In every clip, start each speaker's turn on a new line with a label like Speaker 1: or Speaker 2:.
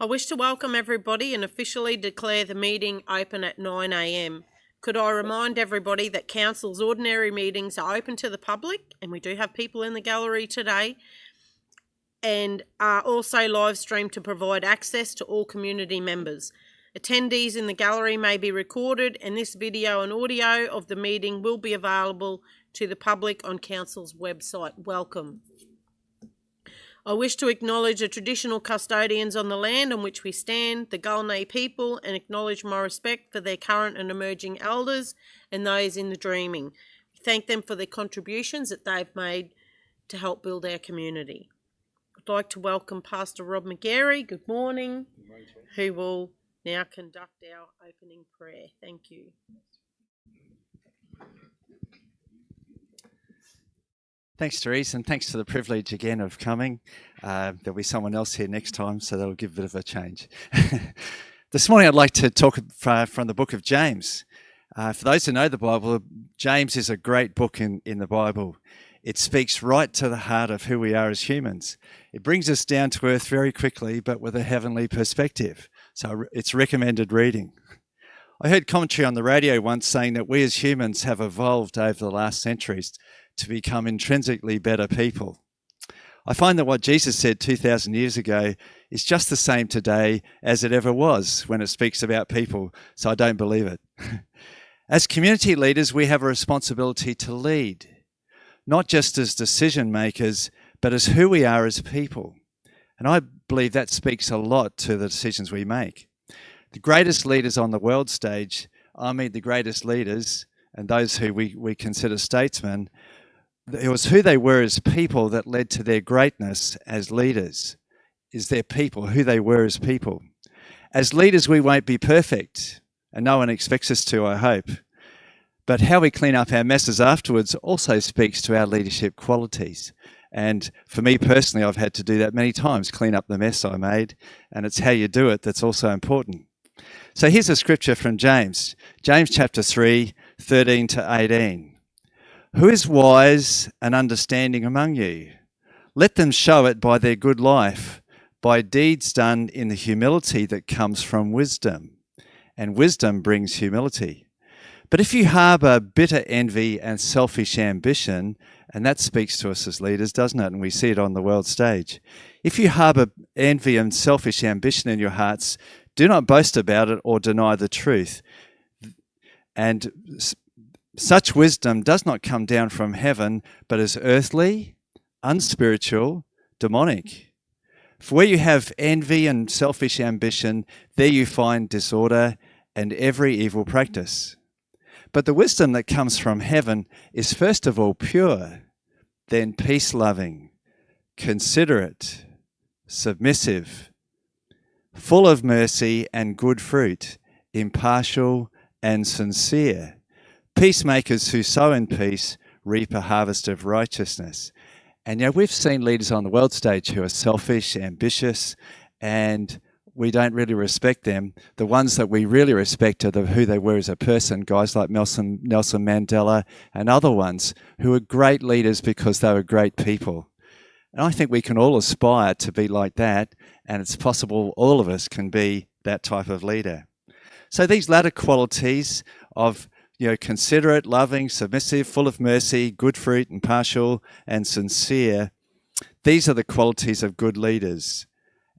Speaker 1: I wish to welcome everybody and officially declare the meeting open at 9 a.m. Could I remind everybody that Council's ordinary meetings are open to the public, and we do have people in the gallery today, and are also live streamed to provide access to all community members. Attendees in the gallery may be recorded, and this video and audio of the meeting will be available to the public on Council's website. Welcome. I wish to acknowledge the traditional custodians on the land on which we stand, the Gulnay people, and acknowledge my respect for their current and emerging elders and those in the dreaming. Thank them for their contributions that they've made to help build our community. I'd like to welcome Pastor Rob McGarry, good morning, who will now conduct our opening prayer. Thank you.
Speaker 2: Thanks, Therese, and thanks for the privilege again of coming. There'll be someone else here next time, so that'll give a bit of a change. This morning I'd like to talk from the book of James. For those who know the Bible, James is a great book in the Bible. It speaks right to the heart of who we are as humans. It brings us down to earth very quickly, but with a heavenly perspective. So it's recommended reading. I heard commentary on the radio once saying that we as humans have evolved over the last centuries to become intrinsically better people. I find that what Jesus said 2,000 years ago is just the same today as it ever was when it speaks about people, so I don't believe it. As community leaders, we have a responsibility to lead, not just as decision makers, but as who we are as people. And I believe that speaks a lot to the decisions we make. The greatest leaders on the world stage, I mean the greatest leaders and those who we consider statesmen, it was who they were as people that led to their greatness as leaders, is their people, who they were as people. As leaders, we won't be perfect, and no one expects us to, I hope. But how we clean up our messes afterwards also speaks to our leadership qualities. And for me personally, I've had to do that many times, clean up the mess I made, and it's how you do it that's also important. So here's a scripture from James chapter 3, 13 to 18. Who is wise and understanding among you? Let them show it by their good life, by deeds done in the humility that comes from wisdom. And wisdom brings humility. But if you harbour bitter envy and selfish ambition, and that speaks to us as leaders, doesn't it? And we see it on the world stage. If you harbour envy and selfish ambition in your hearts, do not boast about it or deny the truth. And such wisdom does not come down from heaven, but is earthly, unspiritual, demonic. For where you have envy and selfish ambition, there you find disorder and every evil practice. But the wisdom that comes from heaven is first of all pure, then peace-loving, considerate, submissive, full of mercy and good fruit, impartial and sincere. Peacemakers who sow in peace reap a harvest of righteousness. And we've seen leaders on the world stage who are selfish, ambitious, and we don't really respect them. The ones that we really respect are who they were as a person, guys like Nelson Mandela and other ones who are great leaders because they were great people. And I think we can all aspire to be like that, and it's possible all of us can be that type of leader. So these latter qualities of considerate, loving, submissive, full of mercy, good fruit, impartial, and sincere. These are the qualities of good leaders.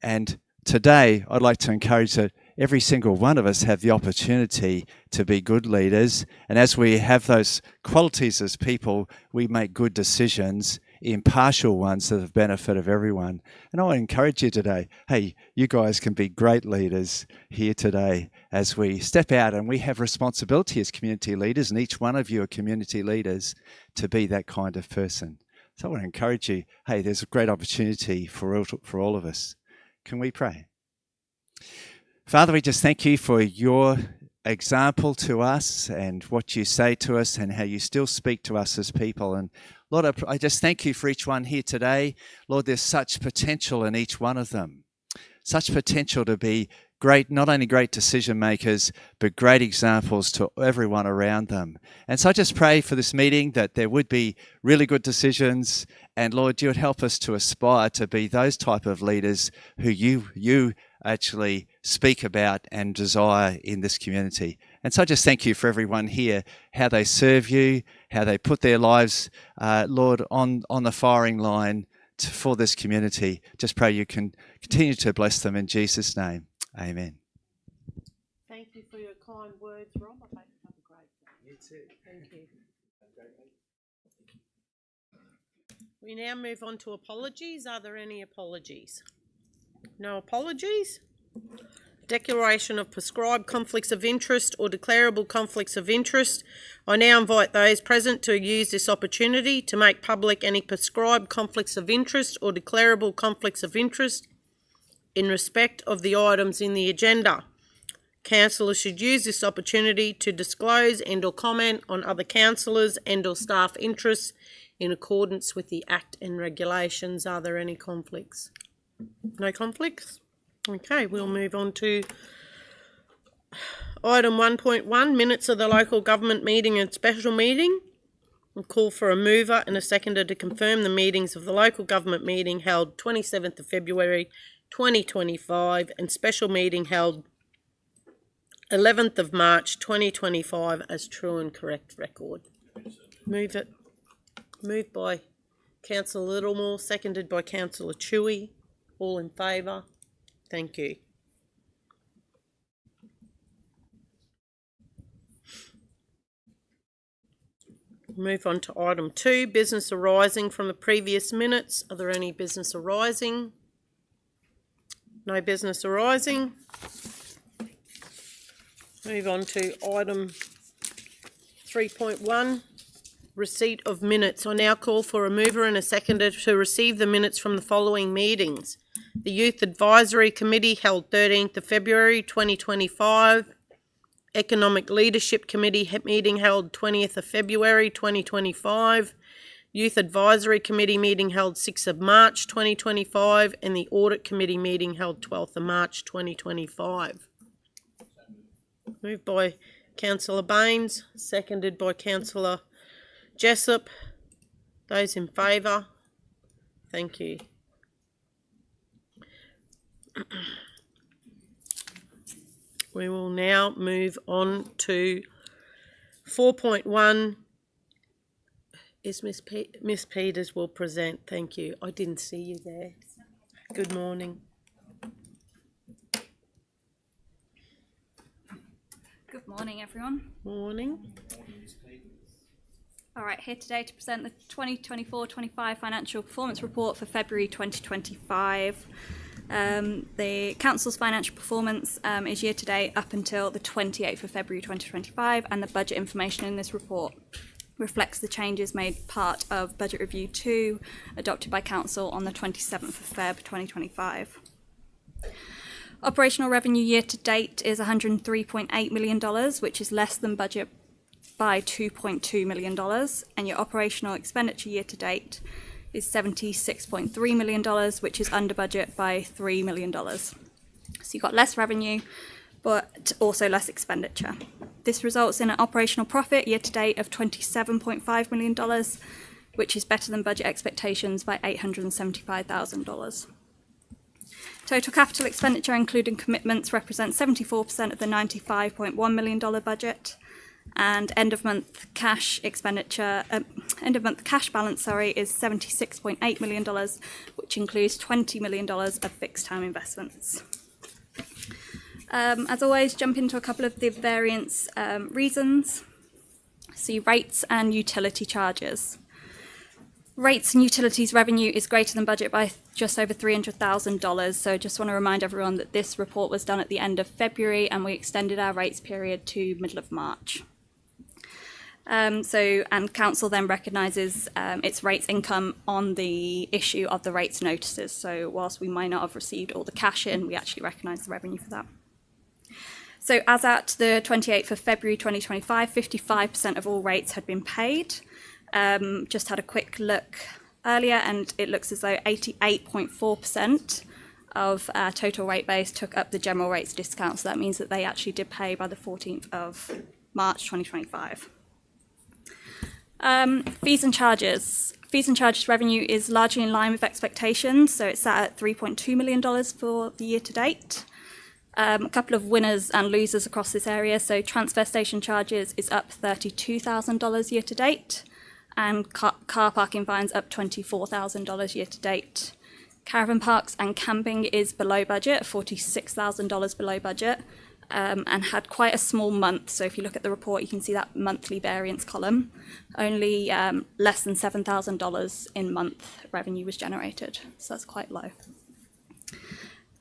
Speaker 2: And today, I'd like to encourage that every single one of us have the opportunity to be good leaders. And as we have those qualities as people, we make good decisions, impartial ones that have benefit of everyone. And I want to encourage you today, hey, you guys can be great leaders here today as we step out, and we have responsibility as community leaders, and each one of you are community leaders, to be that kind of person. So I want to encourage you, hey, there's a great opportunity for all of us. Can we pray? Father, we just thank you for your example to us and what you say to us and how you still speak to us as people. And Lord, I just thank you for each one here today. Lord, there's such potential in each one of them, such potential to be great, not only great decision makers, but great examples to everyone around them. And so I just pray for this meeting that there would be really good decisions, and Lord, you would help us to aspire to be those type of leaders who you actually speak about and desire in this community. And so I just thank you for everyone here, how they serve you, how they put their lives, Lord, on the firing line for this community. Just pray you can continue to bless them in Jesus' name. Amen.
Speaker 1: Thank you for your kind words, Rob. I hope you have a great day.
Speaker 2: You too.
Speaker 1: Thank you. We now move on to apologies. Are there any apologies? No apologies? Declaration of prescribed conflicts of interest or declarable conflicts of interest. I now invite those present to use this opportunity to make public any prescribed conflicts of interest or declarable conflicts of interest in respect of the items in the agenda. Councillors should use this opportunity to disclose and or comment on other councillors and or staff interests in accordance with the Act and regulations. Are there any conflicts? No conflicts? Okay, we'll move on to item 1.1, minutes of the local government meeting and special meeting. We'll call for a mover and a seconder to confirm the meetings of the local government meeting held 27th of February 2025 and special meeting held 11th of March 2025 as true and correct record. Move it. Moved by Councillor Littlemore, seconded by Councillor Chewy. All in favour? Thank you. Move on to item 2, business arising from the previous minutes. Are there any business arising? No business arising. Move on to item 3.1, receipt of minutes. I now call for a mover and a seconder to receive the minutes from the following meetings. The Youth Advisory Committee held 13th of February 2025. Economic Leadership Committee meeting held 20th of February 2025. Youth Advisory Committee meeting held 6th of March 2025. And the Audit Committee meeting held 12th of March 2025. Moved by Councillor Baines, seconded by Councillor Jessup. Those in favour? Thank you. We will now move on to 4.1. Is Miss Peters will present. Thank you. I didn't see you there. Good morning.
Speaker 3: Good morning, everyone.
Speaker 1: Morning.
Speaker 3: All right, here today to present the 2024-25 financial performance report for February 2025. The Council's financial performance is year to date up until the 28th of February 2025, and the budget information in this report reflects the changes made part of Budget Review 2 adopted by Council on the 27th of Feb 2025. Operational revenue year to date is $103.8 million, which is less than budget by $2.2 million, and your operational expenditure year to date is $76.3 million, which is under budget by $3 million. So you've got less revenue, but also less expenditure. This results in an operational profit year to date of $27.5 million, which is better than budget expectations by $875,000. Total capital expenditure, including commitments, represents 74% of the $95.1 million budget. And end of month cash balance, is $76.8 million, which includes $20 million of fixed term investments. As always, jump into a couple of the variance reasons. See rates and utility charges. Rates and utilities revenue is greater than budget by just over $300,000. So just want to remind everyone that this report was done at the end of February and we extended our rates period to middle of March. And Council then recognises its rates income on the issue of the rates notices. So whilst we might not have received all the cash in, we actually recognise the revenue for that. So as at the 28th of February 2025, 55% of all rates had been paid. Just had a quick look earlier and it looks as though 88.4% of our total rate base took up the general rates discount. So that means that they actually did pay by the 14th of March 2025. Fees and charges. Fees and charges revenue is largely in line with expectations, so it's sat at $3.2 million for the year to date. A couple of winners and losers across this area. So transfer station charges is up $32,000 year to date, and car parking fines up $24,000 year to date. Caravan parks and camping is below budget, $46,000 below budget, and had quite a small month. So if you look at the report, you can see that monthly variance column. Only less than $7,000 in month revenue was generated, so that's quite low.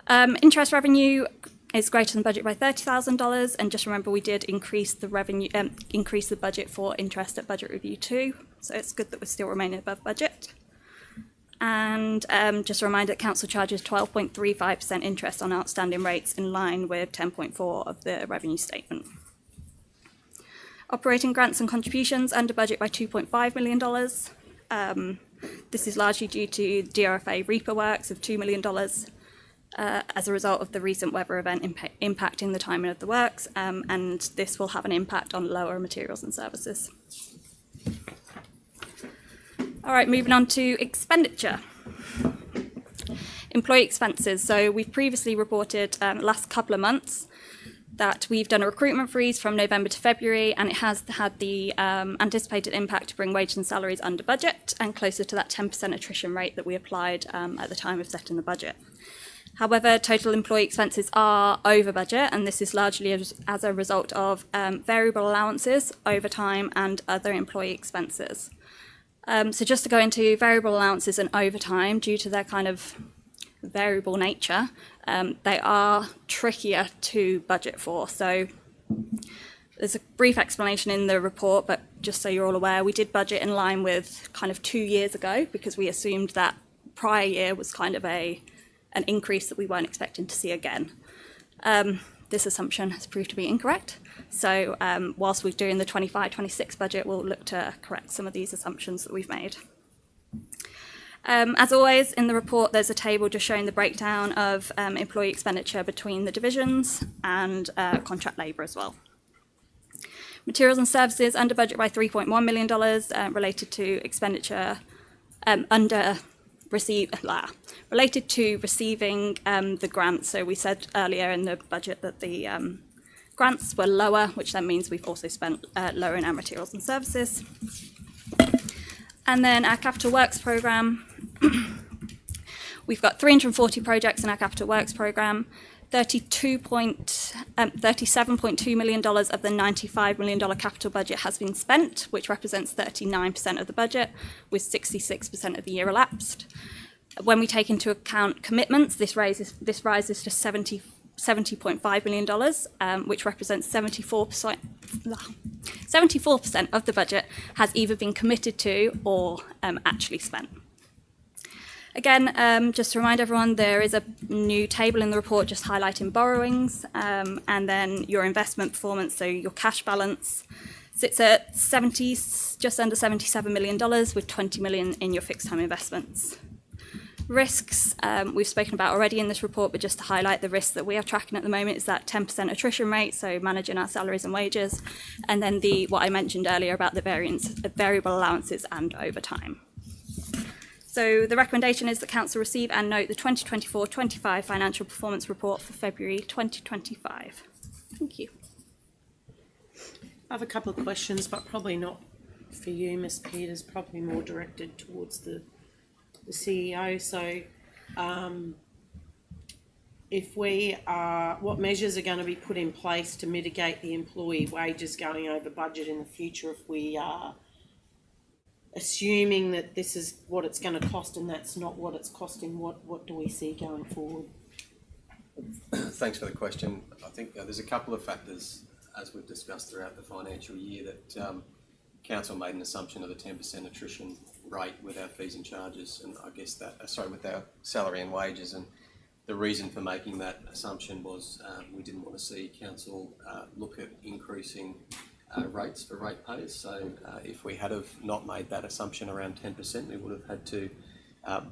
Speaker 3: Interest revenue is greater than budget by $30,000, and just remember we did increase the revenue, increase the budget for interest at budget review too. So it's good that we're still remaining above budget. And just a reminder that council charges 12.35% interest on outstanding rates, in line with 10.4 of the revenue statement. Operating grants and contributions under budget by $2.5 million. This is largely due to DRFA Reaper works of $2 million as a result of the recent weather event impacting the timing of the works, and this will have an impact on lower materials and services. All right, moving on to expenditure. Employee expenses. So we've previously reported last couple of months that we've done a recruitment freeze from November to February, and it has had the anticipated impact to bring wages and salaries under budget and closer to that 10% attrition rate that we applied at the time of setting the budget. However, total employee expenses are over budget, and this is largely as a result of variable allowances, overtime, and other employee expenses. So just to go into variable allowances and overtime, due to their kind of variable nature, they are trickier to budget for. So there's a brief explanation in the report, but just so you're all aware, we did budget in line with kind of 2 years ago, because we assumed that prior year was kind of an increase that we weren't expecting to see again. This assumption has proved to be incorrect. So whilst we're doing the 25-26 budget, we'll look to correct some of these assumptions that we've made. As always, in the report, there's a table just showing the breakdown of employee expenditure between the divisions and contract labour as well. Materials and services under budget by $3.1 million related to expenditure related to receiving the grants. So we said earlier in the budget that the grants were lower, which then means we've also spent lower in our materials and services. And then our capital works programme. We've got 340 projects in our capital works programme. $37.2 million of the $95 million capital budget has been spent, which represents 39% of the budget, with 66% of the year elapsed. When we take into account commitments, this rises to $70.5 million, which represents 74% of the budget has either been committed to or actually spent. Again, just to remind everyone, there is a new table in the report just highlighting borrowings, and then your investment performance, so your cash balance sits at just under $77 million, with $20 million in your fixed time investments. Risks, we've spoken about already in this report, but just to highlight the risks that we are tracking at the moment is that 10% attrition rate, so managing our salaries and wages, and then what I mentioned earlier about the variable allowances and overtime. So the recommendation is that Council receive and note the 2024-25 financial performance report for February 2025. Thank you.
Speaker 1: I have a couple of questions, but probably not for you, Ms. Peters, probably more directed towards the CEO. So what measures are going to be put in place to mitigate the employee wages going over budget in the future if we are assuming that this is what it's going to cost and that's not what it's costing? What do we see going forward?
Speaker 4: Thanks for the question. I think there's a couple of factors, as we've discussed throughout the financial year, that Council made an assumption of a 10% attrition rate with our fees and charges, and I guess with our salary and wages. And the reason for making that assumption was we didn't want to see Council look at increasing rates for ratepayers. So if we had have not made that assumption around 10%, we would have had to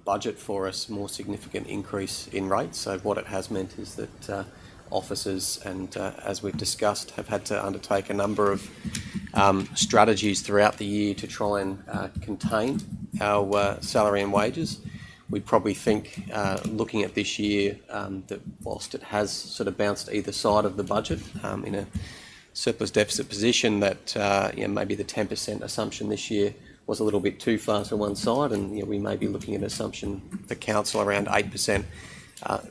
Speaker 4: budget for a more significant increase in rates. So what it has meant is that officers and, as we've discussed, have had to undertake a number of strategies throughout the year to try and contain our salary and wages. we probably think, looking at this year, that whilst it has sort of bounced either side of the budget in a surplus deficit position, that maybe the 10% assumption this year was a little bit too far to one side, and we may be looking at an assumption for council around 8%.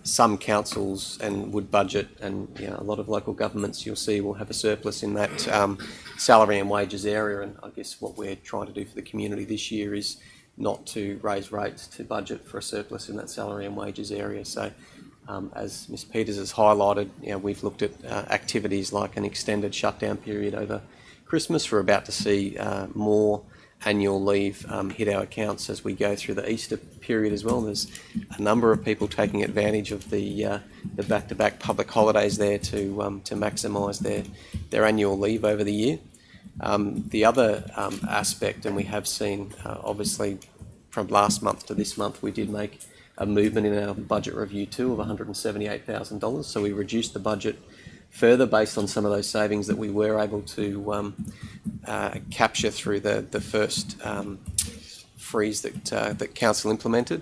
Speaker 4: Some councils and would budget, and a lot of local governments you'll see will have a surplus in that salary and wages area. And I guess what we're trying to do for the community this year is not to raise rates, to budget for a surplus in that salary and wages area. So as Ms Peters has highlighted, we've looked at activities like an extended shutdown period over Christmas. We're about to see more annual leave hit our accounts as we go through the Easter period as well. There's a number of people taking advantage of the back-to-back public holidays there to maximise their annual leave over the year. The other aspect, and we have seen obviously from last month to this month, we did make a movement in our budget review too of $178,000. So we reduced the budget further based on some of those savings that we were able to capture through the first freeze that council implemented.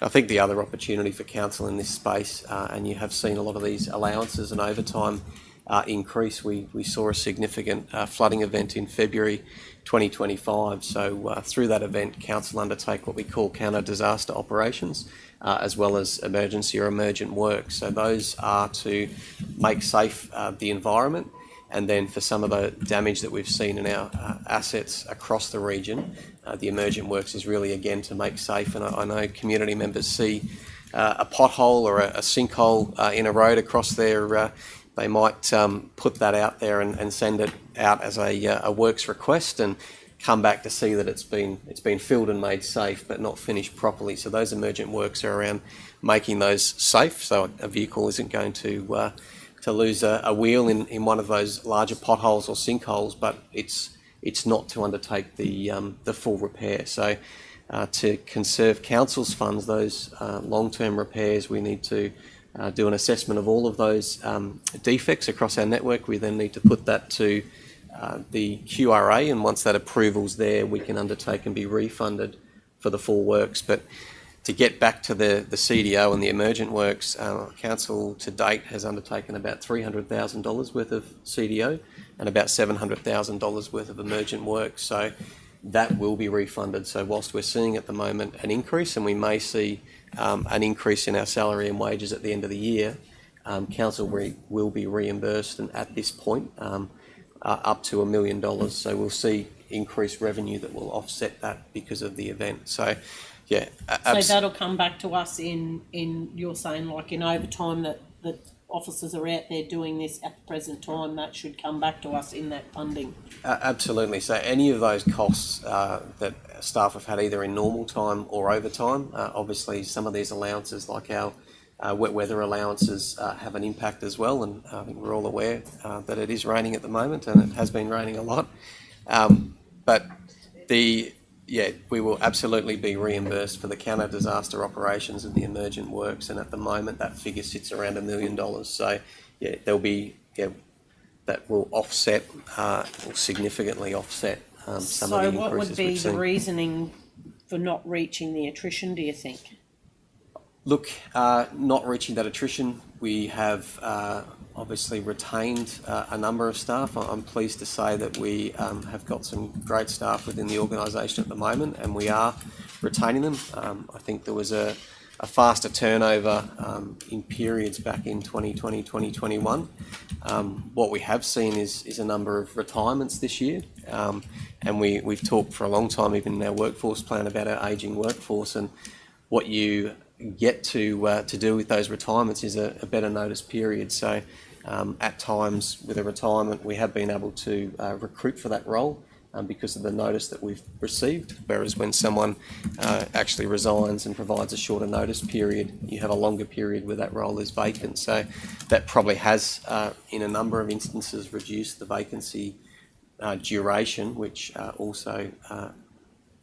Speaker 4: I think the other opportunity for council in this space, and you have seen a lot of these allowances and overtime increase. We saw a significant flooding event in February 2025. So through that event, council undertake what we call counter disaster operations, as well as emergency or emergent work. So those are to make safe the environment, and then for some of the damage that we've seen in our assets across the region, the emergent works is really again to make safe. And I know community members see a pothole or a sinkhole in a road across there. They might put that out there and send it out as a works request, and come back to see that it's been filled and made safe but not finished properly. So those emergent works are around making those safe, so a vehicle isn't going to lose a wheel in one of those larger potholes or sinkholes, but it's not to undertake the full repair. So to conserve council's funds, those long-term repairs, we need to do an assessment of all of those defects across our network. We then need to put that to the QRA, and once that approval's there, we can undertake and be refunded for the full works. But to get back to the CDO and the emergent works, council to date has undertaken about $300,000 worth of CDO and about $700,000 worth of emergent works. So that will be refunded. So whilst we're seeing at the moment an increase, and we may see an increase in our salary and wages at the end of the year, council will be reimbursed, and at this point up to $1 million. So we'll see increased revenue that will offset that because of the event. So yeah.
Speaker 1: So that'll come back to us in you're saying like in overtime that officers are out there doing this at the present time, that should come back to us in that funding.
Speaker 4: Absolutely. So any of those costs that staff have had either in normal time or overtime, obviously some of these allowances like our wet weather allowances have an impact as well, and I think we're all aware that it is raining at the moment, and it has been raining a lot. But we will absolutely be reimbursed for the counter disaster operations and the emergent works, and at the moment that figure sits around $1 million. So yeah, there'll be that will offset, will significantly offset some of the increases we've seen. So what would be the
Speaker 1: reasoning for not reaching the attrition, do you think?
Speaker 4: Look, not reaching that attrition, we have obviously retained a number of staff. I'm pleased to say that we have got some great staff within the organisation at the moment, and we are retaining them. I think there was a faster turnover in periods back in 2020, 2021. What we have seen is a number of retirements this year, and we've talked for a long time, even in our workforce plan, about our ageing workforce, and what you get to do with those retirements is a better notice period. So at times with a retirement, we have been able to recruit for that role because of the notice that we've received, whereas when someone actually resigns and provides a shorter notice period, you have a longer period where that role is vacant. So that probably has in a number of instances reduced the vacancy duration, which also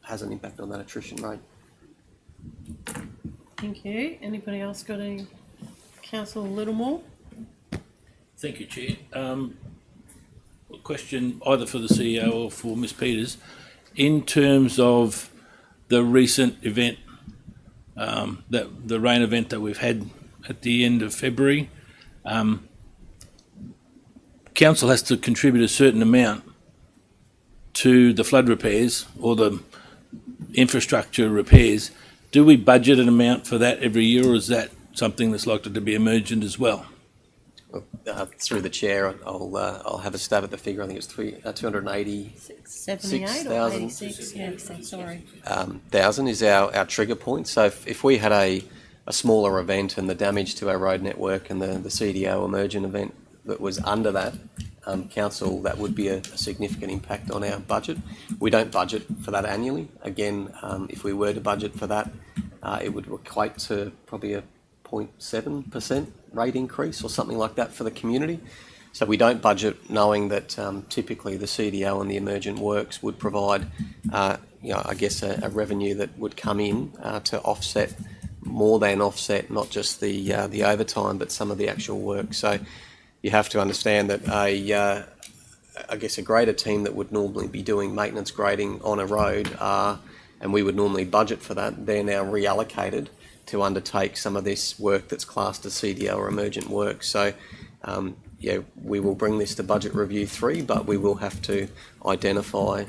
Speaker 4: has an impact on that attrition rate.
Speaker 1: Thank you. Anybody else got any? Councillor Littlemore?
Speaker 5: Thank you, Chair. A question either for the CEO or for Ms Peters. In terms of the recent event the rain event that we've had at the end of February. Council has to contribute a certain amount to the flood repairs or the infrastructure repairs. Do we budget an amount for that every year, or is that something that's likely to be emergent as well?
Speaker 4: Through the chair, I'll have a stab at the figure. I think it's 280.
Speaker 1: 78 or 86? Yeah, sorry.
Speaker 4: Thousand is our trigger point. So if we had a smaller event and the damage to our road network and the CDO emergent event that was under that, council, that would be a significant impact on our budget. We don't budget for that annually. Again, if we were to budget for that, it would equate to probably a 0.7% rate increase or something like that for the community. So we don't budget knowing that typically the CDO and the emergent works would provide, I guess, a revenue that would come in to offset, more than offset, not just the overtime, but some of the actual work. So you have to understand that a grader team that would normally be doing maintenance grading on a road, and we would normally budget for that, they're now reallocated to undertake some of this work that's classed as CDO or emergent work. So, we will bring this to Budget Review 3, but we will have to identify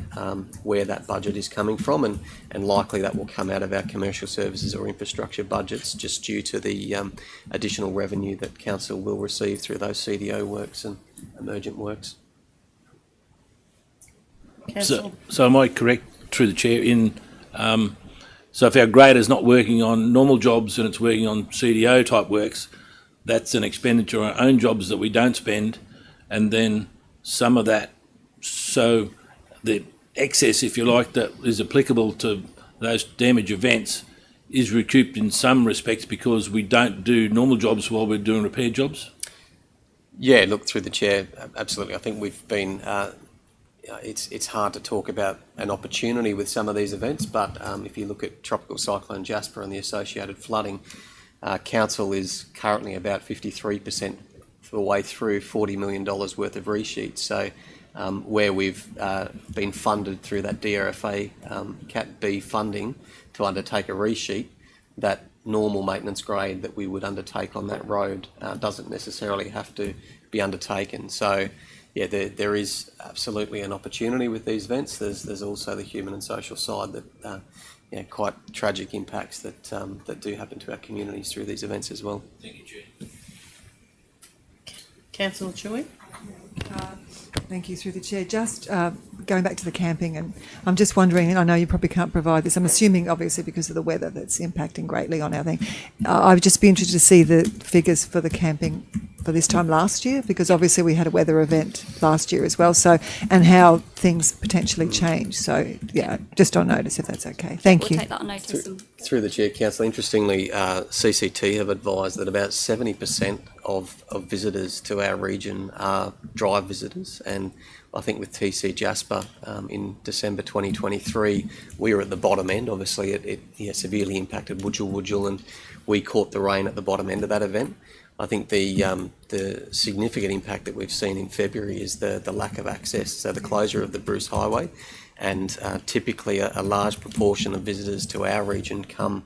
Speaker 4: where that budget is coming from, and likely that will come out of our commercial services or infrastructure budgets, just due to the additional revenue that council will receive through those CDO works and emergent works.
Speaker 1: Councillor.
Speaker 5: So am I correct, through the chair, so if our grader's not working on normal jobs and it's working on CDO type works, that's an expenditure on our own jobs that we don't spend, and then some of that, so the excess, if you like, that is applicable to those damage events is recouped in some respects because we don't do normal jobs while we're doing repair jobs?
Speaker 4: Yeah, look, through the chair, absolutely. I think we've been... it's hard to talk about an opportunity with some of these events, but if you look at Tropical Cyclone Jasper and the associated flooding, council is currently about 53% the way through $40 million worth of resheets. So where we've been funded through that DRFA Cat B funding to undertake a resheet, that normal maintenance grade that we would undertake on that road doesn't necessarily have to be undertaken. So yeah, there is absolutely an opportunity with these events. There's also the human and social side that quite tragic impacts that do happen to our communities through these events as well.
Speaker 5: Thank you, Chair.
Speaker 1: Councillor Chewy.
Speaker 6: Thank you, through the chair. Just going back to the camping, and I'm just wondering, and I know you probably can't provide this, I'm assuming obviously because of the weather that's impacting greatly on our thing. I would just be interested to see the figures for the camping for this time last year, because obviously we had a weather event last year as well, so, and how things potentially change. So yeah, just on notice if that's okay. Thank you.
Speaker 3: We'll take that on notice.
Speaker 4: Through the chair, council, interestingly, CCT have advised that about 70% of visitors to our region are drive visitors, and I think with TC Jasper in December 2023, we were at the bottom end. Obviously, it severely impacted Wudjil, and we caught the rain at the bottom end of that event. I think the significant impact that we've seen in February is the lack of access, so the closure of the Bruce Highway, and typically a large proportion of visitors to our region come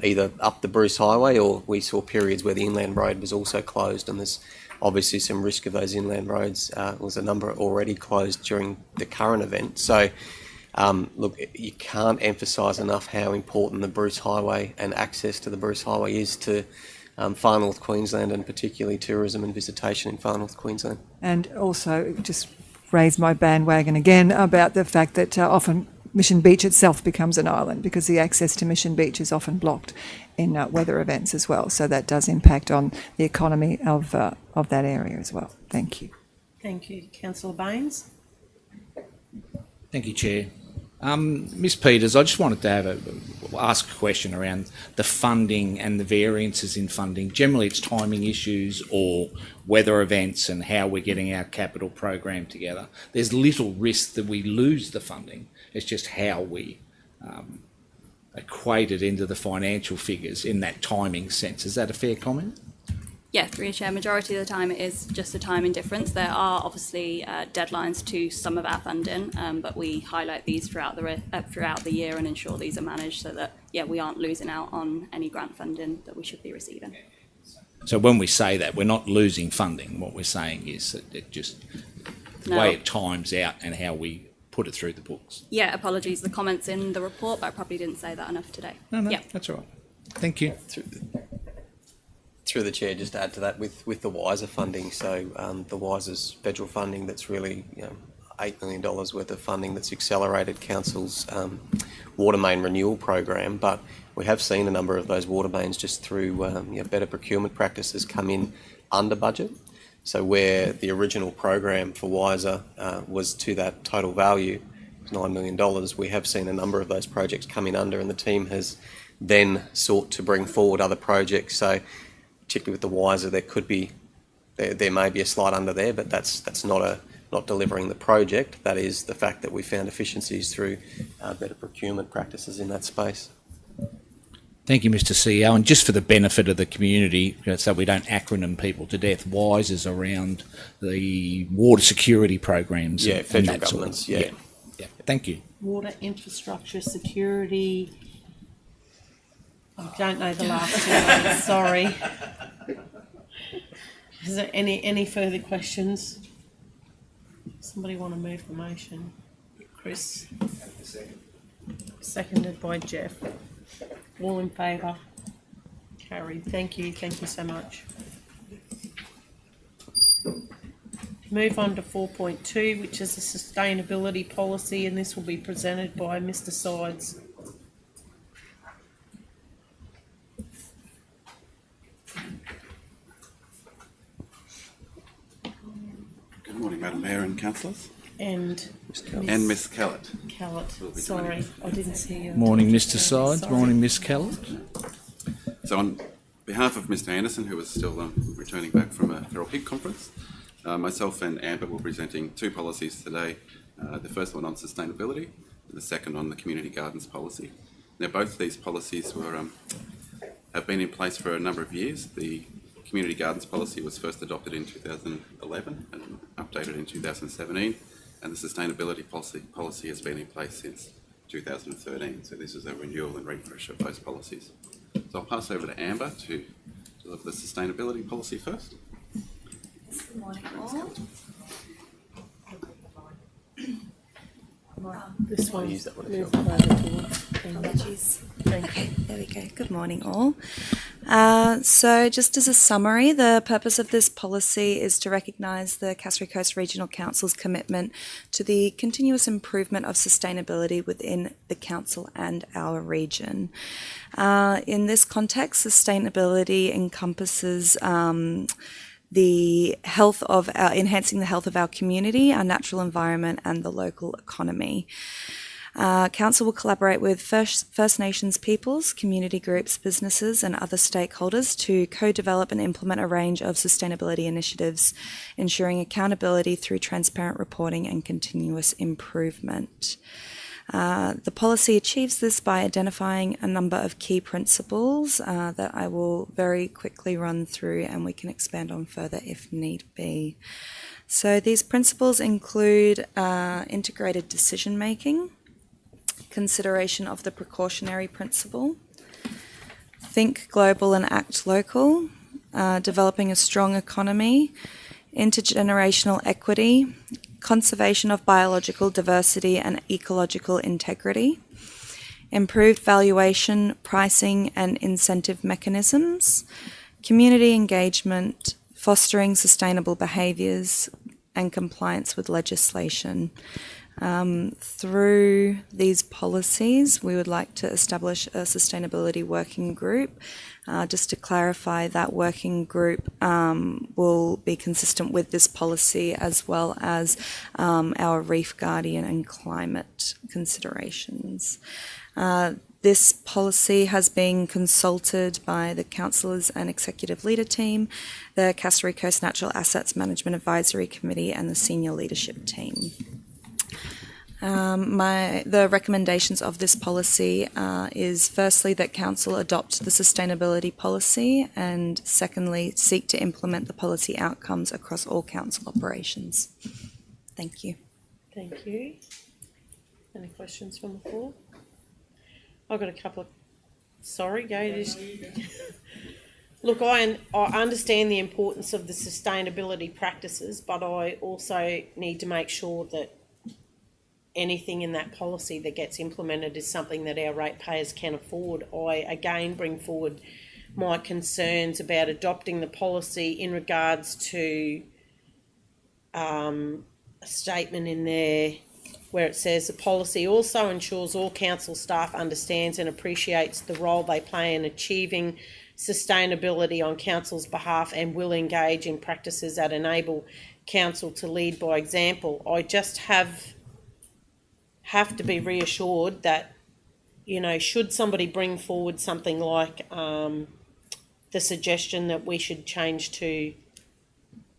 Speaker 4: either up the Bruce Highway, or we saw periods where the inland road was also closed, and there's obviously some risk of those inland roads. There was a number already closed during the current event. So look, you can't emphasise enough how important the Bruce Highway and access to the Bruce Highway is to Far North Queensland, and particularly tourism and visitation in Far North Queensland. And
Speaker 6: also just raise my bandwagon again about the fact that often Mission Beach itself becomes an island, because the access to Mission Beach is often blocked in weather events as well. So that does impact on the economy of that area as well. Thank you.
Speaker 1: Thank you. Councillor Baines.
Speaker 7: Thank you, Chair. Ms Peters, I just wanted to ask a question around the funding and the variances in funding. Generally, it's timing issues or weather events and how we're getting our capital program together. There's little risk that we lose the funding. It's just how we equate it into the financial figures in that timing sense. Is that a fair comment?
Speaker 3: Yeah, through your chair, majority of the time it is just a timing difference. There are obviously deadlines to some of our funding, but we highlight these throughout the year and ensure these are managed so that, yeah, we aren't losing out on any grant funding that we should be receiving.
Speaker 7: So when we say that, we're not losing funding. What we're saying is that it just the way it times out and how we put it through the books.
Speaker 3: Yeah, apologies, the comments in the report, but I probably didn't say that enough today.
Speaker 7: No,
Speaker 3: Yeah.
Speaker 7: that's all right. Thank you.
Speaker 4: Through the chair, just to add to that with the WISER funding. So the WISER's federal funding, that's really $8 million worth of funding that's accelerated council's water main renewal program. But we have seen a number of those water mains just through better procurement practices come in under budget. So where the original program for WISER was to that total value, $9 million, we have seen a number of those projects come in under, and the team has then sought to bring forward other projects. So particularly with the WISER, there may be a slight under there, but that's not delivering the project. That is the fact that we found efficiencies through better procurement practices in that space.
Speaker 7: Thank you, Mr. CEO. And just for the benefit of the community, so we don't acronym people to death, WISE is around the water security programs.
Speaker 4: Yeah,
Speaker 7: and
Speaker 4: federal
Speaker 7: that sort of-
Speaker 4: governments, yeah.
Speaker 7: Yeah. Thank you.
Speaker 1: Water infrastructure security. I don't know the last two names, sorry. Is there any further questions? Somebody want to move the motion? Chris? Seconded by Jeff. All in favour? Carried. Thank you so much. Move on to 4.2, which is a sustainability policy, and this will be presented by Mr. Sides.
Speaker 8: Good morning, Madam Mayor and councillors.
Speaker 1: And
Speaker 8: Miss Kellett.
Speaker 1: Kellett. Sorry, I didn't see you.
Speaker 7: Morning, Mr. Sides.
Speaker 1: Sorry.
Speaker 7: Morning, Miss Kellett.
Speaker 8: So on behalf of Mr Anderson, who is still returning back from a feral pig conference, myself and Amber will be presenting two policies today. The first one on sustainability and the second on the community gardens policy. Now both of these policies have been in place for a number of years. The community gardens policy was first adopted in 2011 and updated in 2017, and the sustainability policy has been in place since 2013. So this is a renewal and refresh of those policies. So I'll pass over to Amber to deliver the sustainability policy first.
Speaker 3: Good morning, all.
Speaker 1: This one.
Speaker 4: Use that one.
Speaker 1: Move that over towards.
Speaker 9: Apologies.
Speaker 1: Thank you.
Speaker 9: Okay, there we go. Good morning, all. So just as a summary, the purpose of this policy is to recognise the Cassowary Coast Regional Council's commitment to the continuous improvement of sustainability within the council and our region. In this context, sustainability encompasses the health of enhancing the health of our community, our natural environment, and the local economy. Council will collaborate with First Nations peoples, community groups, businesses and other stakeholders to co-develop and implement a range of sustainability initiatives, ensuring accountability through transparent reporting and continuous improvement. The policy achieves this by identifying a number of key principles that I will very quickly run through, and we can expand on further if need be. So these principles include integrated decision making, consideration of the precautionary principle, think global and act local, developing a strong economy, intergenerational equity, conservation of biological diversity and ecological integrity, improved valuation, pricing and incentive mechanisms, community engagement, fostering sustainable behaviours and compliance with legislation. Through these policies, we would like to establish a sustainability working group. Just to clarify, that working group will be consistent with this policy as well as our Reef Guardian and climate considerations. This policy has been consulted by the councillors and executive leader team, the Cassowary Coast Natural Assets Management Advisory Committee and the senior leadership team. The recommendations of this policy is firstly that council adopt the sustainability policy, and secondly seek to implement the policy outcomes across all council operations. Thank you.
Speaker 1: Thank you. Any questions from the floor? I've got a couple of. Sorry, go. Look, I understand the importance of the sustainability practices, but I also need to make sure that anything in that policy that gets implemented is something that our ratepayers can afford. I again bring forward my concerns about adopting the policy in regards to a statement in there where it says the policy also ensures all council staff understands and appreciates the role they play in achieving sustainability on council's behalf and will engage in practices that enable council to lead by example. I just have to be reassured that, you know, should somebody bring forward something like the suggestion that we should change to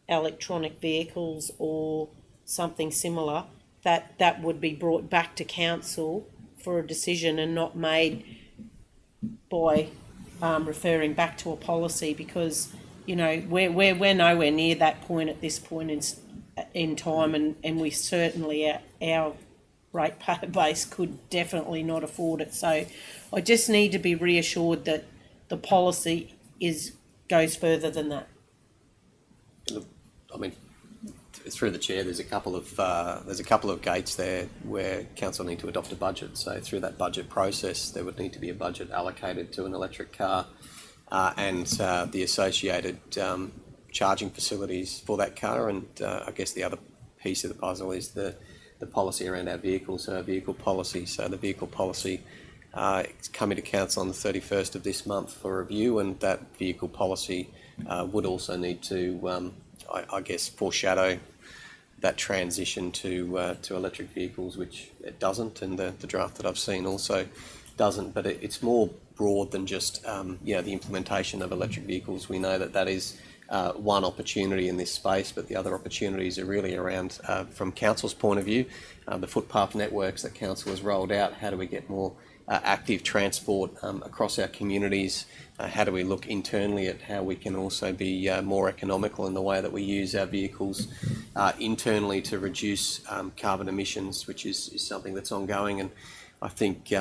Speaker 1: electronic vehicles or something similar, that would be brought back to council for a decision and not made by referring back to a policy, because, you know, we're nowhere near that point at this point in time, and we certainly, our ratepayer base could definitely not afford it. So I just need to be reassured that the policy goes further than that.
Speaker 4: Look, I mean, through the chair, there's a couple of gates there where council need to adopt a budget. So through that budget process, there would need to be a budget allocated to an electric car and the associated charging facilities for that car. And I guess the other piece of the puzzle is the policy around our vehicles, so our vehicle policy. So the vehicle policy is coming to council on the 31st of this month for review, and that vehicle policy would also need to, I guess, foreshadow that transition to electric vehicles, which it doesn't, and the draft that I've seen also doesn't. But it's more broad than just the implementation of electric vehicles. We know that is one opportunity in this space, but the other opportunities are really around, from council's point of view, the footpath networks that council has rolled out. How do we get more active transport across our communities? How do we look internally at how we can also be more economical in the way that we use our vehicles internally to reduce carbon emissions, which is something that's ongoing. And I think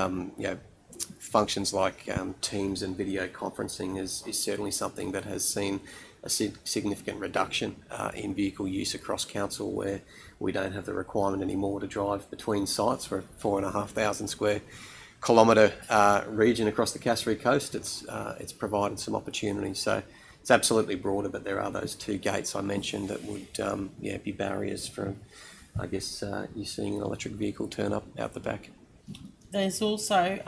Speaker 4: functions like Teams and video conferencing is certainly something that has seen a significant reduction in vehicle use across council, where we don't have the requirement anymore to drive between sites for a 4,500 square kilometre region across the Cassowary coast. It's provided some opportunities. So it's absolutely broader, but there are those two gates I mentioned that would be barriers for, I guess, you seeing an electric vehicle turn up out the back.
Speaker 1: There's also,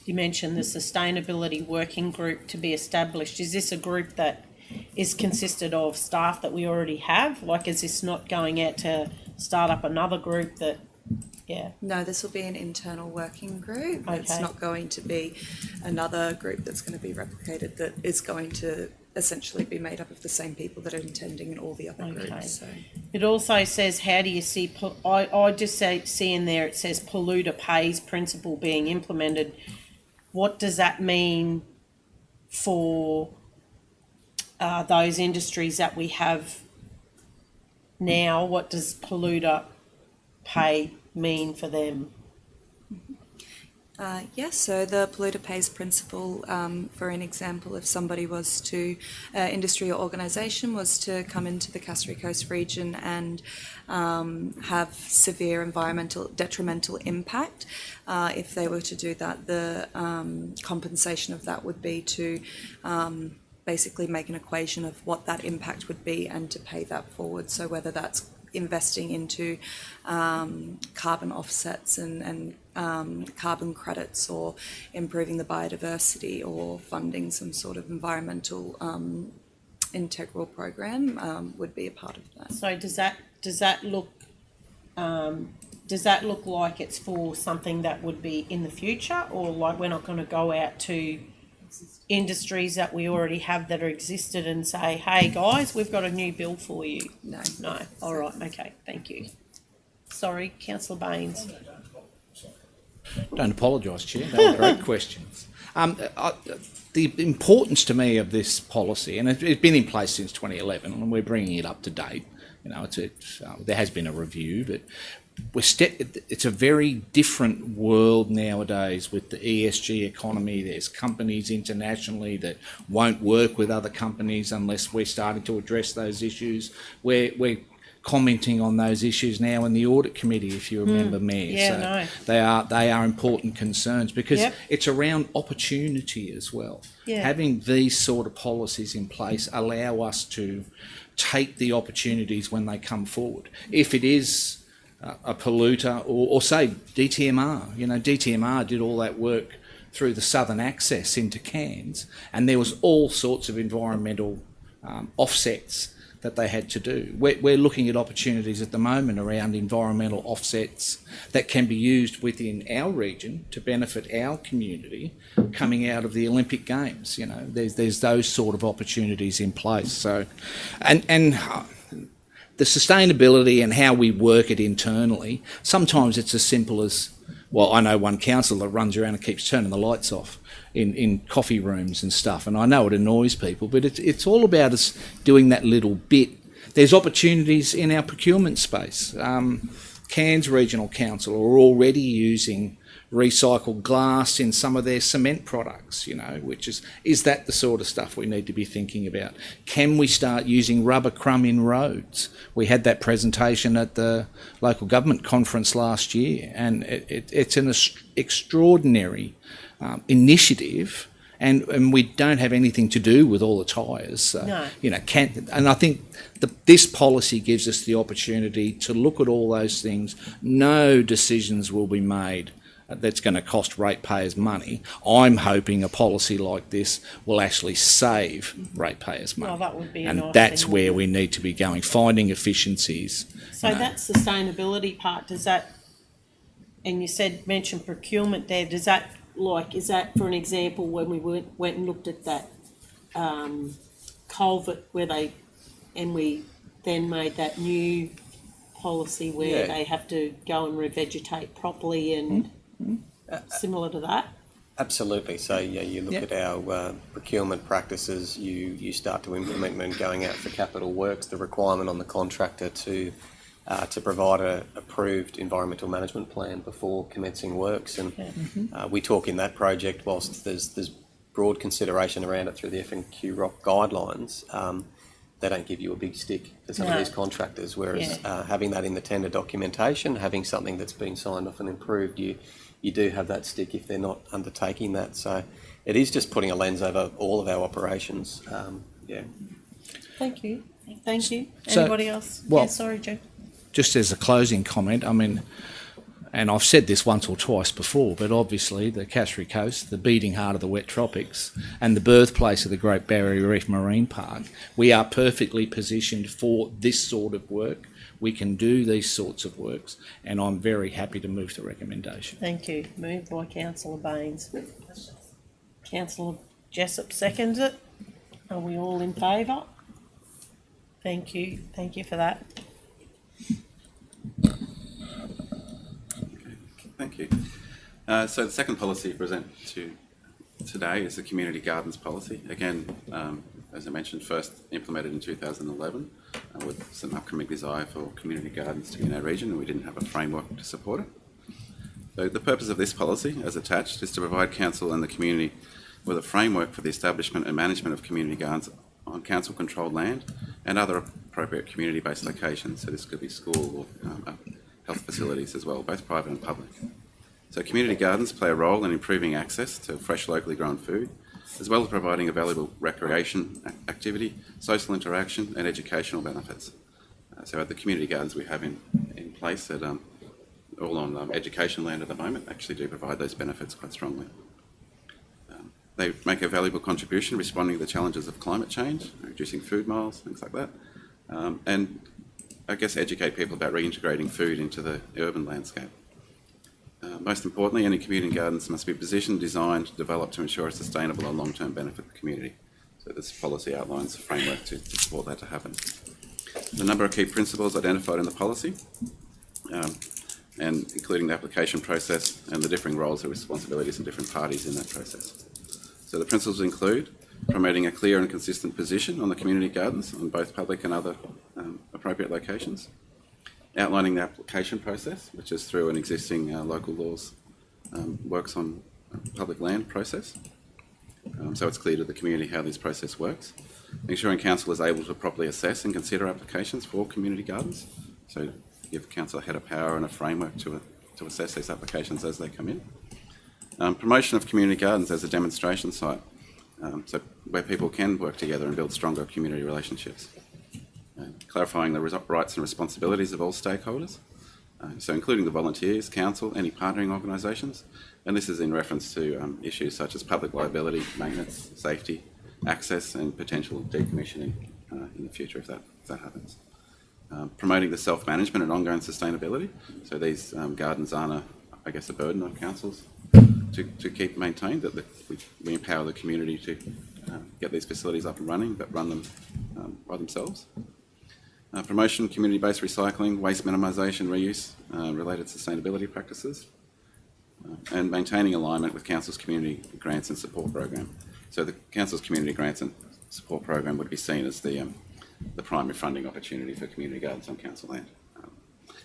Speaker 1: you mentioned the sustainability working group to be established. Is this a group that is consisted of staff that we already have? Like, is this not going out to start up another group that,
Speaker 9: No, this will be an internal working group.
Speaker 1: Okay.
Speaker 9: It's not going to be another group that's going to be replicated, that is going to essentially be made up of the same people that are attending in all the other groups. So.
Speaker 1: It also says, how do you see, I just see in there, it says polluter pays principle being implemented. What does that mean for those industries that we have now? What does polluter pay mean for them?
Speaker 9: Yes, so the polluter pays principle, for an example, if somebody was to, industry or organisation was to come into the Cassowary Coast region and have severe environmental detrimental impact, if they were to do that, the compensation of that would be to basically make an equation of what that impact would be and to pay that forward. So whether that's investing into carbon offsets and carbon credits, or improving the biodiversity, or funding some sort of environmental integral program, would be a part of that.
Speaker 1: So does that look like it's for something that would be in the future, or like we're not going to go out to industries that we already have that are existed and say, hey guys, we've got a new bill for you?
Speaker 9: No.
Speaker 1: All right, okay, thank you. Sorry, Councillor Baines.
Speaker 7: Don't apologise, Chair. They were great questions. The importance to me of this policy, and it's been in place since 2011, and we're bringing it up to date. You know, there has been a review, but it's a very different world nowadays with the ESG economy. There's companies internationally that won't work with other companies unless we're starting to address those issues. We're commenting on those issues now in the audit committee, if you remember, Mayor.
Speaker 1: Yeah,
Speaker 7: so they are important concerns because
Speaker 1: Yep.
Speaker 7: it's around opportunity as well.
Speaker 1: Yeah.
Speaker 7: Having these sort of policies in place allow us to take the opportunities when they come forward. If it is a polluter or say DTMR, you know, DTMR did all that work through the southern access into Cairns, and there was all sorts of environmental offsets that they had to do. We're looking at opportunities at the moment around environmental offsets that can be used within our region to benefit our community coming out of the Olympic Games. You know, there's those sort of opportunities in place. So, and the sustainability and how we work it internally, sometimes it's as simple as, well, I know one council that runs around and keeps turning the lights off in coffee rooms and stuff, and I know it annoys people, but it's all about us doing that little bit. There's opportunities in our procurement space. Cairns Regional Council are already using recycled glass in some of their cement products, you know, which is that the sort of stuff we need to be thinking about? Can we start using rubber crumb in roads? We had that presentation at the local government conference last year, and it's an extraordinary initiative, and we don't have anything to do with all the tyres. So,
Speaker 1: No.
Speaker 7: you know, and I think this policy gives us the opportunity to look at all those things. No decisions will be made that's going to cost ratepayers money. I'm hoping a policy like this will actually save ratepayers money.
Speaker 1: Well, that would be a
Speaker 7: and
Speaker 1: nice
Speaker 7: that's
Speaker 1: thing,
Speaker 7: where
Speaker 1: wouldn't
Speaker 7: we need to be going, finding efficiencies.
Speaker 1: So that sustainability part, does that, and you mentioned procurement there, does that, like, is that, for an example, when we went and looked at that culvert and we then made that new policy where they have to go and revegetate properly and similar to that?
Speaker 4: Absolutely. So yeah, you look at our procurement practices, you start to implement when going out for capital works, the requirement on the contractor to provide a approved environmental management plan before commencing works. And we talk in that project, whilst there's broad consideration around it through the F&Q ROC guidelines, they don't give you a big stick for some of these contractors, whereas having that in the tender documentation, having something that's been signed off and improved, you do have that stick if they're not undertaking that. So it is just putting a lens over all of our operations.
Speaker 1: Thank you. Thank you.
Speaker 7: So,
Speaker 1: Anybody else?
Speaker 7: well,
Speaker 1: Yeah, sorry, Joe.
Speaker 7: Just as a closing comment, I mean, and I've said this once or twice before, but obviously the Cassowary Coast, the beating heart of the wet tropics, and the birthplace of the Great Barrier Reef Marine Park, we are perfectly positioned for this sort of work. We can do these sorts of works, and I'm very happy to move the recommendation.
Speaker 1: Thank you. Moved by Councillor Baines. Councillor Jessup seconds it. Are we all in favour? Thank you. Thank you for that.
Speaker 8: Thank you. So the second policy to present to today is the Community Gardens Policy. Again, as I mentioned, first implemented in 2011 with some upcoming desire for community gardens to be in our region, and we didn't have a framework to support it. So the purpose of this policy, as attached, is to provide council and the community with a framework for the establishment and management of community gardens on council-controlled land and other appropriate community-based locations. So this could be school or health facilities as well, both private and public. So community gardens play a role in improving access to fresh, locally grown food, as well as providing a valuable recreation activity, social interaction and educational benefits. So at the community gardens we have in place that all on education land at the moment actually do provide those benefits quite strongly. They make a valuable contribution responding to the challenges of climate change, reducing food miles, things like that, and I guess educate people about reintegrating food into the urban landscape. Most importantly, any community gardens must be positioned, designed, developed to ensure a sustainable and long-term benefit for the community. So this policy outlines a framework to support that to happen. The number of key principles identified in the policy. and including the application process and the differing roles and responsibilities in different parties in that process. So the principles include promoting a clear and consistent position on the community gardens on both public and other appropriate locations, outlining the application process, which is through an existing local laws works on public land process. So it's clear to the community how this process works. Ensuring council is able to properly assess and consider applications for community gardens. So give council a head of power and a framework to assess these applications as they come in. Promotion of community gardens as a demonstration site, so where people can work together and build stronger community relationships. Clarifying the rights and responsibilities of all stakeholders, so including the volunteers, council, any partnering organisations, and this is in reference to issues such as public liability, maintenance, safety, access and potential decommissioning in the future if that happens. Promoting the self-management and ongoing sustainability, so these gardens aren't a burden on councils to keep maintained, that we empower the community to get these facilities up and running, but run them by themselves. Promotion, community-based recycling, waste minimisation, reuse, related sustainability practices, and maintaining alignment with council's community grants and support program. So the council's community grants and support program would be seen as the primary funding opportunity for community gardens on council land.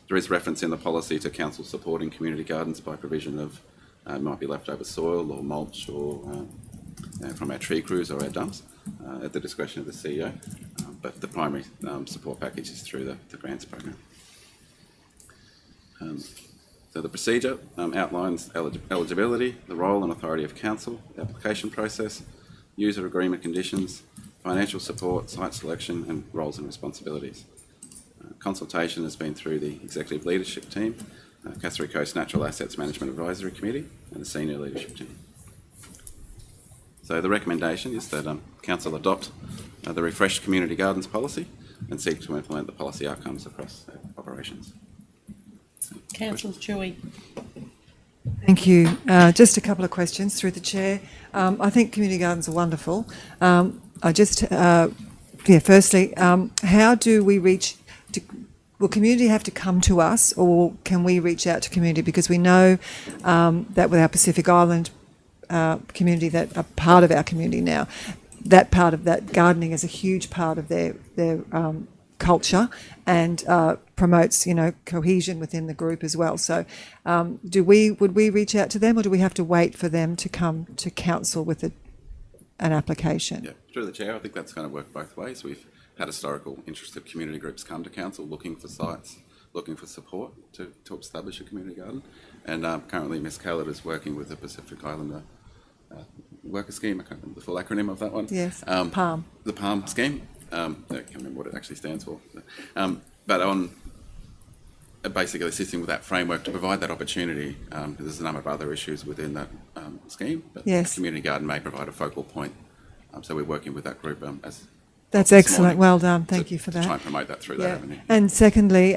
Speaker 8: There is reference in the policy to council supporting community gardens by provision of might be leftover soil or mulch or from our tree crews or our dumps at the discretion of the CEO. But the primary support package is through the grants program. So the procedure outlines eligibility, the role and authority of council, the application process, user agreement conditions, financial support, site selection and roles and responsibilities. Consultation has been through the executive leadership team, Cassowary Coast Natural Assets Management Advisory Committee and the senior leadership team. So the recommendation is that council adopt the refreshed community gardens policy and seek to implement the policy outcomes across operations.
Speaker 1: Councillor Chewy.
Speaker 6: Thank you. Just a couple of questions through the chair. I think community gardens are wonderful. Firstly, how do we reach? Will community have to come to us, or can we reach out to community? Because we know that with our Pacific Island community that are part of our community now, that part of that gardening is a huge part of their culture and promotes cohesion within the group as well. So would we reach out to them, or do we have to wait for them to come to council with an application?
Speaker 8: Yeah, through the chair, I think that's going to work both ways. We've had historical interested community groups come to council looking for sites, looking for support to establish a community garden, and currently Ms. Callard is working with the Pacific Islander Worker Scheme. I can't remember the full acronym of that one.
Speaker 6: Yes, PALM. The
Speaker 8: PALM scheme. I can't remember what it actually stands for. But on basically assisting with that framework to provide that opportunity, there's a number of other issues within that scheme, but
Speaker 6: yes.
Speaker 8: The community garden may provide a focal point. So we're working with that group as
Speaker 6: that's excellent. Well done. Thank you for that.
Speaker 8: To try and promote that through that avenue.
Speaker 6: And secondly,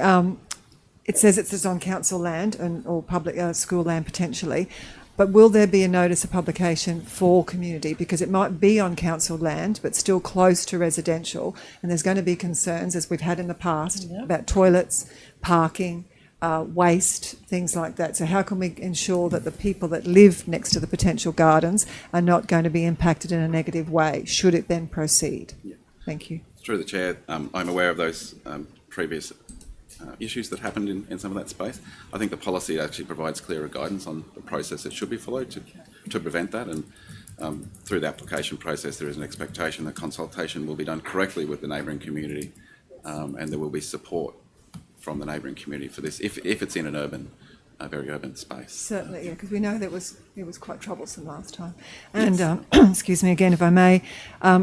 Speaker 6: it says it's on council land or public school land potentially, but will there be a notice of publication for community? Because it might be on council land, but still close to residential, and there's going to be concerns, as we've had in the past, about toilets, parking, waste, things like that. So how can we ensure that the people that live next to the potential gardens are not going to be impacted in a negative way, should it then proceed? Yeah. Thank you.
Speaker 8: Through the chair, I'm aware of those previous issues that happened in some of that space. I think the policy actually provides clearer guidance on the process that should be followed to prevent that, and through the application process there is an expectation that consultation will be done correctly with the neighbouring community, and there will be support from the neighbouring community for this if it's in an very urban space.
Speaker 6: Certainly, yeah, because we know that it was quite troublesome last time. And excuse me again, if I may,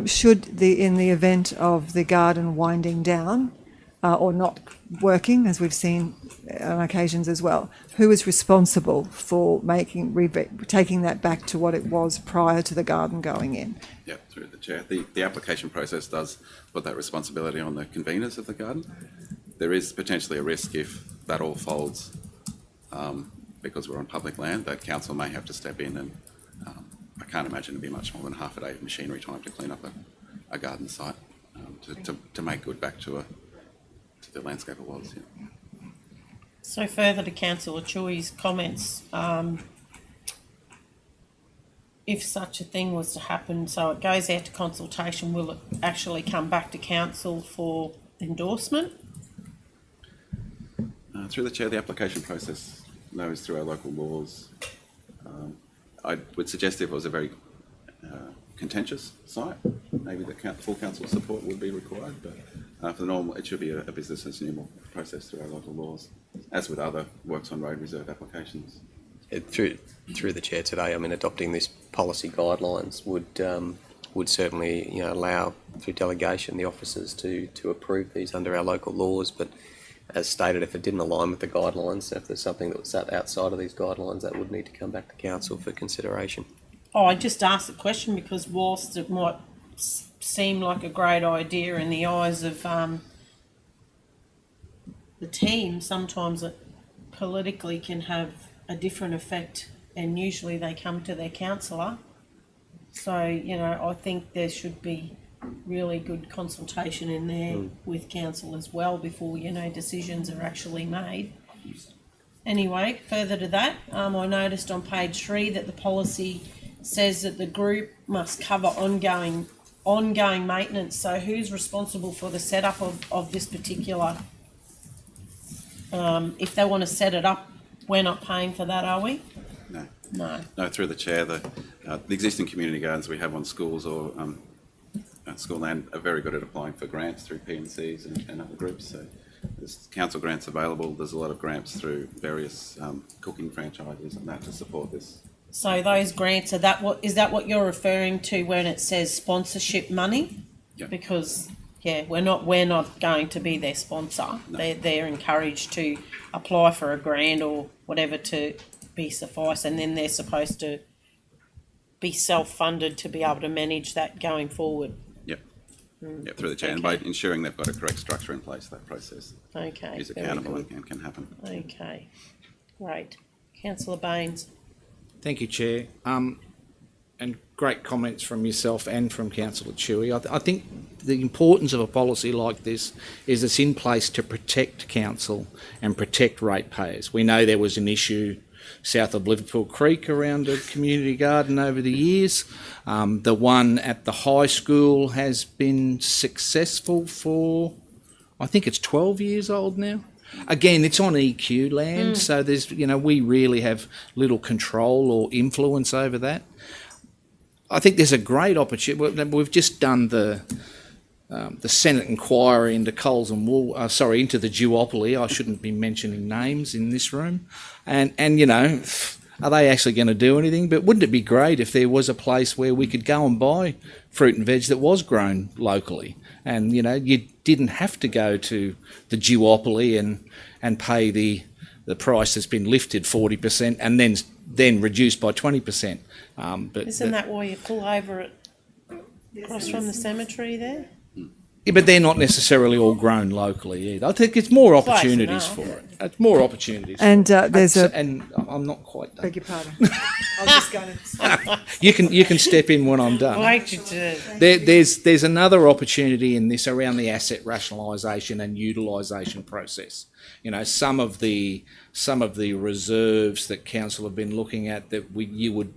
Speaker 6: should in the event of the garden winding down or not working, as we've seen on occasions as well, who is responsible for taking that back to what it was prior to the garden going in?
Speaker 8: Yeah, through the chair. The application process does put that responsibility on the conveners of the garden. There is potentially a risk if that all folds, because we're on public land, that council may have to step in, and I can't imagine it'd be much more than half a day of machinery time to clean up a garden site to make good back to the landscape it was. Yeah.
Speaker 1: So further to Councillor Chewy's comments, if such a thing was to happen, so it goes out to consultation, will it actually come back to council for endorsement?
Speaker 8: Through the chair, the application process goes through our local laws. I would suggest if it was a very contentious site, maybe the full council support would be required, but for the normal, it should be a business as normal process through our local laws, as with other works on road reserve applications.
Speaker 4: Through the chair today, I mean, adopting this policy guidelines would certainly, allow through delegation the officers to approve these under our local laws. But as stated, if it didn't align with the guidelines, if there's something that was sat outside of these guidelines, that would need to come back to council for consideration.
Speaker 1: Oh, I just asked the question because whilst it might seem like a great idea in the eyes of the team, sometimes it politically can have a different effect, and usually they come to their councillor. So, I think there should be really good consultation in there with council as well before, decisions are actually made. Anyway, further to that, I noticed on page 3 that the policy says that the group must cover ongoing maintenance. So who's responsible for the setup of this particular, if they want to set it up, we're not paying for that, are we?
Speaker 8: No. No, through the chair, the existing community gardens we have on schools or school land are very good at applying for grants through P&Cs and other groups. So there's council grants available. There's a lot of grants through various cooking franchises and that to support this.
Speaker 1: So those grants, is that what you're referring to when it says sponsorship money?
Speaker 8: Yeah.
Speaker 1: Because we're not going to be their sponsor. No. They're encouraged to apply for a grant or whatever to be suffice, and then they're supposed to be self-funded to be able to manage that going forward.
Speaker 8: Yep, through the chair, and by ensuring they've got a correct structure in place, that process is accountable and can happen.
Speaker 1: Okay, great. Councillor Baines.
Speaker 7: Thank you, Chair. And great comments from yourself and from Councillor Chewy. I think the importance of a policy like this is it's in place to protect council and protect ratepayers. We know there was an issue south of Liverpool Creek around a community garden over the years. The one at the high school has been successful for, I think it's 12 years old now. Again, it's on EQ land, so there's, we really have little control or influence over that. I think there's a great opportunity. We've just done the Senate inquiry into coals and wool, into the duopoly. I shouldn't be mentioning names in this room. And are they actually going to do anything? But wouldn't it be great if there was a place where we could go and buy fruit and veg that was grown locally? And, you didn't have to go to the duopoly and pay the price that's been lifted 40% and then reduced by 20%. But
Speaker 1: isn't that why you pull over across from the cemetery there?
Speaker 7: Yeah, but they're not necessarily all grown locally either. I think it's more opportunities for it. It's more opportunities.
Speaker 6: And there's
Speaker 7: and I'm not quite done.
Speaker 6: Beg your pardon. I was just going to.
Speaker 7: You can step in when I'm done.
Speaker 1: Wait, you do.
Speaker 7: There's another opportunity in this around the asset rationalisation and utilisation process. Some of the reserves that council have been looking at that you would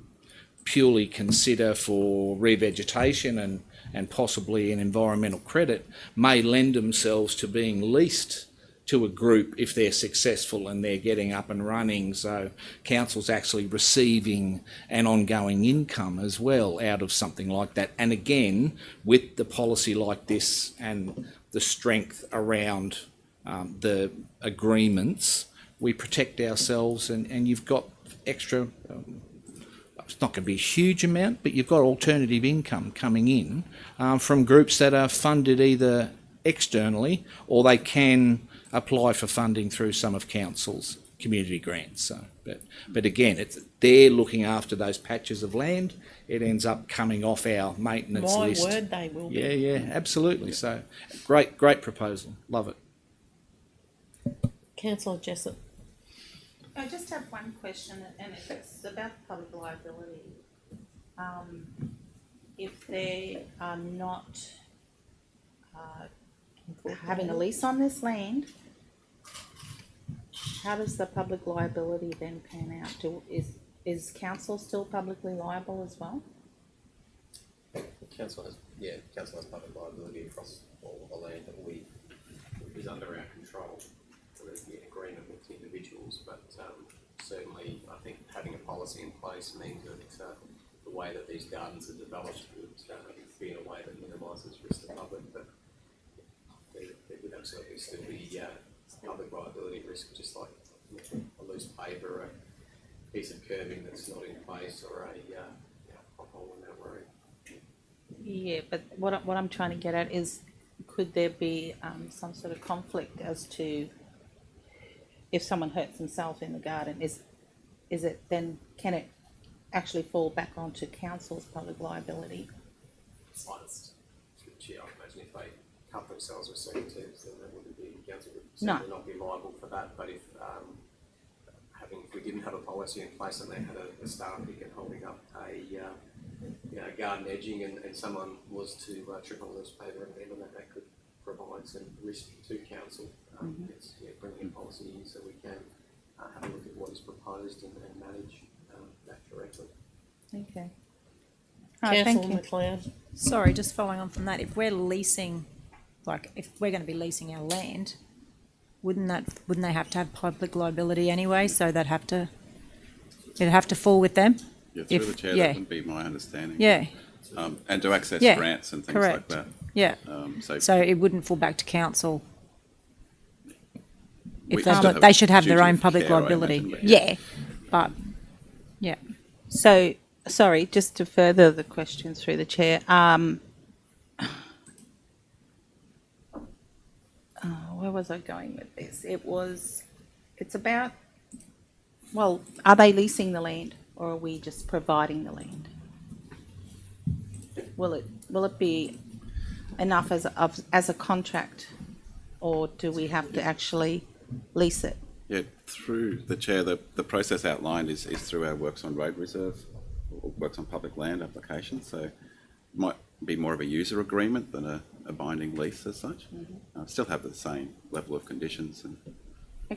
Speaker 7: purely consider for revegetation and possibly an environmental credit may lend themselves to being leased to a group if they're successful and they're getting up and running. So council's actually receiving an ongoing income as well out of something like that. And again, with the policy like this and the strength around the agreements, we protect ourselves and you've got extra... it's not going to be a huge amount, but you've got alternative income coming in from groups that are funded either externally or they can apply for funding through some of council's community grants. So, but again, they're looking after those patches of land. It ends up coming off our maintenance list.
Speaker 1: My word, they will be.
Speaker 7: Yeah, absolutely. So, great proposal. Love it.
Speaker 1: Councillor Jessup.
Speaker 10: I just have one question, and it's about public liability. If they are not having a lease on this land, how does the public liability then pan out? Is council still publicly liable as well?
Speaker 4: Council has public liability across all the land that is under our control. So there's the agreement with the individuals, but certainly I think having a policy in place means that the way that these gardens are developed would be in a way that minimises risk to the public, but there would absolutely still be public liability risk, just like a loose paver, or a piece of curbing that's not in place, or a pothole in that road.
Speaker 10: Yeah, but what I'm trying to get at is, could there be some sort of conflict as to if someone hurts themselves in the garden? Is it then, can it actually fall back onto council's public liability?
Speaker 4: Slightest chair, I imagine if they cut themselves with certain terms, then that wouldn't be, council would
Speaker 10: No.
Speaker 4: certainly not be liable for that. But if if we didn't have a policy in place and they had a star pick and holding up a garden edging, and someone was to trip on a loose paver and end on that, that could provide some risk to council. It's bringing a policy in so we can have a look at what is proposed and manage that correctly.
Speaker 10: Okay.
Speaker 1: Councillor McLeod.
Speaker 11: Sorry, just following on from that, if we're leasing, like if we're going to be leasing our land, wouldn't they have to have public liability anyway? So it'd have to fall with them.
Speaker 8: Yeah, through the chair, that would be my understanding.
Speaker 11: Yeah.
Speaker 8: And to access
Speaker 11: Yeah,
Speaker 8: grants and things
Speaker 11: correct.
Speaker 8: like that.
Speaker 11: Yeah. So it wouldn't fall back to council. If
Speaker 8: We
Speaker 11: they've
Speaker 8: still
Speaker 11: got,
Speaker 8: have
Speaker 11: they should have
Speaker 8: duty
Speaker 11: their own
Speaker 8: of
Speaker 11: public
Speaker 8: care, I
Speaker 11: liability.
Speaker 8: imagine, but
Speaker 11: Yeah, but yeah.
Speaker 10: So, sorry, just to further the question through the chair, where was I going with this? It's about, well, are they leasing the land or are we just providing the land? Will it be enough as a contract, or do we have to actually lease it?
Speaker 8: Yeah, through the chair, the process outlined is through our works on road reserve, or works on public land application. So it might be more of a user agreement than a binding lease as such. Still have the same level of conditions and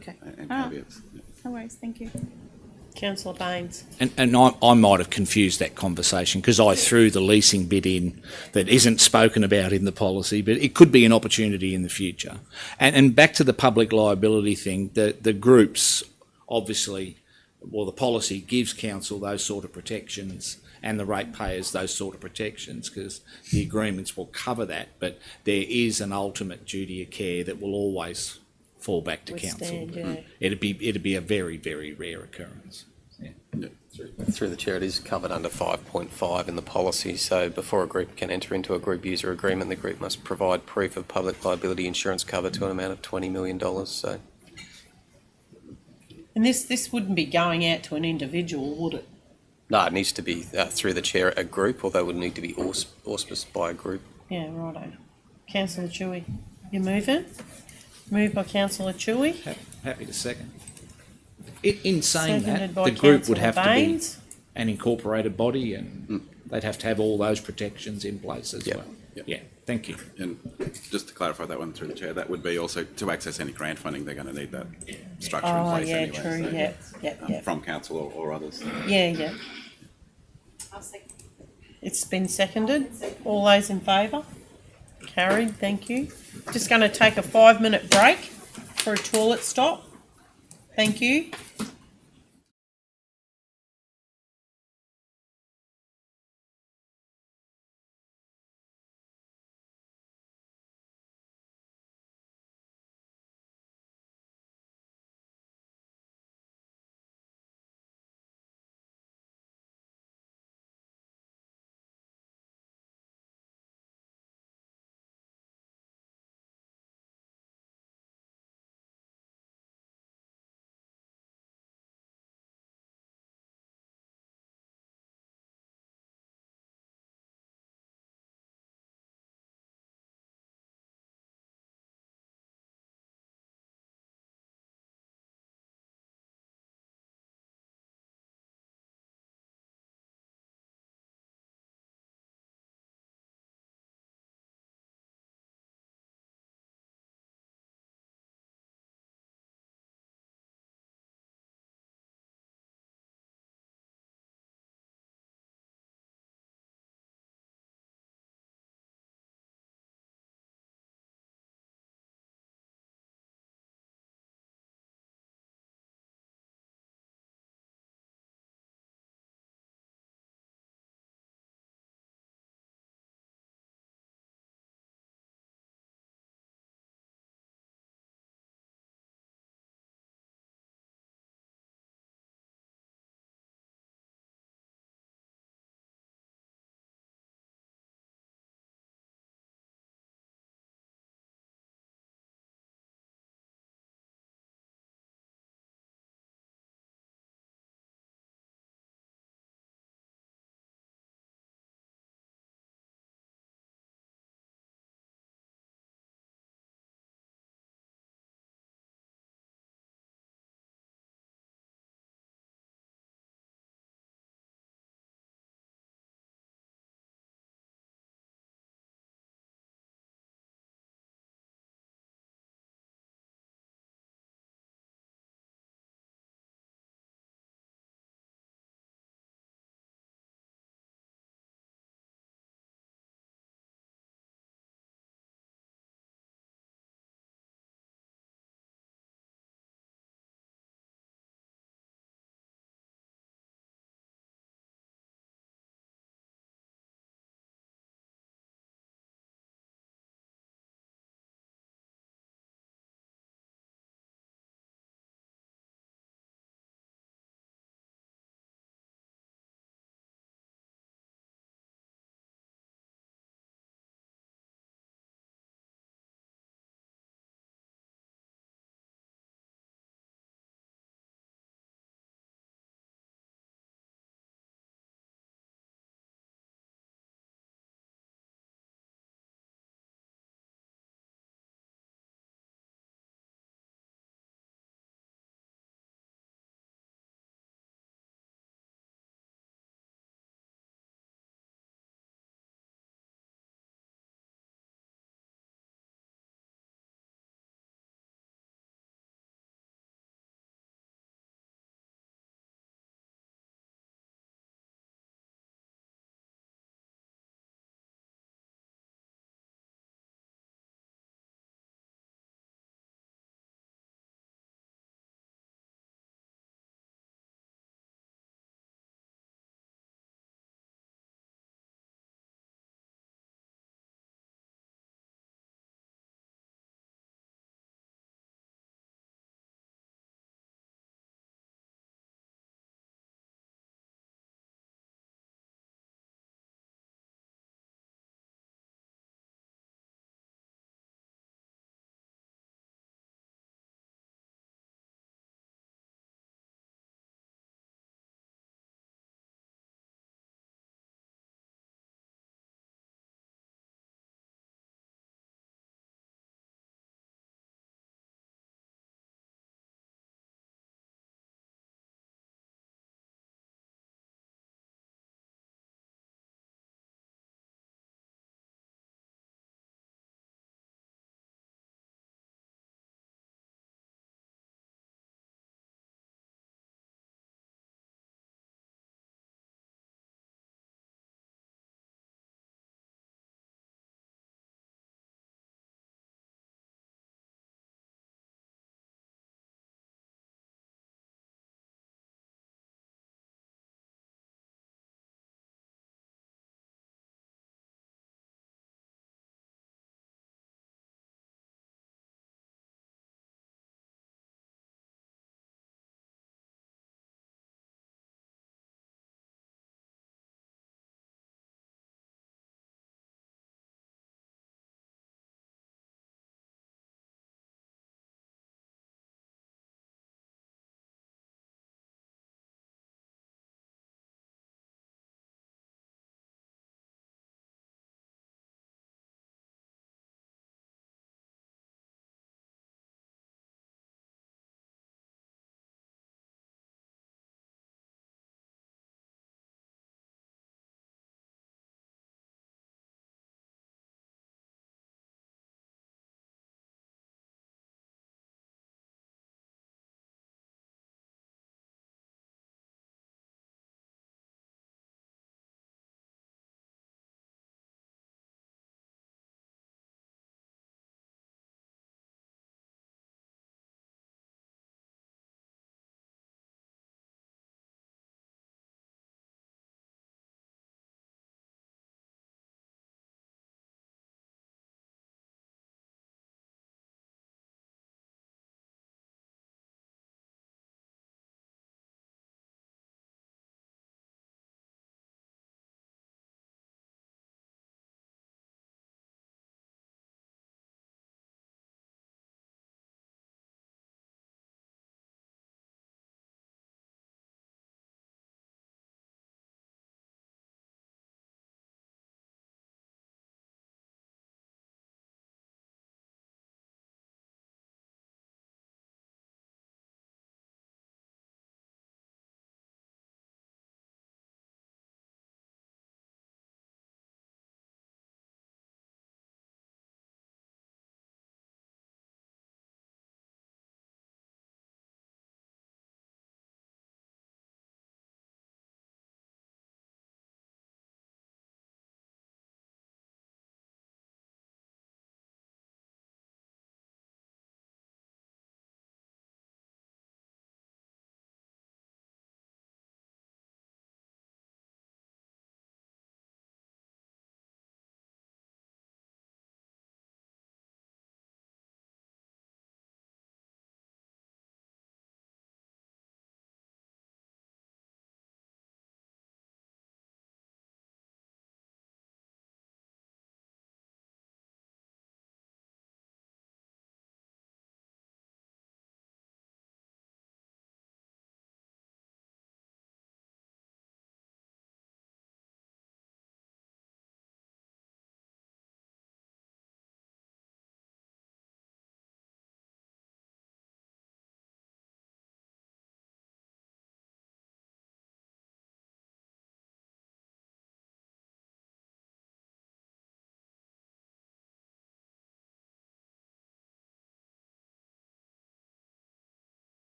Speaker 8: caveats. Yeah.
Speaker 10: No worries, thank you.
Speaker 1: Councillor Baines.
Speaker 7: And I might have confused that conversation because I threw the leasing bit in that isn't spoken about in the policy, but it could be an opportunity in the future. And back to the public liability thing, the groups obviously, well, the policy gives council those sort of protections and the ratepayers those sort of protections because the agreements will cover that, but there is an ultimate duty of care that will always fall back to council.
Speaker 1: Yeah.
Speaker 7: It'd be a very, very rare occurrence. Yeah.
Speaker 4: Through the chair, it is covered under 5.5 in the policy. So before a group can enter into a group user agreement, the group must provide proof of public liability insurance cover to an amount of $20 million. So,
Speaker 1: And this wouldn't be going out to an individual, would it?
Speaker 4: no, it needs to be through the chair a group, although it would need to be auspiced by a group.
Speaker 1: Yeah, righto. Councillor Chewy, you moving? Moved by Councillor Chewy.
Speaker 7: Happy to second. In saying
Speaker 1: Seconded
Speaker 7: that,
Speaker 1: by
Speaker 7: the group would
Speaker 1: Councillor
Speaker 7: have to be
Speaker 1: Baines.
Speaker 7: an incorporated body and they'd have to have all those protections in place as
Speaker 8: Yep.
Speaker 7: well.
Speaker 8: Yep.
Speaker 7: Yeah, thank you.
Speaker 8: And just to clarify that one through the chair, that would be also to access any grant funding, they're going to need that structure in
Speaker 1: Oh,
Speaker 8: place
Speaker 1: yeah,
Speaker 8: anyway.
Speaker 1: true,
Speaker 8: So,
Speaker 1: yeah.
Speaker 8: From council or others.
Speaker 1: Yeah. It's been seconded. All those in favour? Carried, thank you. Just going to take a 5-minute break for a toilet stop. Thank you.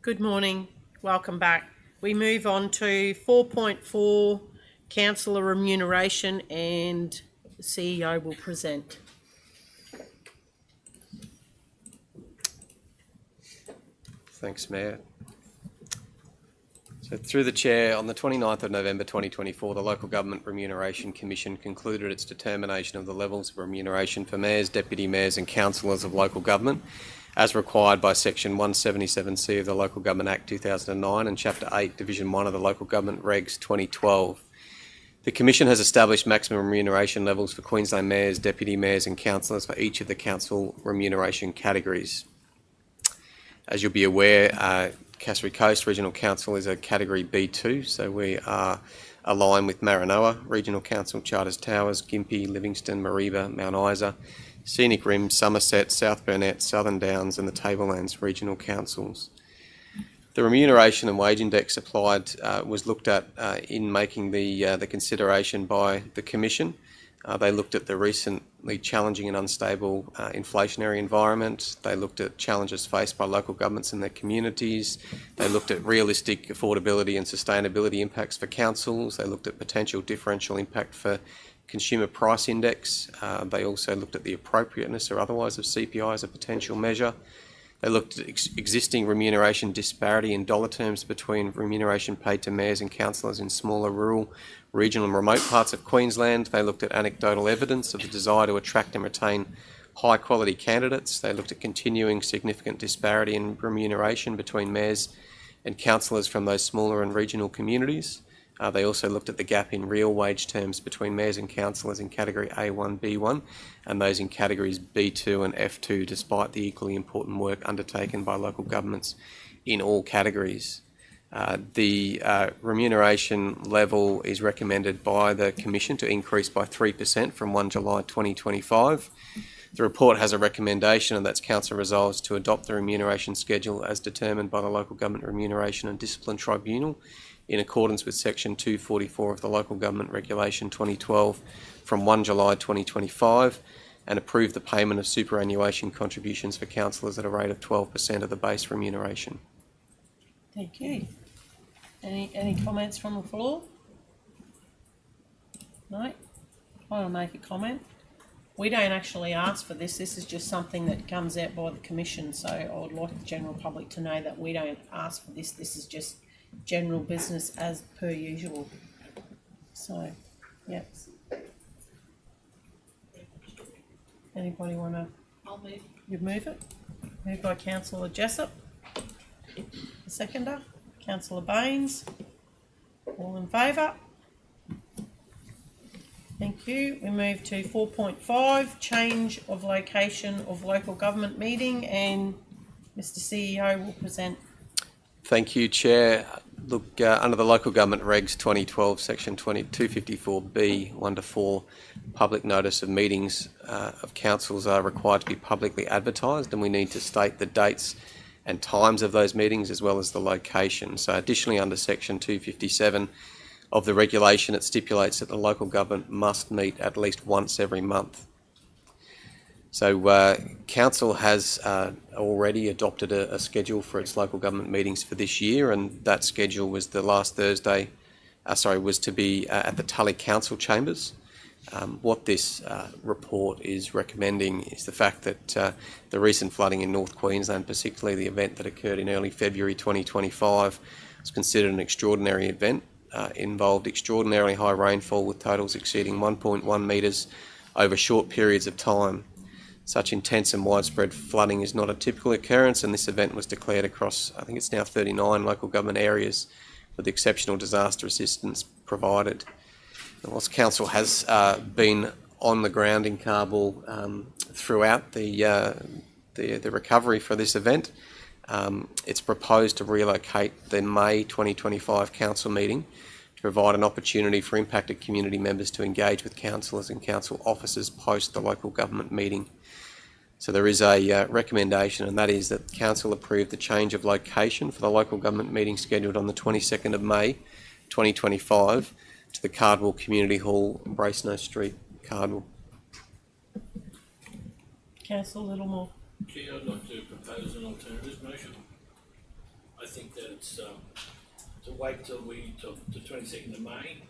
Speaker 1: Good morning. Welcome back. We move on to 4.4, councillor remuneration, and the CEO will present.
Speaker 4: Thanks, Mayor. So through the Chair, on the 29th of November 2024, the Local Government Remuneration Commission concluded its determination of the levels of remuneration for mayors, deputy mayors and councillors of local government as required by Section 177C of the Local Government Act 2009 and Chapter 8, Division 1 of the Local Government Regs 2012. The Commission has established maximum remuneration levels for Queensland mayors, deputy mayors and councillors for each of the council remuneration categories. As you'll be aware, Cassowary Coast Regional Council is a Category B2, so we are aligned with Maranoa Regional Council, Charters Towers, Gympie, Livingston, Mareeba, Mount Isa, Scenic Rim, Somerset, South Burnett, Southern Downs and the Tablelands Regional Councils. The remuneration and wage index applied was looked at in making the consideration by the Commission. They looked at the recently challenging and unstable inflationary environment. They looked at challenges faced by local governments and their communities. They looked at realistic affordability and sustainability impacts for councils. They looked at potential differential impact for consumer price index. They also looked at the appropriateness or otherwise of CPI as a potential measure. They looked at existing remuneration disparity in dollar terms between remuneration paid to mayors and councillors in smaller rural, regional and remote parts of Queensland. They looked at anecdotal evidence of the desire to attract and retain high quality candidates. They looked at continuing significant disparity in remuneration between mayors and councillors from those smaller and regional communities. They also looked at the gap in real wage terms between mayors and councillors in Category A1, B1 and those in Categories B2 and F2, despite the equally important work undertaken by local governments in all categories. The remuneration level is recommended by the Commission to increase by 3% from 1 July 2025. The report has a recommendation, and that's Council resolves to adopt the remuneration schedule as determined by the Local Government Remuneration and Discipline Tribunal in accordance with Section 244 of the Local Government Regulation 2012 from 1 July 2025 and approve the payment of superannuation contributions for councillors at a rate of 12% of the base remuneration.
Speaker 1: Thank you. Any comments from the floor? No? I want to make a comment. We don't actually ask for this. This is just something that comes out by the Commission. So I would like the general public to know that we don't ask for this. This is just general business as per usual. So, yeah. Anybody want to? I'll move. You move it? Moved by Councillor Jessup. The seconder, Councillor Baines. All in favour? Thank you. We move to 4.5, change of location of local government meeting, and Mr. CEO will present.
Speaker 4: Thank you, Chair. Look, under the Local Government Regs 2012, Section 254B 1 to 4, public notice of meetings of councils are required to be publicly advertised, and we need to state the dates and times of those meetings as well as the location. So additionally, under Section 257 of the regulation, it stipulates that the local government must meet at least once every month. So Council has already adopted a schedule for its local government meetings for this year, and that schedule was the last Thursday, was to be at the Tully Council Chambers. What this report is recommending is the fact that the recent flooding in North Queensland, particularly the event that occurred in early February 2025, was considered an extraordinary event, involved extraordinarily high rainfall with totals exceeding 1.1 metres over short periods of time. Such intense and widespread flooding is not a typical occurrence, and this event was declared across, I think it's now 39 local government areas with exceptional disaster assistance provided. And whilst Council has been on the ground in Kabul throughout the recovery for this event, it's proposed to relocate the May 2025 Council meeting to provide an opportunity for impacted community members to engage with councillors and council officers post the local government meeting. So there is a recommendation, and that is that Council approve the change of location for the local government meeting scheduled on the 22nd of May 2025 to the Cardwell Community Hall, Brasenose Street, Cardwell.
Speaker 1: Councillor Littlemore.
Speaker 5: Chair, I'd like to propose an alternative motion. I think that it's to wait till the 22nd of May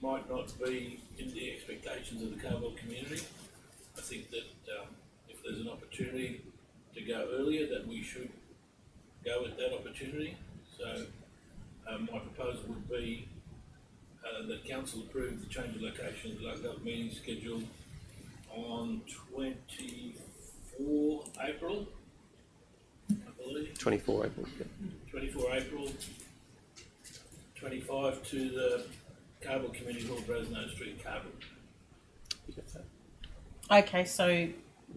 Speaker 5: might not be in the expectations of the Cardwell community. I think that if there's an opportunity to go earlier, that we should go at that opportunity. So my proposal would be that council approve the change of location of the local government meeting scheduled on 24 April, I believe.
Speaker 4: 24 April.
Speaker 5: 24 April, 25 to the Cardwell Community Hall, Brasno Street, Cardwell.
Speaker 1: Okay, so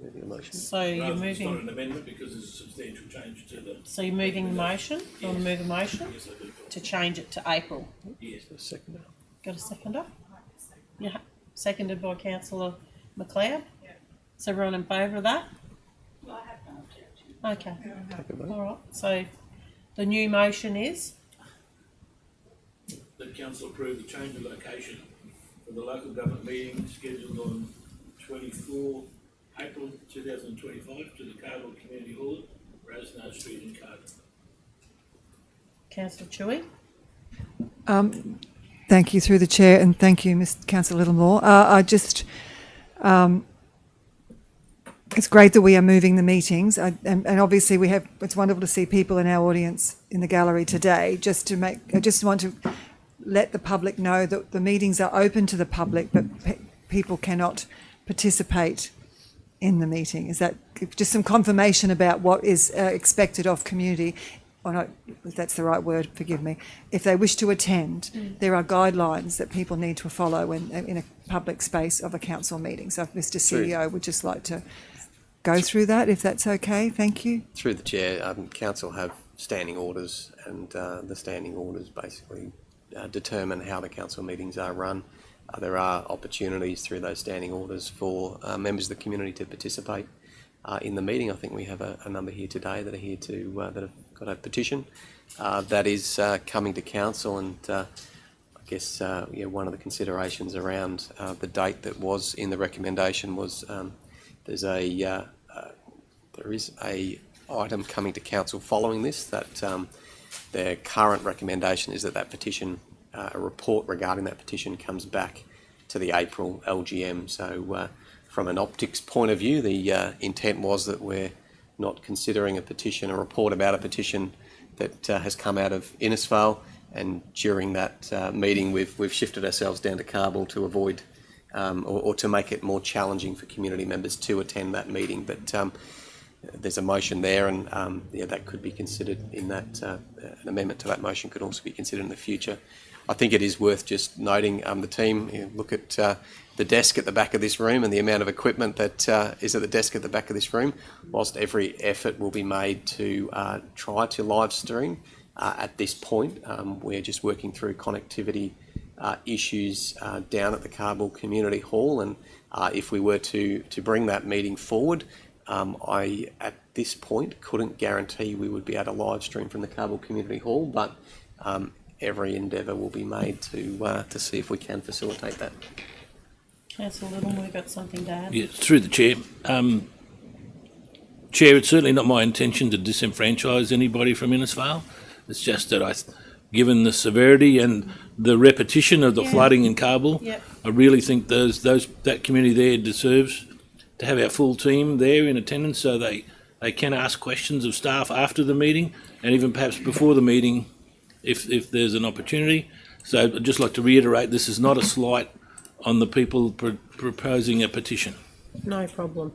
Speaker 4: Moving a motion.
Speaker 1: so you're
Speaker 5: It's not
Speaker 1: moving.
Speaker 5: an amendment because there's a substantial change to the.
Speaker 1: So you're moving the motion. You want to move a motion
Speaker 5: Yes, I do.
Speaker 1: to change it to April.
Speaker 5: Yes.
Speaker 4: Second.
Speaker 1: Got a seconder? Yeah, seconded by Councillor McLeod. Is everyone in favour of that? Okay,
Speaker 4: Take a vote.
Speaker 1: all right. So the new motion is
Speaker 5: That council approve the change of location for the local government meeting scheduled on 24 April 2025 to the Cardwell Community Hall, Brasno Street in Cardwell.
Speaker 1: Councillor Chewy.
Speaker 6: Thank you through the chair, and thank you, Mr. Councillor Littlemore. It's great that we are moving the meetings, and obviously it's wonderful to see people in our audience in the gallery today. I just want to let the public know that the meetings are open to the public, but people cannot participate in the meeting. Is that just some confirmation about what is expected of community? Or not, if that's the right word, forgive me. If they wish to attend, there are guidelines that people need to follow in a public space of a council meeting. So if Mr. CEO would just like to go through that, if that's okay, thank you.
Speaker 4: Through the chair, council have standing orders, and the standing orders basically determine how the council meetings are run. There are opportunities through those standing orders for members of the community to participate in the meeting. I think we have a number here today that are here to that have got a petition that is coming to council, and I guess one of the considerations around the date that was in the recommendation was there is a item coming to council following this that their current recommendation is that petition, a report regarding that petition, comes back to the April LGM. So from an optics point of view, the intent was that we're not considering a report about a petition that has come out of Innisfail, and during that meeting we've shifted ourselves down to Cardwell to avoid or to make it more challenging for community members to attend that meeting. But there's a motion there, and that could be considered in that. An amendment to that motion could also be considered in the future. I think it is worth just noting the team. Look at the desk at the back of this room and the amount of equipment that is at the desk at the back of this room. Whilst every effort will be made to try to live stream, at this point we're just working through connectivity issues down at the Cardwell Community Hall, and if we were to bring that meeting forward, I at this point couldn't guarantee we would be able to live stream from the Cardwell Community Hall, but every endeavour will be made to see if we can facilitate that.
Speaker 1: Councillor Littlemore, we've got something to add.
Speaker 5: Yes, through the chair. Chair, it's certainly not my intention to disenfranchise anybody from Innisfail. It's just that given the severity and the repetition of the flooding in Cardwell, I really think that community there deserves to have our full team there in attendance, so they can ask questions of staff after the meeting, and even perhaps before the meeting if there's an opportunity. So I'd just like to reiterate, this is not a slight on the people proposing a petition.
Speaker 1: No problem.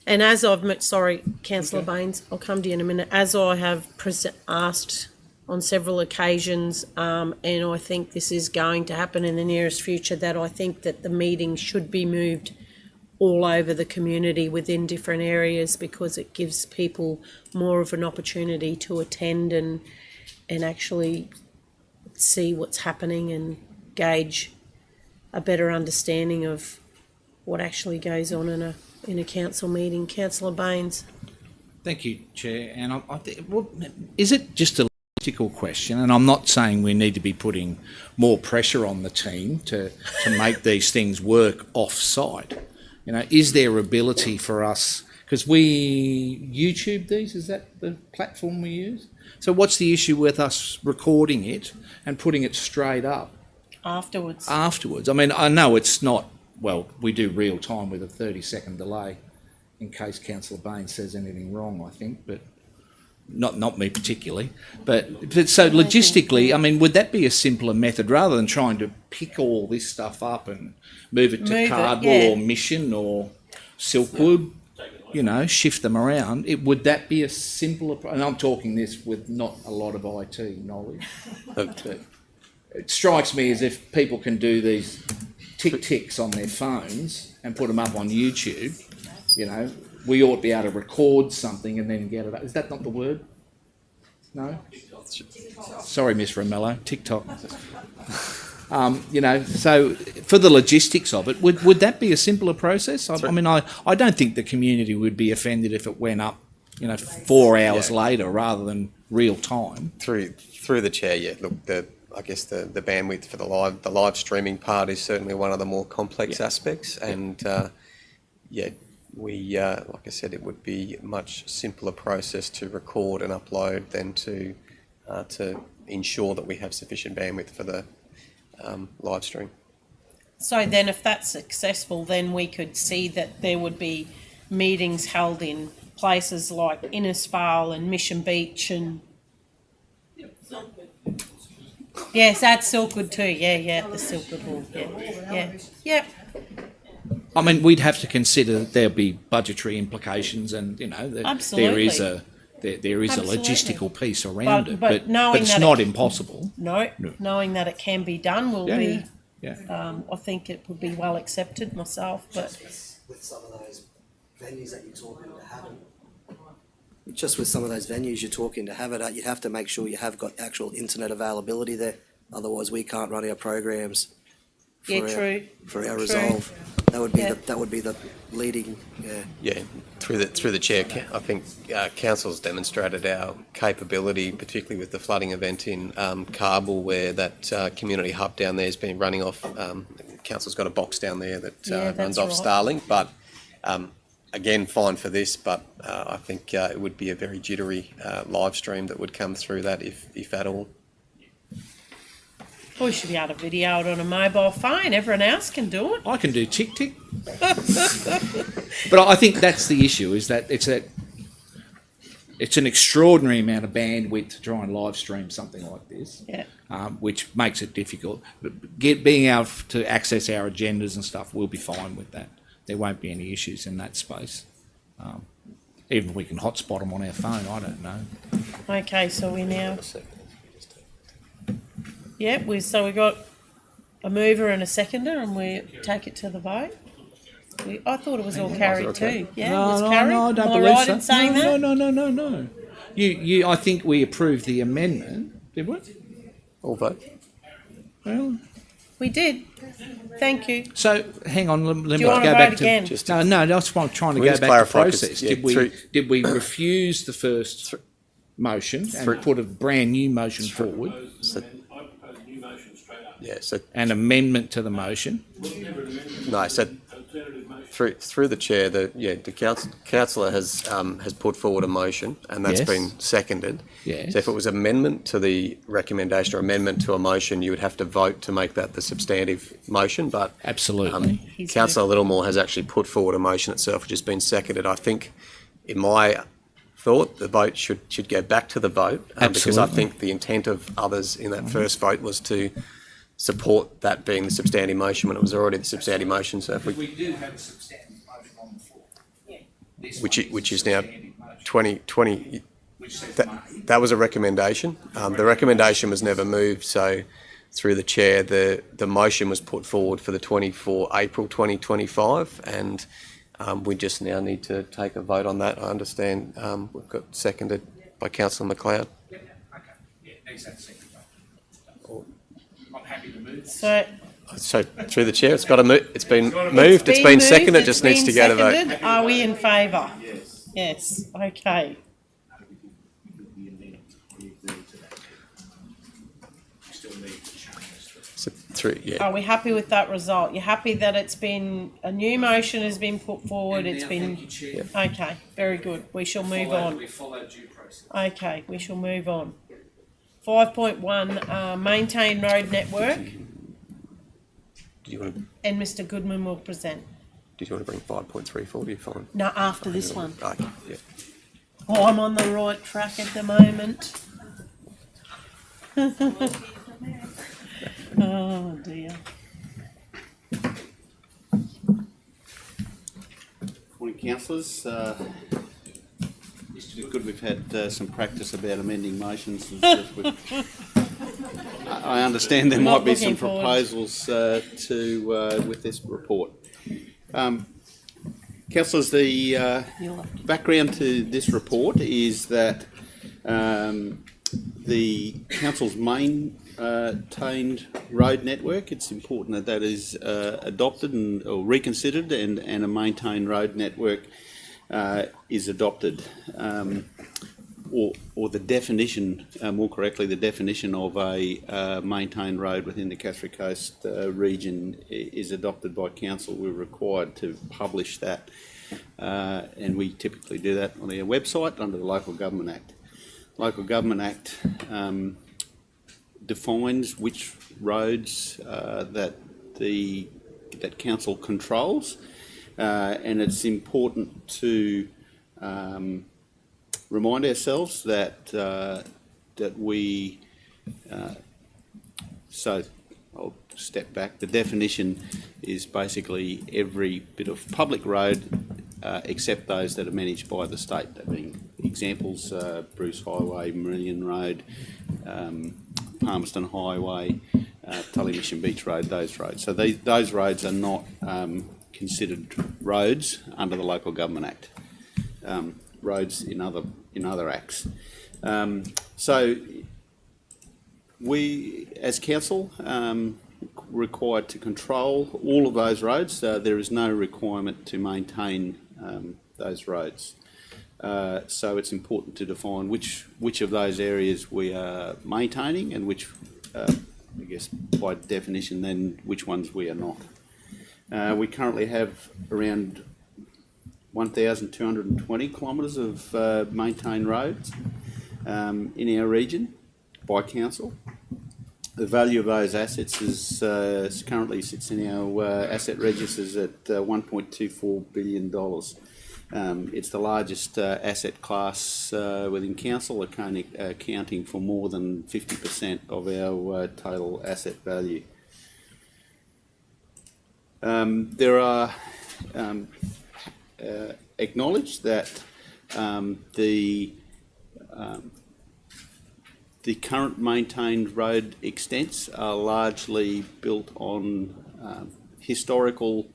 Speaker 1: And as sorry, Councillor Baines, I'll come to you in a minute. As I have asked on several occasions, and I think this is going to happen in the nearest future, that I think that the meeting should be moved all over the community within different areas, because it gives people more of an opportunity to attend and actually see what's happening and gauge a better understanding of what actually goes on in a council meeting. Councillor Baines.
Speaker 7: Thank you, Chair. And is it just a logistical question? And I'm not saying we need to be putting more pressure on the team to make these things work off-site. Is there ability for us Because we YouTube these, is that the platform we use? So what's the issue with us recording it and putting it straight up
Speaker 1: Afterwards.
Speaker 7: afterwards? I mean, I know it's not, well, we do real time with a 30-second delay in case Councillor Bain says anything wrong, I think, but not me particularly. But so logistically, I mean, would that be a simpler method rather than trying to pick all this stuff up and move it to cardboard or mission or silkwood? You know, shift them around. Would that be a simpler? And I'm talking this with not a lot of IT knowledge. But it strikes me as if people can do these ticks on their phones and put them up on YouTube. You know, we ought to be able to record something and then get it up. Is that not the word? No. Sorry, Miss Romello. TikTok. You know, so for the logistics of it, would that be a simpler process? I mean, I don't think the community would be offended if it went up, you know, 4 hours later rather than real time.
Speaker 4: Through the chair, yeah. Look, I guess the bandwidth for the live streaming part is certainly one of the more complex aspects, and we like I said, it would be a much simpler process to record and upload than to ensure that we have sufficient bandwidth for the live stream.
Speaker 1: So then if that's successful, then we could see that there would be meetings held in places like Innisfail and Mission Beach and... Yes, that's Silkwood too. Yeah, the Silkwood Hall. Yeah.
Speaker 7: I mean, we'd have to consider that there'll be budgetary implications, and you know, there is a logistical piece around it, but it's not impossible.
Speaker 1: No, knowing that it can be done will be.
Speaker 7: Yeah.
Speaker 1: I think it would be well accepted myself, but
Speaker 12: with some of those venues that you're talking to have it. Just with some of those venues you're talking to have it, you'd have to make sure you have got actual internet availability there. Otherwise, we can't run our programs. For our resolve. That would be the leading.
Speaker 4: Yeah, through the chair, I think council's demonstrated our capability, particularly with the flooding event in Carbel, where that community hub down there has been running off. Council's got a box down there that runs off Starlink, but again, fine for this. But I think it would be a very jittery live stream that would come through that, if at all.
Speaker 1: we should be able to video it on a mobile phone. Everyone else can do it.
Speaker 7: I can do tick. But I think that's the issue, is that it's an extraordinary amount of bandwidth to try and live stream something like this, which makes it difficult. But being able to access our agendas and stuff, we'll be fine with that. There won't be any issues in that space. Even if we can hotspot them on our phone, I don't know.
Speaker 1: Okay, so we now... Yep, so we got a mover and a seconder, and we take it to the vote. I thought it was all carried too. Yeah, it was carried.
Speaker 7: No, I don't
Speaker 1: Am I
Speaker 7: believe
Speaker 1: right
Speaker 7: so.
Speaker 1: in saying that?
Speaker 7: No. You. I think we approved the amendment, did we?
Speaker 4: All vote.
Speaker 7: Well,
Speaker 1: we did. Thank you.
Speaker 7: So hang on. Let me
Speaker 1: Do you want
Speaker 7: go
Speaker 1: to
Speaker 7: back
Speaker 1: vote
Speaker 7: to.
Speaker 1: again?
Speaker 7: No, that's why I'm trying to go back to process. Did we refuse the first motion and put a brand new motion forward?
Speaker 4: Yeah, so
Speaker 7: an amendment to the motion.
Speaker 4: No, so through the chair, the councillor has put forward a motion, and that's been seconded.
Speaker 7: Yes.
Speaker 4: So if it was amendment to the recommendation or amendment to a motion, you would have to vote to make that the substantive motion. But
Speaker 7: absolutely,
Speaker 4: Councillor Littlemore has actually put forward a motion itself, which has been seconded. I think, in my thought, the vote should go back to the vote, because I think the intent of others in that first vote was to support that being the substantive motion when it was already the substantive motion. So if
Speaker 7: we do have a substantive motion on the floor,
Speaker 4: which is now 2020. That was a recommendation. The recommendation was never moved. So through the chair, the motion was put forward for the 24 April 2025, and we just now need to take a vote on that. I understand we've got seconded by Councillor McLeod.
Speaker 7: Okay. Yeah, next that second vote. I'm happy to move.
Speaker 4: So through the chair, it's got to move. It's been moved. It's been seconded. It just needs to go to vote.
Speaker 1: Are we in favour? Yes. Okay.
Speaker 4: So
Speaker 13: through, yeah.
Speaker 1: Are we happy with that result? You're happy that it's been, a new motion has been put forward, it's been... Okay, very good. We shall move on.
Speaker 7: We followed due process.
Speaker 1: Okay, we shall move on. 5.1, maintain road network,
Speaker 13: Did you want to,
Speaker 1: and Mr Goodman will present.
Speaker 13: did you want to bring 5.3 forward? You're fine.
Speaker 1: No, after this one.
Speaker 13: Okay, yeah.
Speaker 1: Oh, I'm on the right track at the moment. Oh dear.
Speaker 14: Morning, councillors. It's good we've had some practice about amending motions. I understand there might be some proposals with this report. Councillors, the background to this report is that the council's maintained road network, it's important that that is adopted or reconsidered, and a maintained road network is adopted, or the definition, more correctly, the definition of a maintained road within the Cassowary Coast region is adopted by council. We're required to publish that, and we typically do that on our website under the Local Government Act. Local Government Act defines which roads that council controls, and it's important to remind ourselves that we. So I'll step back. The definition is basically every bit of public road except those that are managed by the state. That being examples: Bruce Highway, Meridian Road, Palmerston Highway, Tully Mission Beach Road. Those roads. So those roads are not considered roads under the Local Government Act. Roads in other acts. So we, as council, required to control all of those roads. There is no requirement to maintain those roads. So it's important to define which of those areas we are maintaining and which, I guess, by definition, then which ones we are not. We currently have around 1,220 kilometres of maintained roads in our region by council. The value of those assets is currently sits in our asset registers at $1.24 billion. It's the largest asset class within council, accounting for more than 50% of our total asset value. There are acknowledged that the current maintained road extents are largely built on historical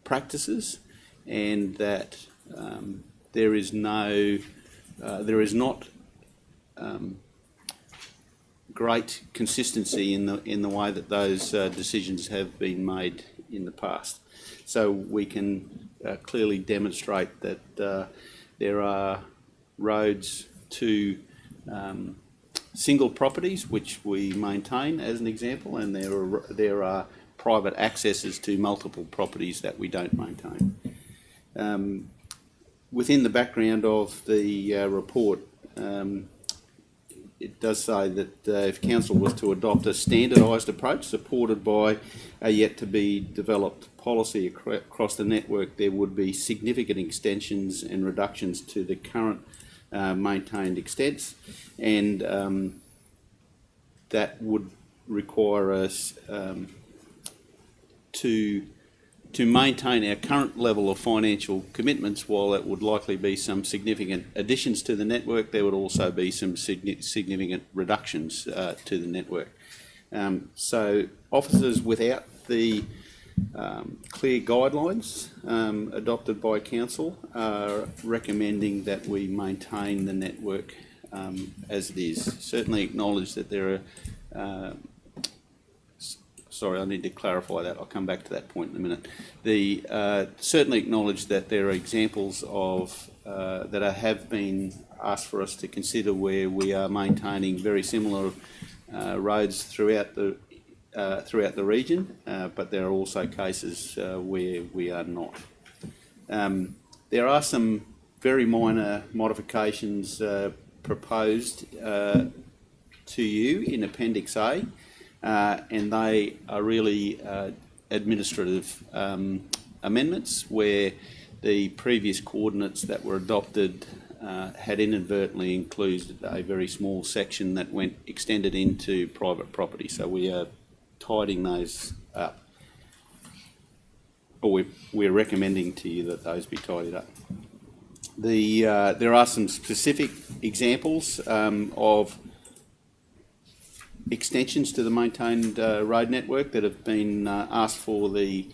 Speaker 14: practices, and that there is not great consistency in the way that those decisions have been made in the past. So we can clearly demonstrate that there are roads to single properties which we maintain as an example, and there are private accesses to multiple properties that we don't maintain. Within the background of the report, it does say that if council was to adopt a standardised approach supported by a yet to be developed policy across the network, there would be significant extensions and reductions to the current maintained extents, and that would require us to maintain our current level of financial commitments. While it would likely be some significant additions to the network, there would also be some significant reductions to the network. So officers without the clear guidelines adopted by council are recommending that we maintain the network as it is. Certainly acknowledge that there are sorry, I need to clarify that. I'll come back to that point in a minute. Certainly acknowledge that there are examples of that have been asked for us to consider where we are maintaining very similar roads throughout the throughout the region, but there are also cases where we are not. There are some very minor modifications proposed to you in Appendix A, and they are really administrative amendments where the previous coordinates that were adopted had inadvertently included a very small section that extended into private property. So we are tidying those up, or we're recommending to you that those be tidied up. There are some specific examples of extensions to the maintained road network that have been asked for the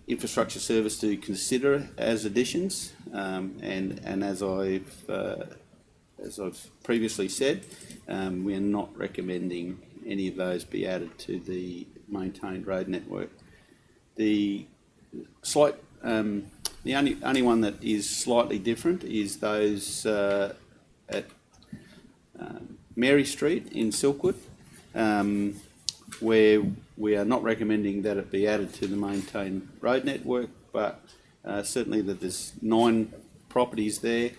Speaker 14: infrastructure service to consider as additions, and as I've previously said, we are not recommending any of those be added to the maintained road network. The only one that is slightly different is those at Mary Street in Silkwood, where we are not recommending that it be added to the maintained road network, but certainly that there's 9 properties there.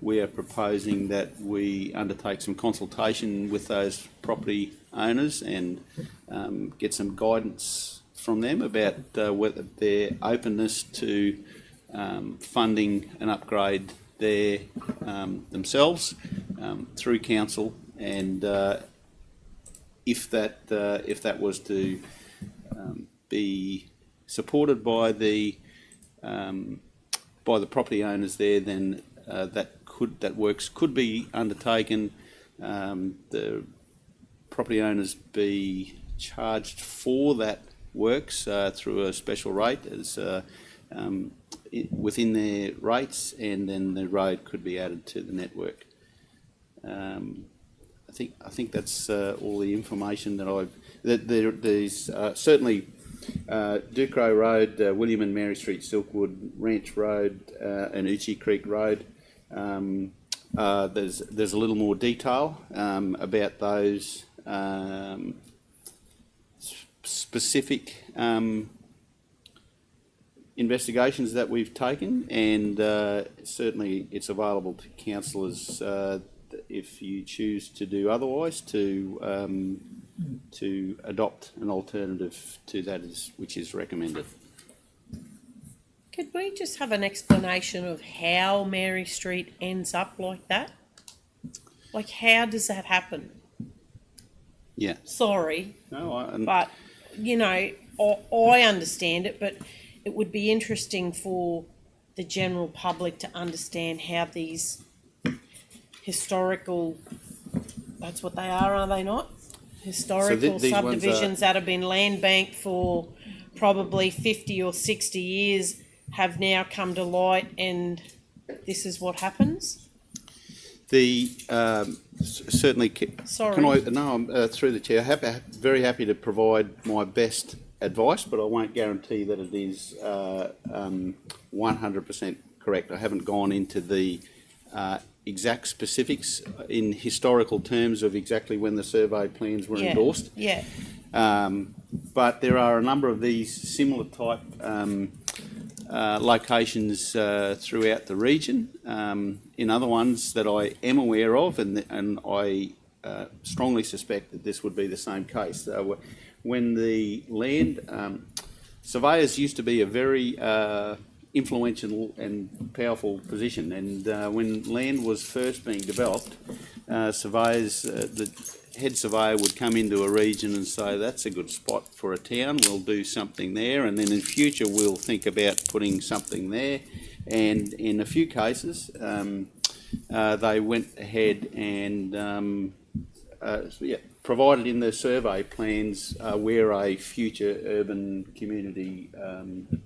Speaker 14: We are proposing that we undertake some consultation with those property owners and get some guidance from them about whether their openness to funding an upgrade there themselves through council, and if that was to be supported by the property owners there, then that works could be undertaken. The property owners be charged for that works through a special rate as within their rates, and then the road could be added to the network. I think that's all the information that there's certainly Ducrow Road, William and Mary Street, Silkwood, Ranch Road, and Uchi Creek Road. There's a little more detail about those specific investigations that we've taken, and certainly it's available to councillors if you choose to do otherwise, to adopt an alternative to that which is recommended.
Speaker 1: Could we just have an explanation of how Mary Street ends up like that? Like, how does that happen?
Speaker 14: Yeah.
Speaker 1: Sorry.
Speaker 14: No,
Speaker 1: but, you know, I understand it, but it would be interesting for the general public to understand how these historical, that's what they are they not? Historical subdivisions that have been land banked for probably 50 or 60 years have now come to light, and this is what happens?
Speaker 14: Certainly.
Speaker 1: Sorry.
Speaker 14: Can I? No, I'm through the chair. Very happy to provide my best advice, but I won't guarantee that it is 100% correct. I haven't gone into the exact specifics in historical terms of exactly when the survey plans were endorsed.
Speaker 1: Yeah.
Speaker 14: But there are a number of these similar type locations throughout the region. In other ones that I am aware of, and I strongly suspect that this would be the same case. When the land, surveyors used to be a very influential and powerful position, and when land was first being developed, surveyors, the head surveyor would come into a region and say, that's a good spot for a town, we'll do something there, and then in future we'll think about putting something there. And in a few cases they went ahead and provided in the survey plans where a future urban community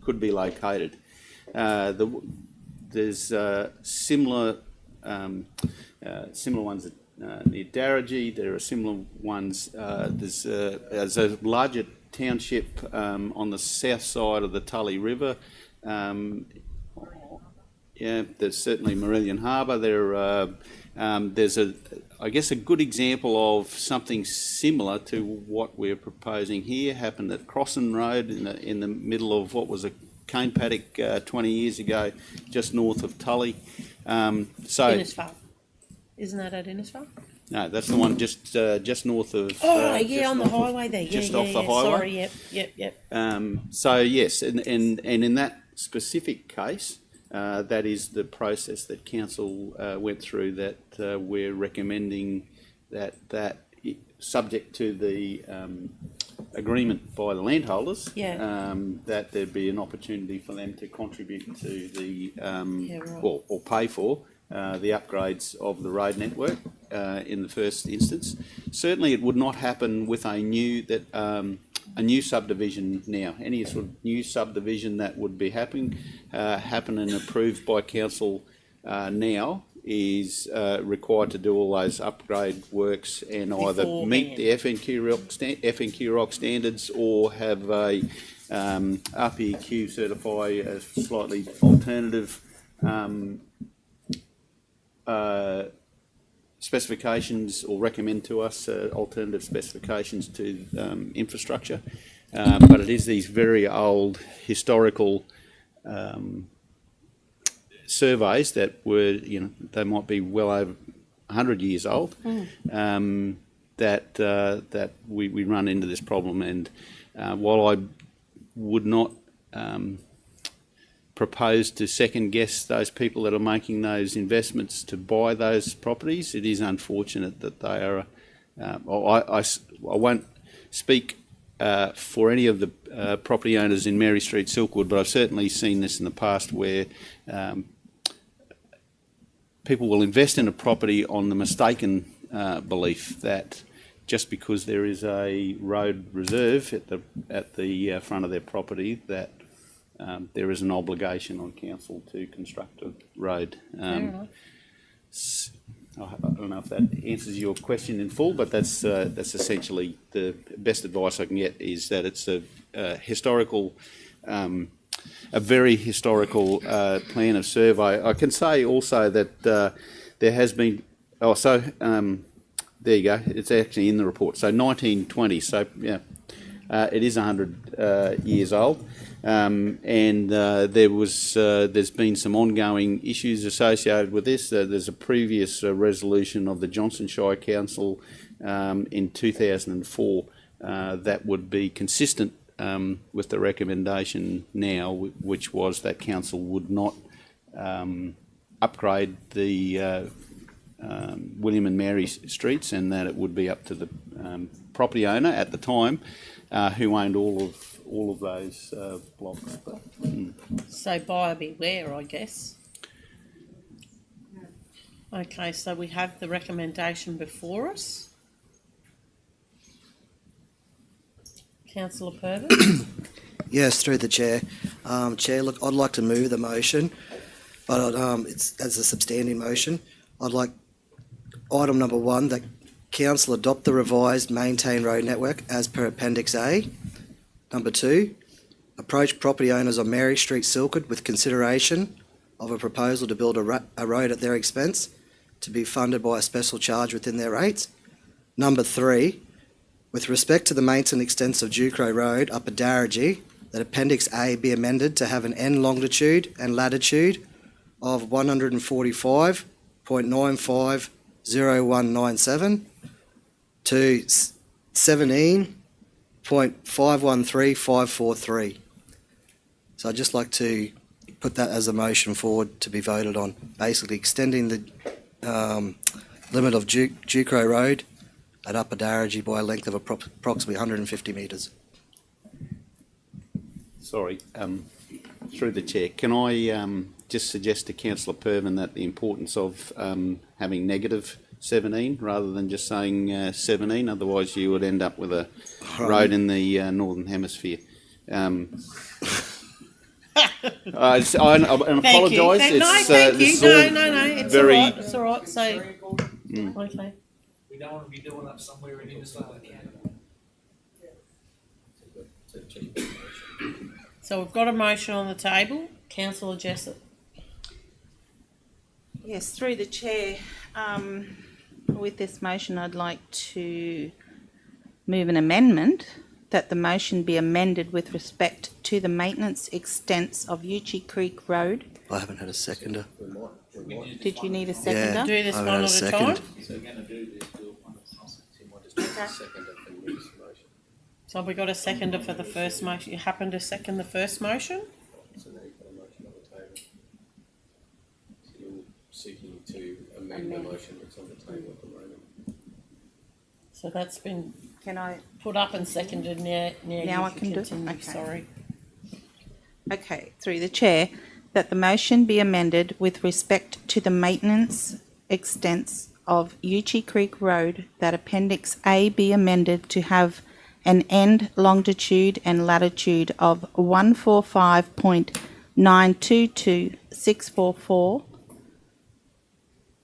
Speaker 14: could be located. There's similar ones near Darragee. There are similar ones. There's a larger township on the south side of the Tully River Yeah, there's certainly Marillion Harbour. There's I guess a good example of something similar to what we're proposing here happened at Crossan Road in the middle of what was a cane paddock 20 years ago, just north of Tully.
Speaker 1: Innisfail. Isn't that at Innisfail?
Speaker 14: No, that's the one just north of.
Speaker 1: On the highway there.
Speaker 14: Just off the highway.
Speaker 1: Sorry, yep.
Speaker 14: So yes, and in that specific case, that is the process that council went through. That we're recommending that subject to the agreement by the landholders, that there be an opportunity for them to contribute to the or pay for the upgrades of the road network in the first instance. Certainly, it would not happen with a new subdivision now. Any sort of new subdivision that would be happen and approved by council now is required to do all those upgrade works and either meet the FNQ ROC standards or have a RPEQ certify a slightly alternative specifications or recommend to us alternative specifications to infrastructure. But it is these very old historical surveys that were, they might be well over 100 years old, that we run into this problem. And while I would not propose to second guess those people that are making those investments to buy those properties, it is unfortunate that they are. I won't speak for any of the property owners in Mary Street, Silkwood, but I've certainly seen this in the past where people will invest in a property on the mistaken belief that just because there is a road reserve at the front of their property, that there is an obligation on council to construct a road. I don't know if that answers your question in full, but that's essentially the best advice I can get, is that it's a historical, a very historical plan of survey. I can say also that there has been. There you go. It's actually in the report. So 1920. So yeah, it is 100 years old. There's been some ongoing issues associated with this. There's a previous resolution of the Johnson Shire Council in 2004 that would be consistent with the recommendation now, which was that council would not upgrade the William and Mary streets, and that it would be up to the property owner at the time who owned all of those blocks.
Speaker 1: So buyer beware, I guess. Okay, so we have the recommendation before us. Councillor Purvis?
Speaker 12: Yes, through the chair. Chair, look, I'd like to move the motion, but it's as a substanding motion. I'd like item number 1, that council adopt the revised maintained road network as per Appendix A. Number 2, approach property owners on Mary Street, Silkwood, with consideration of a proposal to build a road at their expense to be funded by a special charge within their rates. Number 3, with respect to the maintenance extents of Ducrow Road, Upper Darragee, that Appendix A be amended to have an end longitude and latitude of 145.950197 to 17.513543. So I'd just like to put that as a motion forward to be voted on, basically extending the limit of Ducrow Road at Upper Darragee by a length of approximately 150 metres.
Speaker 14: Sorry, through the chair, can I just suggest to Councillor Pervin that the importance of having negative 17 rather than just saying 17, otherwise you would end up with a road in the northern hemisphere. I apologise.
Speaker 1: Thank you. No, it's
Speaker 14: very...
Speaker 1: all right. It's all right. So, okay.
Speaker 15: We don't want to be doing that somewhere in Innisfail, Canada.
Speaker 1: So we've got a motion on the table. Councillor Jessup.
Speaker 10: Yes, through the chair, with this motion, I'd like to move an amendment that the motion be amended with respect to the maintenance extents of Uchie Creek Road.
Speaker 12: I haven't had a seconder.
Speaker 10: Did you need a
Speaker 12: Yeah,
Speaker 10: seconder?
Speaker 1: Do this
Speaker 12: I
Speaker 1: one
Speaker 12: haven't
Speaker 1: at
Speaker 12: had
Speaker 1: a
Speaker 12: a
Speaker 1: time.
Speaker 12: second.
Speaker 5: So we're going to do this, do it one at a time.
Speaker 1: So we got a seconder for the first motion. You happen to second the first motion?
Speaker 4: So now you've got a motion on the table. So you're seeking to amend the motion that's on the table at the moment.
Speaker 1: So that's been
Speaker 10: Can I?
Speaker 1: put up and seconded. Now
Speaker 10: Now I
Speaker 1: you
Speaker 10: can do it?
Speaker 1: continue.
Speaker 10: Okay.
Speaker 1: Sorry.
Speaker 10: Okay, through the chair, that the motion be amended with respect to the maintenance extents of Uchie Creek Road, that Appendix A be amended to have an end longitude and latitude of 145.922644,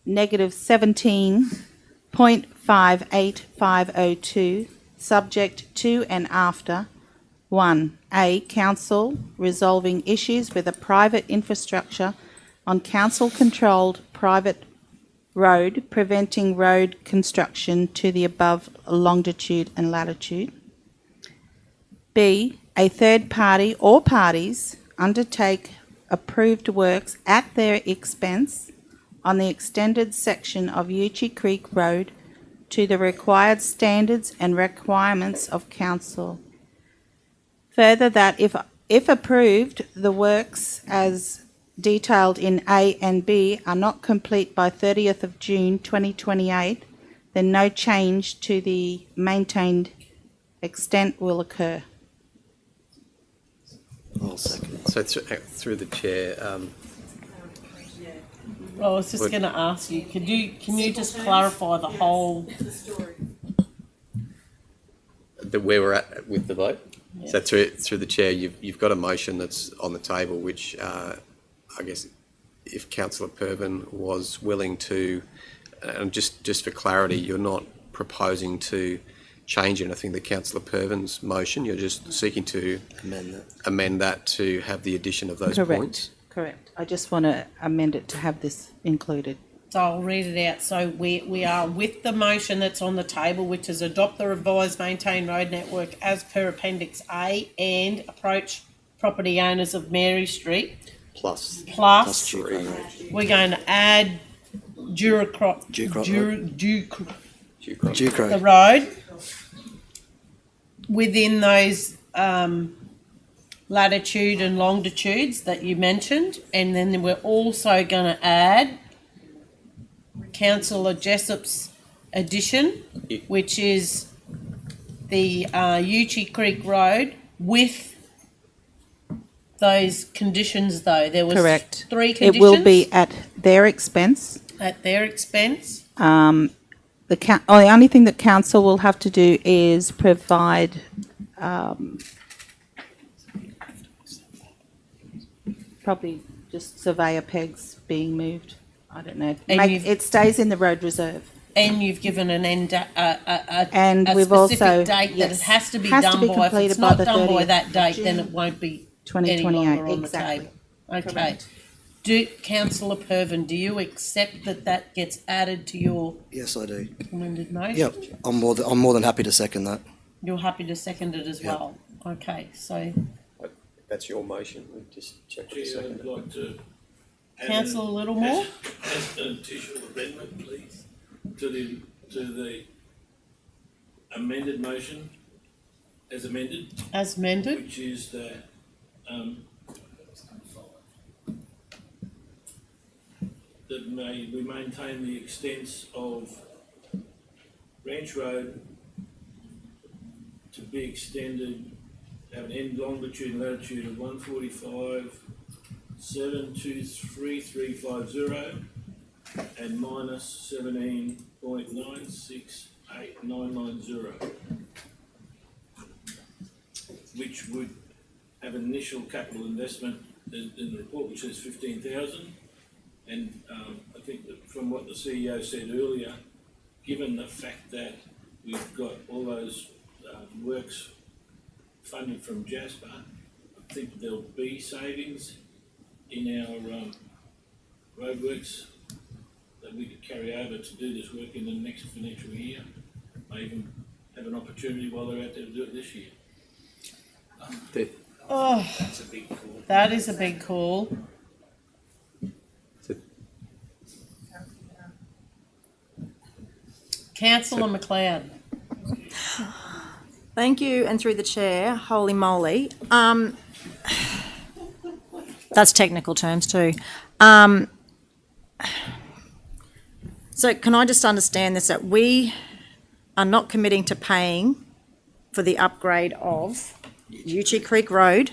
Speaker 10: negative 17.58502, subject to and after 1. A. Council resolving issues with a private infrastructure on council-controlled private road, preventing road construction to the above longitude and latitude. B. A third party or parties undertake approved works at their expense on the extended section of Uchie Creek Road to the required standards and requirements of council. Further, that if approved, the works as detailed in A and B are not complete by 30th of June 2028, then no change to the maintained extent will occur.
Speaker 12: I'll second.
Speaker 13: So through the chair,
Speaker 1: Well, I was just going to ask you. Can you just clarify the whole?
Speaker 13: where we're at with the vote.
Speaker 1: Yeah.
Speaker 13: So through the chair, you've got a motion that's on the table, which I guess if Councillor Pervin was willing to, and just for clarity, you're not proposing to change anything to Councillor Pervin's motion. You're just seeking to amend that to have the addition of those points.
Speaker 10: Correct. I just want to amend it to have this included.
Speaker 1: So I'll read it out. So we are with the motion that's on the table, which is adopt the revised maintained road network as per Appendix A and approach property owners of Mary Street.
Speaker 13: Plus
Speaker 1: We're going to add the road within those latitude and longitudes that you mentioned, and then we're also going to add Councillor Jessop's addition, which is the Uchie Creek Road with those conditions. Though there was
Speaker 10: Correct.
Speaker 1: 3 conditions.
Speaker 10: It will be at their expense.
Speaker 1: At their expense.
Speaker 10: The only thing that council will have to do is provide probably just surveyor pegs being moved. I don't know. It stays in the road reserve.
Speaker 1: And you've given an end
Speaker 10: and
Speaker 1: a
Speaker 10: we've
Speaker 1: specific
Speaker 10: also
Speaker 1: date that it has to be
Speaker 10: has to
Speaker 1: done
Speaker 10: be
Speaker 1: by. If
Speaker 10: completed
Speaker 1: it's
Speaker 10: by
Speaker 1: not
Speaker 10: the
Speaker 1: done by
Speaker 10: 30th
Speaker 1: that date,
Speaker 10: of
Speaker 1: then
Speaker 10: June
Speaker 1: it won't be
Speaker 10: 2028.
Speaker 1: any longer on
Speaker 10: Exactly.
Speaker 1: the table. Okay.
Speaker 10: Correct.
Speaker 1: Do Councillor Pervin, do you accept that gets added to your
Speaker 12: Yes, I do.
Speaker 1: amended motion?
Speaker 12: Yep, I'm more than happy to second that.
Speaker 1: You're happy to second it as
Speaker 12: Yep.
Speaker 1: well? Okay, so
Speaker 13: That's your motion. We just check with the
Speaker 5: Chair, I'd
Speaker 13: seconder.
Speaker 5: like to add
Speaker 1: Councillor Littlemore?
Speaker 5: as an additional amendment, please, to the amended motion as amended,
Speaker 1: As amended?
Speaker 5: which is that that we maintain the extents of Ranch Road to be extended, have an end longitude and latitude of 145.723.350 and minus 17.968990, which would have initial capital investment in the report, which says 15,000. And I think that from what the CEO said earlier, given the fact that we've got all those works funded from Jasper, I think there'll be savings in our roadworks that we could carry over to do this work in the next financial year. May even have an opportunity while they're out there to do it this year.
Speaker 1: Oh,
Speaker 5: That's a big call.
Speaker 1: that is a big call. Councillor McLeod.
Speaker 11: Thank you, and through the chair, holy moly. That's technical terms too. So can I just understand this, that we are not committing to paying for the upgrade of Uchee Creek Road?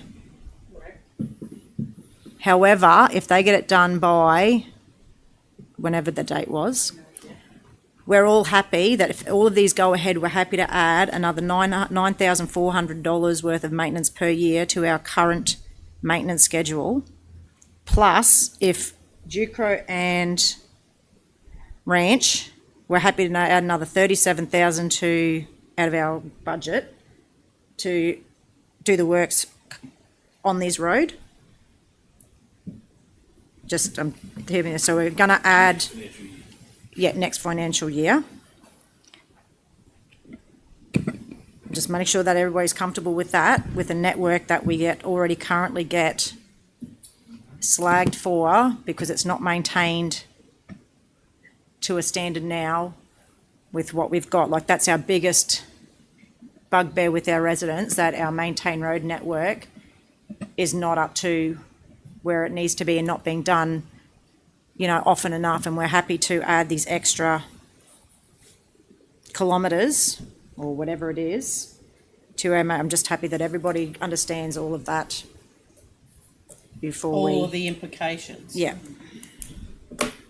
Speaker 11: However, if they get it done by whenever the date was, we're all happy that if all of these go ahead, we're happy to add another $9,400 worth of maintenance per year to our current maintenance schedule. Plus, if Ducro and Ranch, we're happy to add another $37,000 out of our budget to do the works on this road. Just hearing this. So we're going to add, next financial year. Just making sure that everybody's comfortable with that, with the network that we already currently get slagged for because it's not maintained to a standard now with what we've got. Like, that's our biggest bugbear with our residents, that our maintained road network is not up to where it needs to be and not being done, often enough. And we're happy to add these extra kilometres or whatever it is to our. I'm just happy that everybody understands all of that before
Speaker 1: all of the implications.
Speaker 11: Yeah.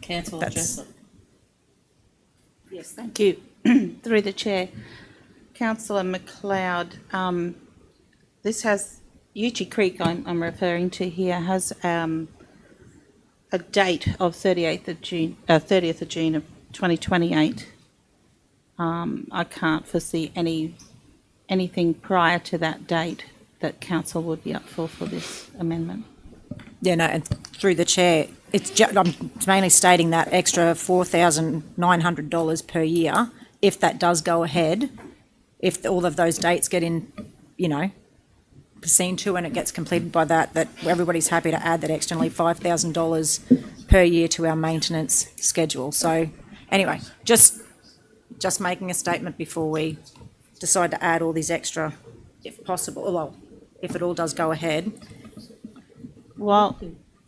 Speaker 1: Councillor Jessup.
Speaker 10: Yes, thank you. Through the chair, Councillor McLeod, this has Uchee Creek. I'm referring to here has a date of 30th of June of 2028. I can't foresee anything prior to that date that council would be up for this amendment.
Speaker 11: Yeah, no, and through the chair, I'm mainly stating that extra $4,900 per year, if that does go ahead, if all of those dates get in, seen to and it gets completed by that everybody's happy to add that externally $5,000 per year to our maintenance schedule. So anyway, just making a statement before we decide to add all these extra, if possible, well, if it all does go ahead.
Speaker 10: Well,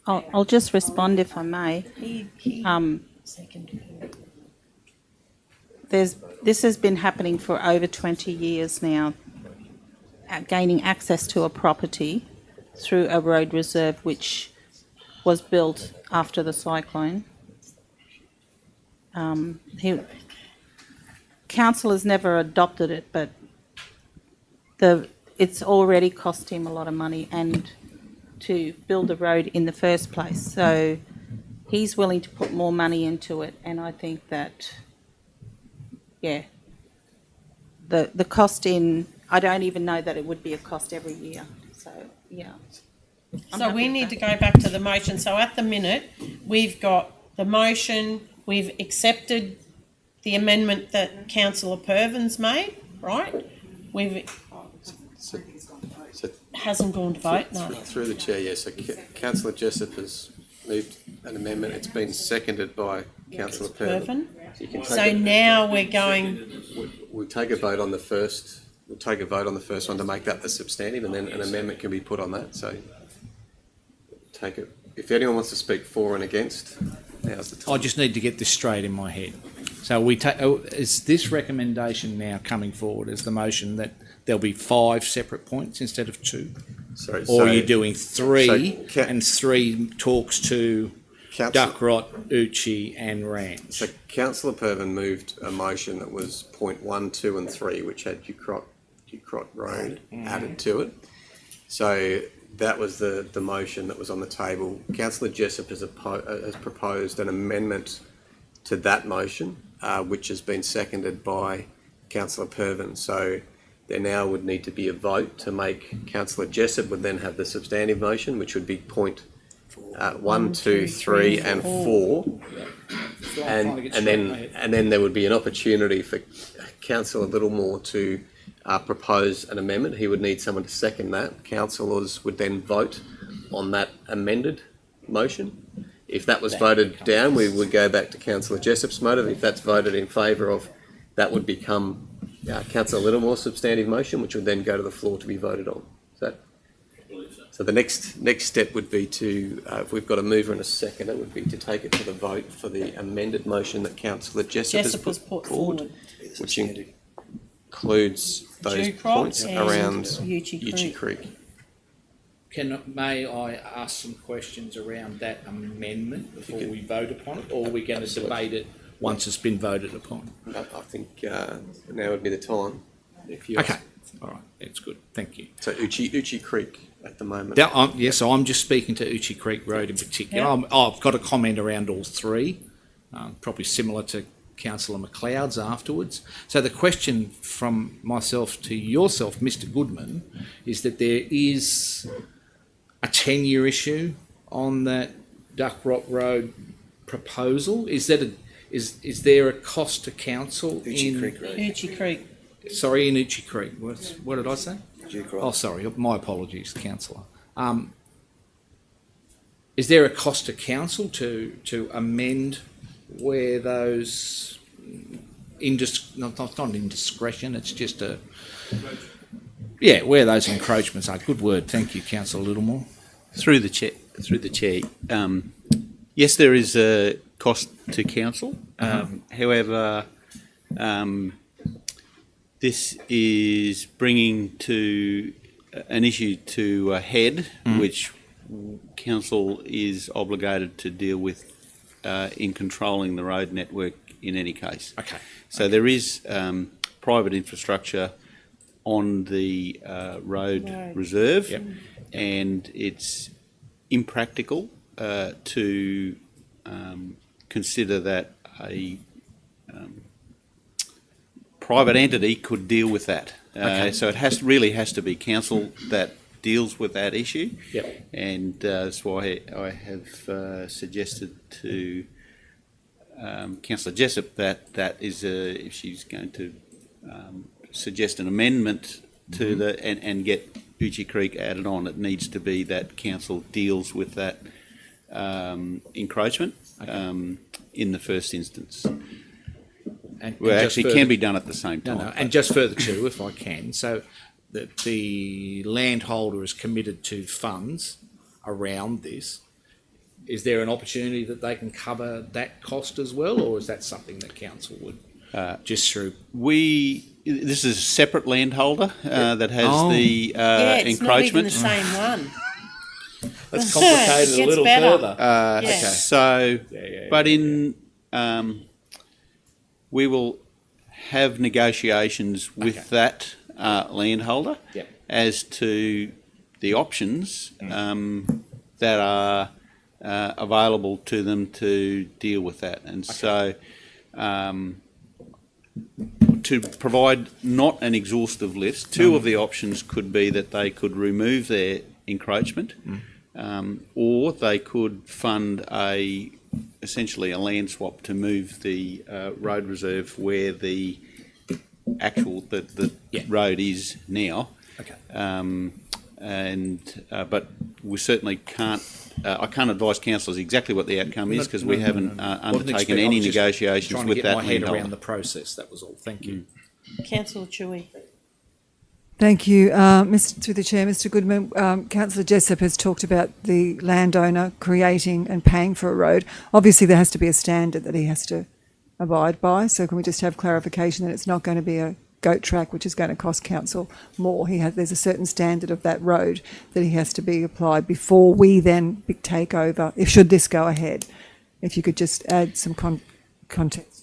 Speaker 10: I'll just respond if I may. This has been happening for over 20 years now, gaining access to a property through a road reserve which was built after the cyclone. Council has never adopted it, but it's already cost him a lot of money and to build the road in the first place. So he's willing to put more money into it, and I think that, the cost I don't even know that it would be a cost every year. So, yeah.
Speaker 1: So we need to go back to the motion. So at the minute, we've got the motion, we've accepted the amendment that Councillor Purvin's made, right? Hasn't gone to vote, no.
Speaker 4: Through the chair, yes. So Councillor Jessup has moved an amendment. It's been seconded by Councillor Purvin.
Speaker 1: So now we're going.
Speaker 4: We'll take a vote on the first. We'll take a vote on the first one to make that the substantive, and then an amendment can be put on that. So take it. If anyone wants to speak for and against, now's the time.
Speaker 7: I just need to get this straight in my head. So is this recommendation now coming forward as the motion that there'll be 5 separate points instead of 2?
Speaker 4: Sorry,
Speaker 7: or are you doing 3 and 3 talks to Duckrot, Uchee and Ranch?
Speaker 4: So Councillor Purvin moved a motion that was point 1, 2 and 3, which had Ducrot Road added to it. So that was the motion that was on the table. Councillor Jessup has proposed an amendment to that motion, which has been seconded by Councillor Purvin. So there now would need to be a vote to make. Councillor Jessup would then have the substantive motion, which would be point 1, 2, 3 and 4.
Speaker 13: and then there would be an opportunity for Councillor Littlemore to propose an amendment. He would need someone to second that. Councillors would then vote on that amended motion. If that was voted down, we would go back to Councillor Jessop's motion. If that's voted in favour of, that would become Councillor Littlemore's substantive motion, which would then go to the floor to be voted on. So the next step would be to, if we've got a mover and a seconder, would be to take it to the vote for the amended motion that Councillor Jessop has put forward, which includes those points around Uchie Creek.
Speaker 7: May I ask some questions around that amendment before we vote upon it, or are we going to debate it once it's been voted upon?
Speaker 13: I think now would be the time.
Speaker 7: Okay, all right, that's good. Thank you.
Speaker 13: So Uchie Creek at the moment.
Speaker 7: Yes, I'm just speaking to Uchie Creek Road in particular.
Speaker 11: Yeah.
Speaker 7: I've got a comment around all three, probably similar to Councillor McLeod's afterwards. So the question from myself to yourself, Mr. Goodman, is that there is a 10-year issue on that Duck Rock Road proposal. Is there a cost to council
Speaker 12: Uchie Creek Road.
Speaker 11: Uchie Creek.
Speaker 7: Sorry, in Uchie Creek. What did I say?
Speaker 12: Duke Road.
Speaker 7: Oh, sorry. My apologies, councillor. Is there a cost to council to amend where those not indiscretion? It's just where those encroachments are. Good word. Thank you, Councillor Littlemore.
Speaker 14: Through the chair. Yes, there is a cost to council. However, this is bringing to an issue to a head, which council is obligated to deal with in controlling the road network in any case.
Speaker 7: Okay.
Speaker 14: So there is private infrastructure on the road reserve, and it's impractical to consider that a private entity could deal with that. So it really has to be council that deals with that issue.
Speaker 7: Yep.
Speaker 14: And that's why I have suggested to Councillor Jessop that is if she's going to suggest an amendment to and get Uchie Creek added on, it needs to be that council deals with that encroachment in the first instance. Well, actually, it can be done at the same time.
Speaker 7: And just further too, if I can, so that the landholder is committed to funds around this. Is there an opportunity that they can cover that cost as well, or is that something that council would just through?
Speaker 14: This is a separate landholder that has the
Speaker 11: it's
Speaker 14: encroachment.
Speaker 11: not even the same one.
Speaker 7: Let's complicate it a little further.
Speaker 14: Okay. So, but in we will have negotiations with that landholder as to the options that are available to them to deal with that. And so to provide not an exhaustive list, two of the options could be that they could remove their encroachment or they could fund essentially a land swap to move the road reserve where the actual road is now.
Speaker 7: Okay.
Speaker 14: But we certainly can't. I can't advise councillors exactly what the outcome is because we haven't undertaken any negotiations with that landholder.
Speaker 7: Trying to get my head around the process. That was all. Thank you.
Speaker 11: Councillor Chewy.
Speaker 6: Thank you, through the chair, Mr. Goodman. Councillor Jessop has talked about the landowner creating and paying for a road. Obviously, there has to be a standard that he has to abide by. So, can we just have clarification that it's not going to be a goat track, which is going to cost council more? There's a certain standard of that road that he has to be applied before we then take over. Should this go ahead, if you could just add some context.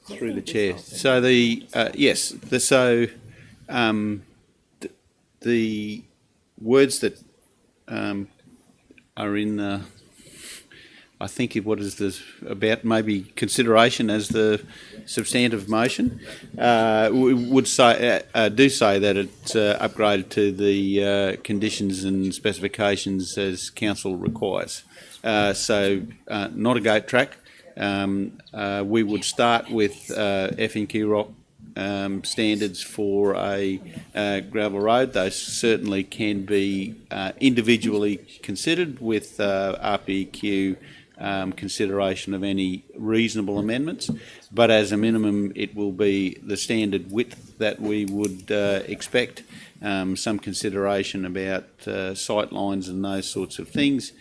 Speaker 14: Through the chair. So the words that are in I think what is this about maybe consideration as the substantive motion, would say do say that it's upgraded to the conditions and specifications as council requires. So not a gate track. We would start with F&Q Rock standards for a gravel road. Those certainly can be individually considered with RPQ consideration of any reasonable amendments, but as a minimum it will be the standard width that we would expect, some consideration about sight lines and those sorts of things,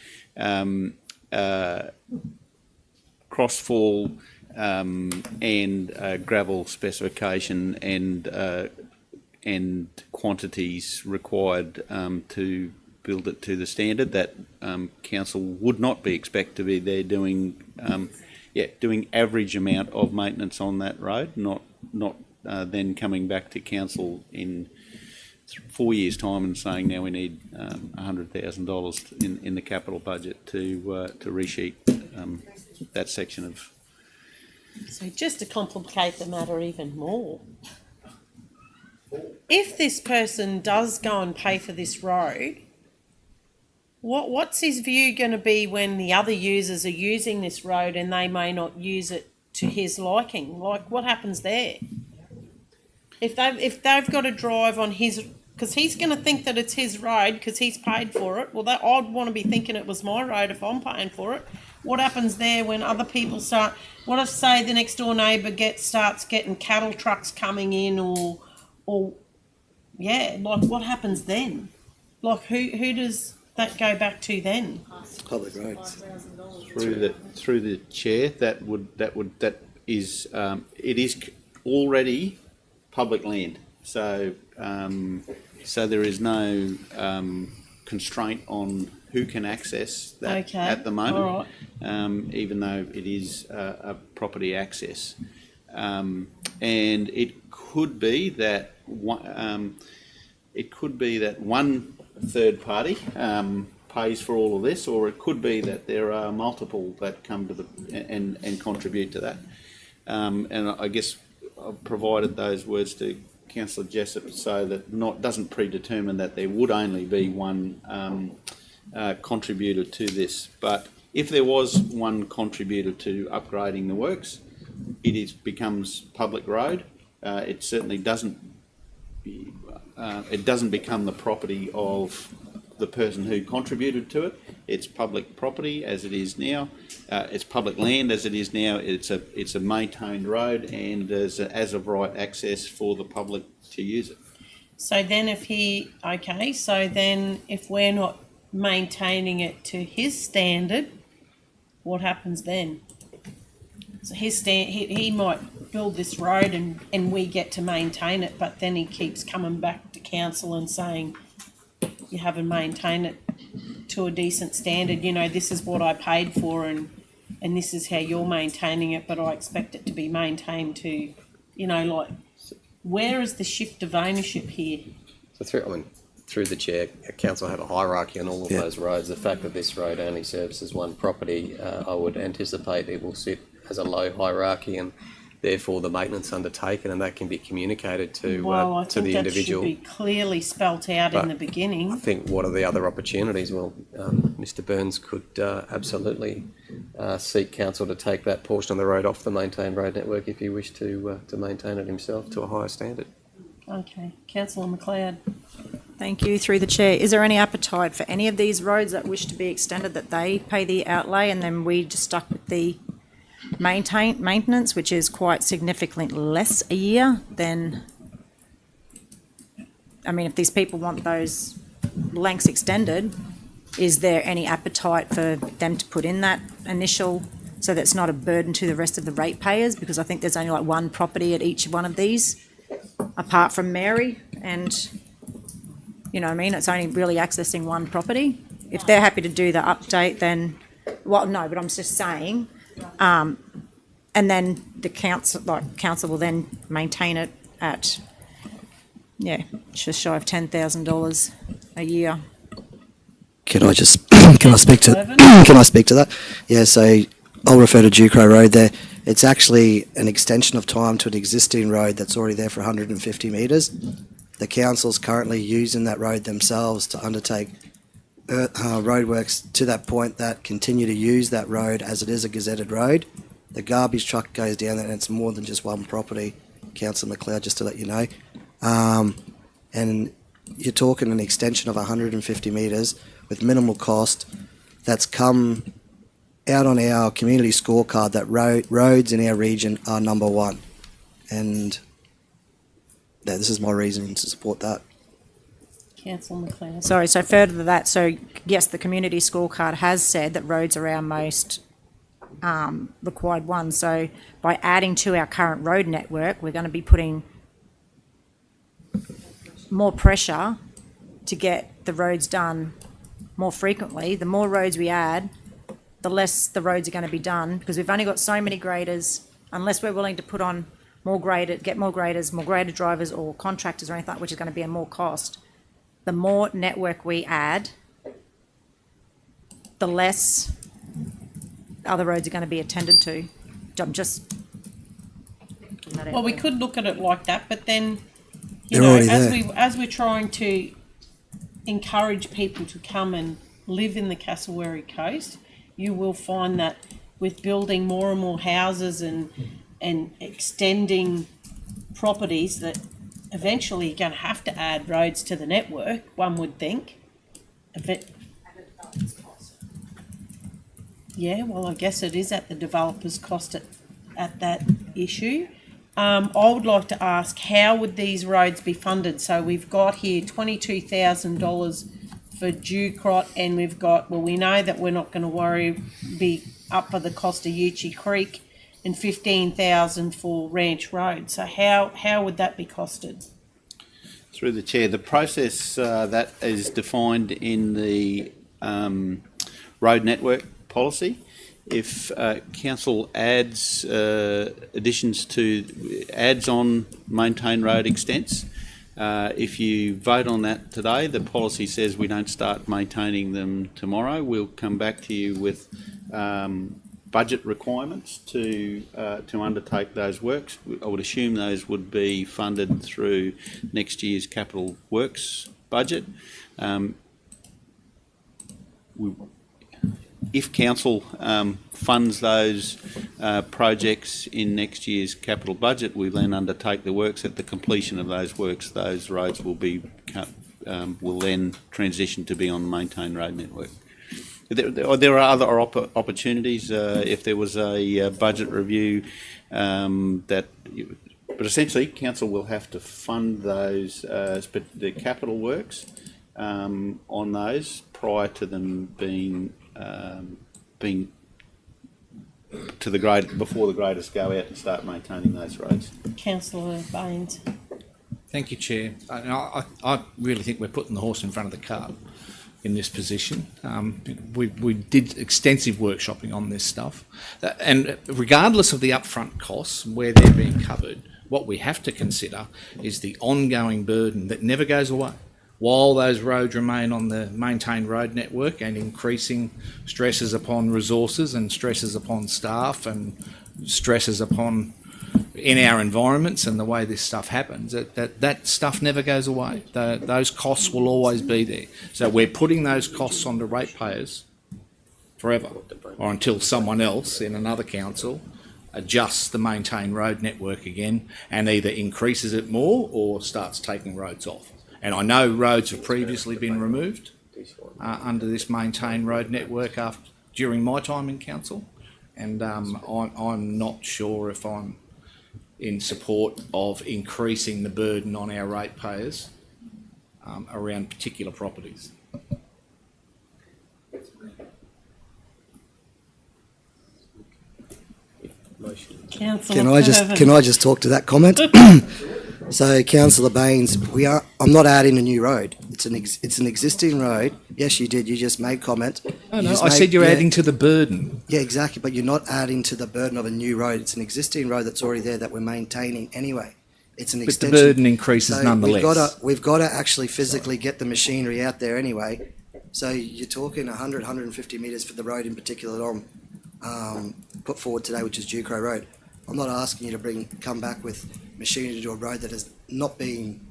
Speaker 14: crossfall and gravel specification and quantities required to build it to the standard that council would not be expect to be there doing doing average amount of maintenance on that road, not then coming back to council in 4 years' time and saying now we need $100,000 in the capital budget to resheet that section of.
Speaker 1: So just to complicate the matter even more, if this person does go and pay for this road, what's his view going to be when the other users are using this road and they may not use it to his liking? Like, what happens there? If they've got to drive on his, because he's going to think that it's his road because he's paid for it. Well, I'd want to be thinking it was my road if I'm paying for it. What happens there when other people start? What if, say, the next door neighbour starts getting cattle trucks coming in, or like what happens then? Like who does that go back to then?
Speaker 12: Public roads.
Speaker 14: Through the chair, it is already public land. So there is no constraint on who can access that at the moment.
Speaker 1: All right.
Speaker 14: Even though it is a property access, and it could be that one third party pays for all of this, or it could be that there are multiple that come to and contribute to that. And I guess I've provided those words to Councillor Jessup so that doesn't predetermine that there would only be one contributor to this. But if there was one contributor to upgrading the works, it becomes public road. It certainly doesn't become the property of the person who contributed to it. It's public property as it is now. It's public land as it is now. It's a maintained road and as of right access for the public to use it.
Speaker 1: So then if we're not maintaining it to his standard, what happens then? So he might build this road and we get to maintain it, but then he keeps coming back to council and saying, you haven't maintained it to a decent standard. You know, this is what I paid for and this is how you're maintaining it, but I expect it to be maintained to, like, where is the shift of ownership here?
Speaker 4: So through the chair, council have a hierarchy on all of those roads. The fact that this road only services one property, I would anticipate it will sit as a low hierarchy, and therefore the maintenance undertaken, and that can be communicated to the individual.
Speaker 1: I think that should be clearly spelt out in the beginning.
Speaker 4: I think what are the other opportunities? Well, Mr. Burns could absolutely seek council to take that portion of the road off the maintained road network if he wished to maintain it himself to a higher standard.
Speaker 1: Okay, Councillor McLeod.
Speaker 11: Thank you. Through the chair, is there any appetite for any of these roads that wish to be extended that they pay the outlay and then we just stuck with the maintenance, which is quite significantly less a year than, if these people want those lengths extended, is there any appetite for them to put in that initial so that it's not a burden to the rest of the ratepayers? Because I think there's only like one property at each one of these, apart from Mary, and it's only really accessing one property. If they're happy to do the update, then, but I'm just saying, and then the council will then maintain it at, just shy of $10,000 a year.
Speaker 12: Can I just Can I speak to? Can I speak to that? Yeah. So I'll refer to Ducrow Road there. It's actually an extension of time to an existing road that's already there for 150 metres. The council's currently using that road themselves to undertake roadworks to that point that continue to use that road as it is a gazetted road. The garbage truck goes down there, and it's more than just one property, Councillor McLeod, just to let you know. And you're talking an extension of 150 metres with minimal cost that's come out on our community scorecard that roads in our region are number one. And this is my reason to support that.
Speaker 1: Councillor McLeod.
Speaker 11: Sorry, so further to that, so yes, the community scorecard has said that roads are our most required one. So by adding to our current road network, we're going to be putting more pressure to get the roads done more frequently. The more roads we add, the less the roads are going to be done, because we've only got so many graders. Unless we're willing to put on more grader, get more graders, more grader drivers or contractors or anything like that, which is going to be a more cost. The more network we add, the less other roads are going to be attended to. I'm just...
Speaker 1: Well, we could look at it like that, but then,
Speaker 12: They're already
Speaker 1: as we're trying to encourage people to come and live in the Cassowary coast, you will find that with building more and more houses and extending properties, that eventually you're going to have to add roads to the network, one would think. Yeah, well, I guess it is at the developer's cost at that issue. I would like to ask, how would these roads be funded? So we've got here $22,000 for Ducrot, and we've got, well, we know that we're not going to be up for the cost of Uchi Creek, and $15,000 for Ranch Road. So how would that be costed?
Speaker 14: Through the chair, the process that is defined in the road network policy. If council adds additions to adds on maintained road extents, if you vote on that today, the policy says we don't start maintaining them tomorrow. We'll come back to you with budget requirements to undertake those works. I would assume those would be funded through next year's capital works budget. If council funds those projects in next year's capital budget, we then undertake the works. At the completion of those works, those roads will then transition to be on the maintained road network. There are other opportunities if there was a budget review but essentially council will have to fund those the capital works on those prior to them being to the grade before the graders go out and start maintaining those roads.
Speaker 1: Councillor Baines.
Speaker 7: Thank you, Chair. I really think we're putting the horse in front of the cart in this position. We did extensive workshopping on this stuff, and regardless of the upfront costs, where they're being covered, what we have to consider is the ongoing burden that never goes away. While those roads remain on the maintained road network, and increasing stresses upon resources and stresses upon staff and stresses upon in our environments and the way this stuff happens, that stuff never goes away. Those costs will always be there. So we're putting those costs onto ratepayers forever, or until someone else in another council adjusts the maintained road network again and either increases it more or starts taking roads off. And I know roads have previously been removed under this maintained road network during my time in council, and I'm not sure if I'm in support of increasing the burden on our ratepayers around particular properties.
Speaker 12: Can I just talk to that comment? So, Councillor Baines, I'm not adding a new road. It's an existing road. Yes, you did. You just made comment.
Speaker 7: I said you're adding to the burden.
Speaker 12: Yeah, exactly. But you're not adding to the burden of a new road. It's an existing road that's already there that we're maintaining anyway. It's an extension.
Speaker 7: But the burden increases nonetheless.
Speaker 12: We've got to actually physically get the machinery out there anyway. So you're talking 100, 150 metres for the road in particular that I'm put forward today, which is Ducrow Road. I'm not asking you to come back with machinery to do a road that has not been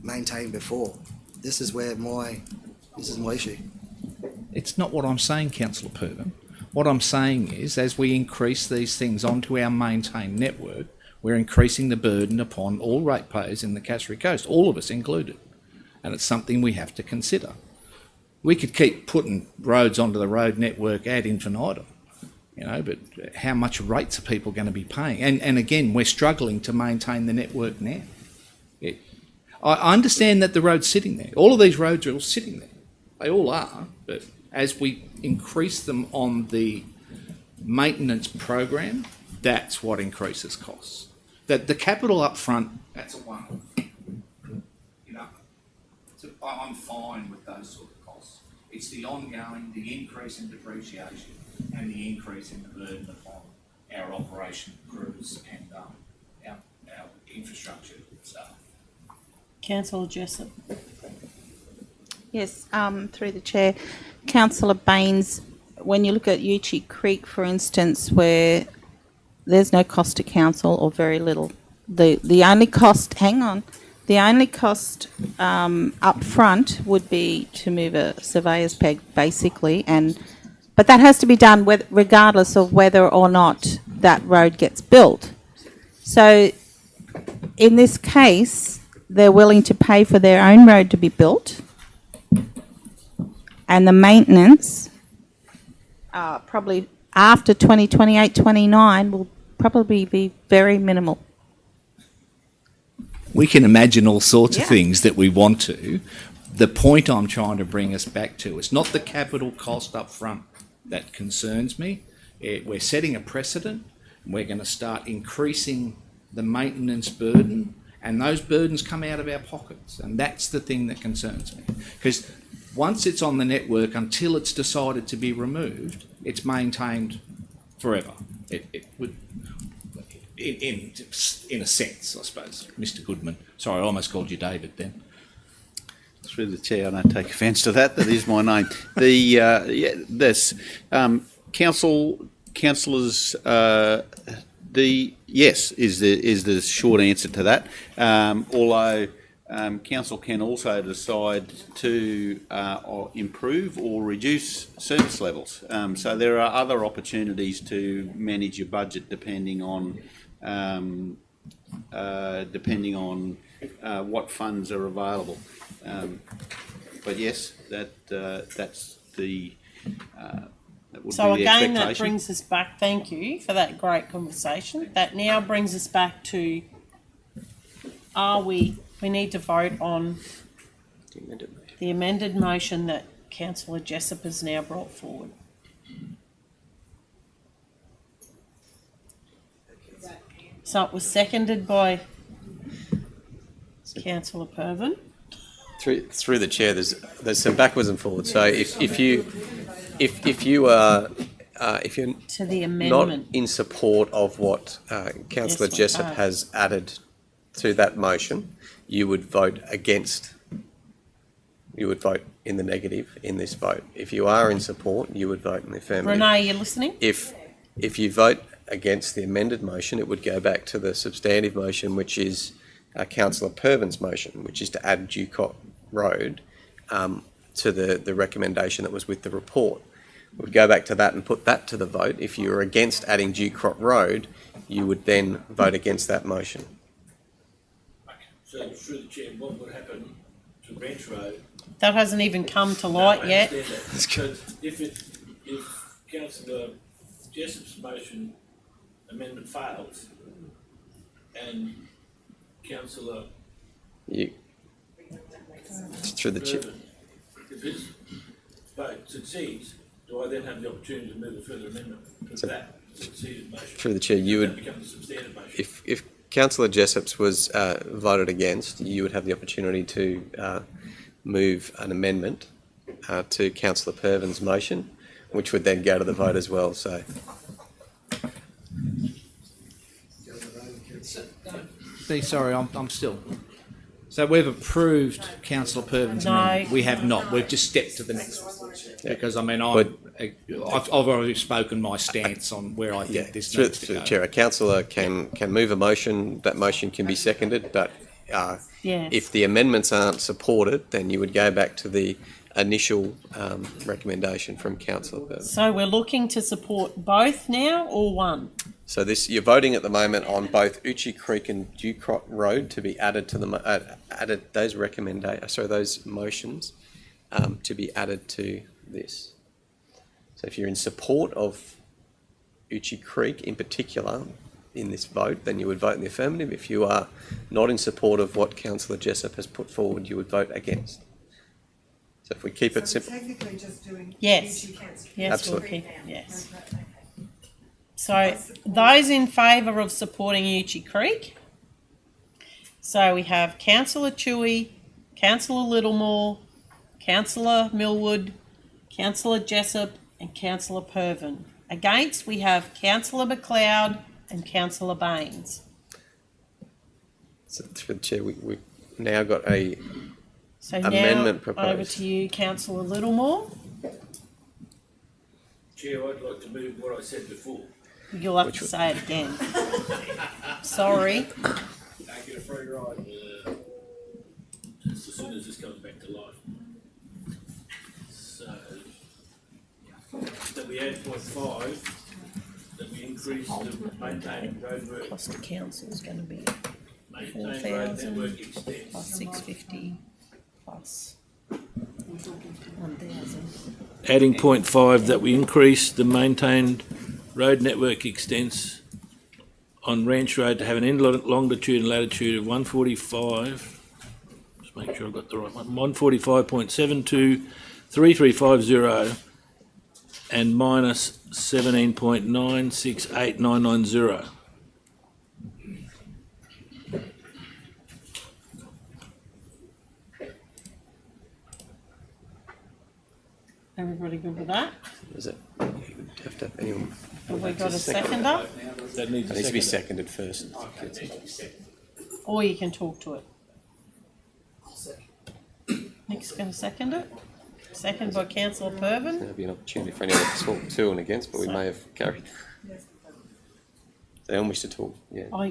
Speaker 12: maintained before. This is my issue.
Speaker 7: It's not what I'm saying, Councillor Purban. What I'm saying is, as we increase these things onto our maintained network, we're increasing the burden upon all ratepayers in the Cassowary Coast, all of us included. And it's something we have to consider. We could keep putting roads onto the road network ad infinitum, but how much rates are people going to be paying? And again, we're struggling to maintain the network now. I understand that the road's sitting there. All of these roads are all sitting there. They all are, but as we increase them on the maintenance program, that's what increases costs. The capital up front, that's a one-off. I'm fine with those sort of costs. It's the ongoing, the increase in depreciation and the increase in the burden upon our operation crews and our infrastructure staff.
Speaker 1: Councillor Jessup.
Speaker 10: Yes, through the chair. Councillor Baines, when you look at Uchi Creek, for instance, where there's no cost to council or very little, the only cost, the only cost up front would be to move a surveyor's peg, basically, but that has to be done regardless of whether or not that road gets built. So in this case, they're willing to pay for their own road to be built, and the maintenance probably after 2028-29 will probably be very minimal.
Speaker 7: We can imagine all sorts of things that we want to. The point I'm trying to bring us back to is not the capital cost up front that concerns me. We're setting a precedent, and we're going to start increasing the maintenance burden, and those burdens come out of our pockets, and that's the thing that concerns me. Because once it's on the network, until it's decided to be removed, it's maintained forever. It would, in a sense, I suppose. Mr. Goodman. Sorry, I almost called you David then.
Speaker 14: Through the chair, I don't take offence to that. That is my name. Councillors. Yes is the short answer to that. Although council can also decide to improve or reduce service levels. So there are other opportunities to manage your budget depending on what funds are available. But yes, that's the. That would
Speaker 1: So
Speaker 14: be the
Speaker 1: again, that
Speaker 14: expectation.
Speaker 1: brings us back. Thank you for that great conversation. That now brings us back to: we need to vote on the amended motion that Councillor Jessup has now brought forward. So it was seconded by Councillor Purban.
Speaker 13: Through the chair, there's some backwards and forwards. So if you're
Speaker 1: To the
Speaker 13: not
Speaker 1: amendment.
Speaker 13: in support of what Councillor
Speaker 1: Yes,
Speaker 13: Jessup has added to that motion, you would vote against. You would vote in the negative in this vote. If you are in support, you would vote in the affirmative.
Speaker 1: Renee, you listening?
Speaker 13: If you vote against the amended motion, it would go back to the substantive motion, which is Councillor Purban's motion, which is to add Ducott Road to the recommendation that was with the report. We'd go back to that and put that to the vote. If you were against adding Ducott Road, you would then vote against that motion.
Speaker 5: So through the chair, what would happen to Ranch Road?
Speaker 1: That hasn't even come to light yet.
Speaker 5: So if Councillor Jessup's motion amendment fails and Councillor
Speaker 13: Through the chair.
Speaker 5: if his vote succeeds, do I then have the opportunity to move a further amendment to that succeeded motion?
Speaker 13: Through the chair, you would.
Speaker 5: That becomes a substantive motion.
Speaker 13: If Councillor Jessup's was voted against, you would have the opportunity to move an amendment to Councillor Purban's motion, which would then go to the vote as well. So.
Speaker 7: Sorry, I'm still. So we've approved Councillor Purvin's
Speaker 1: No.
Speaker 7: amendment. We have not. We've just stepped to the next one. Because, I mean, I've already spoken my stance on where I think this needs to
Speaker 13: Through
Speaker 7: go.
Speaker 13: the chair, a councillor can move a motion. That motion can be seconded, but
Speaker 1: Yes.
Speaker 13: if the amendments aren't supported, then you would go back to the initial recommendation from councillor Purvin.
Speaker 1: So we're looking to support both now or one?
Speaker 13: So you're voting at the moment on both Uchi Creek and Dewcrot Road to be added to those motions to be added to this. So if you're in support of Uchi Creek in particular in this vote, then you would vote in the affirmative. If you are not in support of what Councillor Jessup has put forward, you would vote against. So if we keep it simple.
Speaker 6: Technically just doing.
Speaker 1: Yes.
Speaker 6: Uchi Council.
Speaker 1: Yes,
Speaker 13: Absolutely.
Speaker 1: we'll keep, yes. So those in favour of supporting Uchi Creek. So we have Councillor Chewy, Councillor Littlemore, Councillor Millwood, Councillor Jessup and Councillor Purvin. Against we have Councillor McLeod and Councillor Baines.
Speaker 13: So through the chair, we've now got a
Speaker 1: So
Speaker 13: amendment
Speaker 1: now
Speaker 13: proposed.
Speaker 1: over to you, Councillor Littlemore.
Speaker 5: Chair, I'd like to move what I said before.
Speaker 1: You'll have to say it again. Sorry.
Speaker 5: Don't get a free ride. As soon as this comes back to life. So, that we add .5, that we increase the maintained roadwork.
Speaker 1: Cost to council is going to be
Speaker 5: Maintained road network extents.
Speaker 1: plus 650 plus 1,000.
Speaker 5: Adding .5 that we increase the maintained road network extents on Ranch Road to have an end longitude and latitude of 145. Just make sure I've got the right one. 145.723350 and minus 17.968990.
Speaker 1: Everybody good with that?
Speaker 13: Is it? You would have to have anyone.
Speaker 1: Have we got a seconder?
Speaker 5: That needs
Speaker 13: It needs to be seconded first.
Speaker 1: Or you can talk to it. Nick's going to second it. Second by Councillor Purvin.
Speaker 13: There'll be an opportunity for anyone to talk to and against, but we may have carried. They all wish to talk,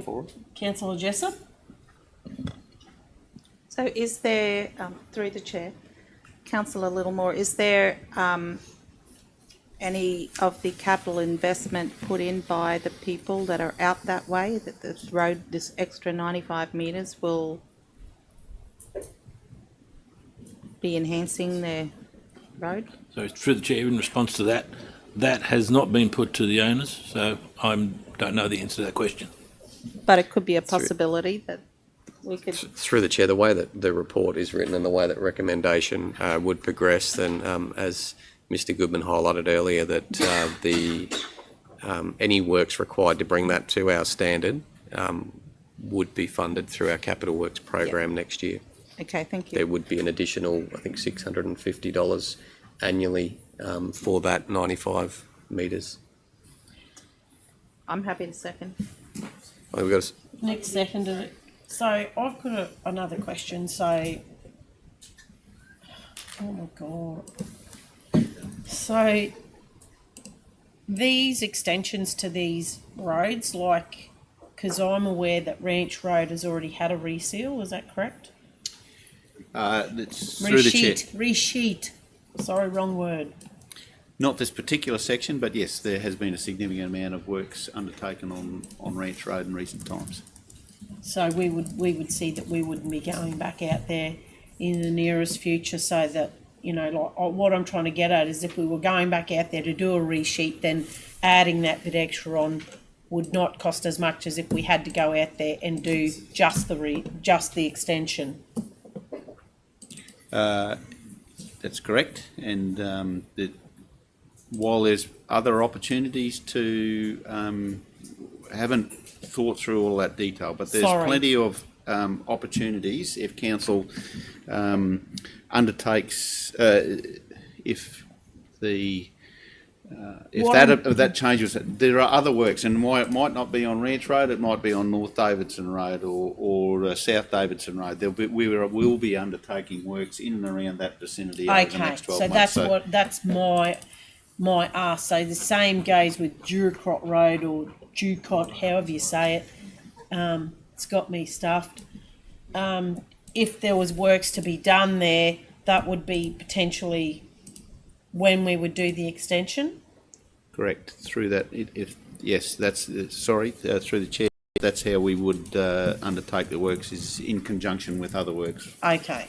Speaker 13: for it.
Speaker 1: Councillor Jessup.
Speaker 10: So is there, through the chair, Councillor Littlemore, is there any of the capital investment put in by the people that are out that way, that this road, this extra 95 metres will be enhancing their road?
Speaker 5: So through the chair, in response to that, that has not been put to the owners, so I don't know the answer to that question.
Speaker 10: But it could be a possibility that we could.
Speaker 13: Through the chair, the way that the report is written and the way that recommendation would progress, then as Mr. Goodman highlighted earlier, that any works required to bring that to our standard would be funded through our capital works program next year.
Speaker 10: Okay, thank you.
Speaker 13: There would be an additional, I think, $650 annually for that 95 metres.
Speaker 10: I'm happy to second.
Speaker 13: I think we've got
Speaker 1: Nick seconded it. So I've got another question. So, oh my God. So these extensions to these roads, like, because I'm aware that Ranch Road has already had a reseal, is that correct?
Speaker 14: It's through the chair.
Speaker 1: Resheet. Sorry, wrong word.
Speaker 14: Not this particular section, but yes, there has been a significant amount of works undertaken on Ranch Road in recent times.
Speaker 1: So we would see that we wouldn't be going back out there in the nearest future, so that, you know, like what I'm trying to get at is if we were going back out there to do a resheet, then adding that bit extra on would not cost as much as if we had to go out there and do just the extension.
Speaker 14: That's correct, and while there's other opportunities to, haven't thought through all that detail, but there's plenty of opportunities if council undertakes, if the If that changes, there are other works, and why it might not be on Ranch Road, it might be on North Davidson Road or South Davidson Road. We will be undertaking works in and around that vicinity over the
Speaker 1: Okay,
Speaker 14: next 12
Speaker 1: so
Speaker 14: months.
Speaker 1: that's my ask. So the same goes with Ducott Road or Ducott, however you say it. It's got me stuffed. If there was works to be done there, that would be potentially when we would do the extension.
Speaker 14: Correct. Through that, yes, that's through the chair. That's how we would undertake the works, is in conjunction with other works.
Speaker 1: Okay.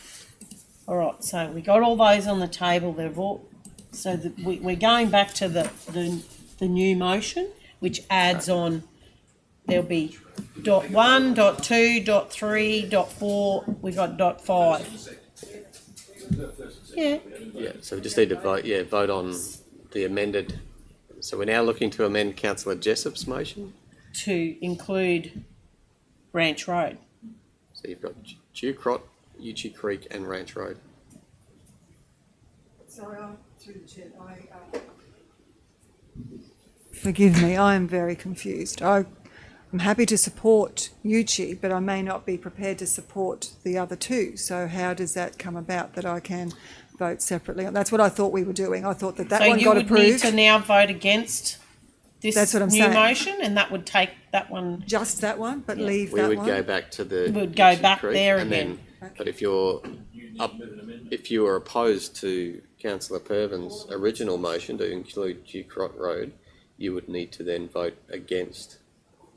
Speaker 1: All right. So we got all those on the table. They've all. So we're going back to the new motion, which adds on. There'll be .1, .2, .3, .4. We got .5. Yeah.
Speaker 4: Yeah, so we just need to vote on the amended. So we're now looking to amend Councillor Jessop's motion.
Speaker 1: To include Ranch Road.
Speaker 4: So you've got Ducott, Uchie Creek and Ranch Road.
Speaker 6: Sorry, through the chair. Forgive me, I am very confused. I'm happy to support Uchie, but I may not be prepared to support the other two. So how does that come about that I can vote separately? That's what I thought we were doing. I thought that one got approved.
Speaker 1: So you would need to now vote against this
Speaker 6: That's what I'm
Speaker 1: new
Speaker 6: saying.
Speaker 1: motion, and that would take that one.
Speaker 6: Just that one, but leave
Speaker 4: We
Speaker 6: that
Speaker 4: would
Speaker 6: one.
Speaker 4: go back to the.
Speaker 1: We would go
Speaker 4: Uchie
Speaker 1: back
Speaker 4: Creek,
Speaker 1: there
Speaker 4: and
Speaker 1: again.
Speaker 4: But if you are opposed to Councillor Pervin's original motion to include Ducott Road, you would need to then vote against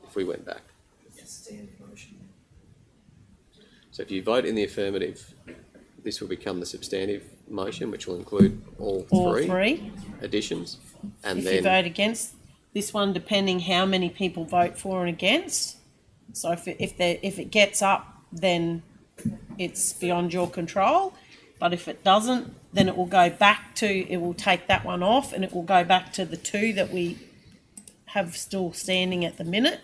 Speaker 4: if we went back. So if you vote in the affirmative, this will become the substantive motion, which will include all three additions. And
Speaker 1: If
Speaker 4: then
Speaker 1: you vote against this one, depending how many people vote for and against. So if it gets up, then it's beyond your control. But if it doesn't, then it will take that one off, and it will go back to the two that we have still standing at the minute.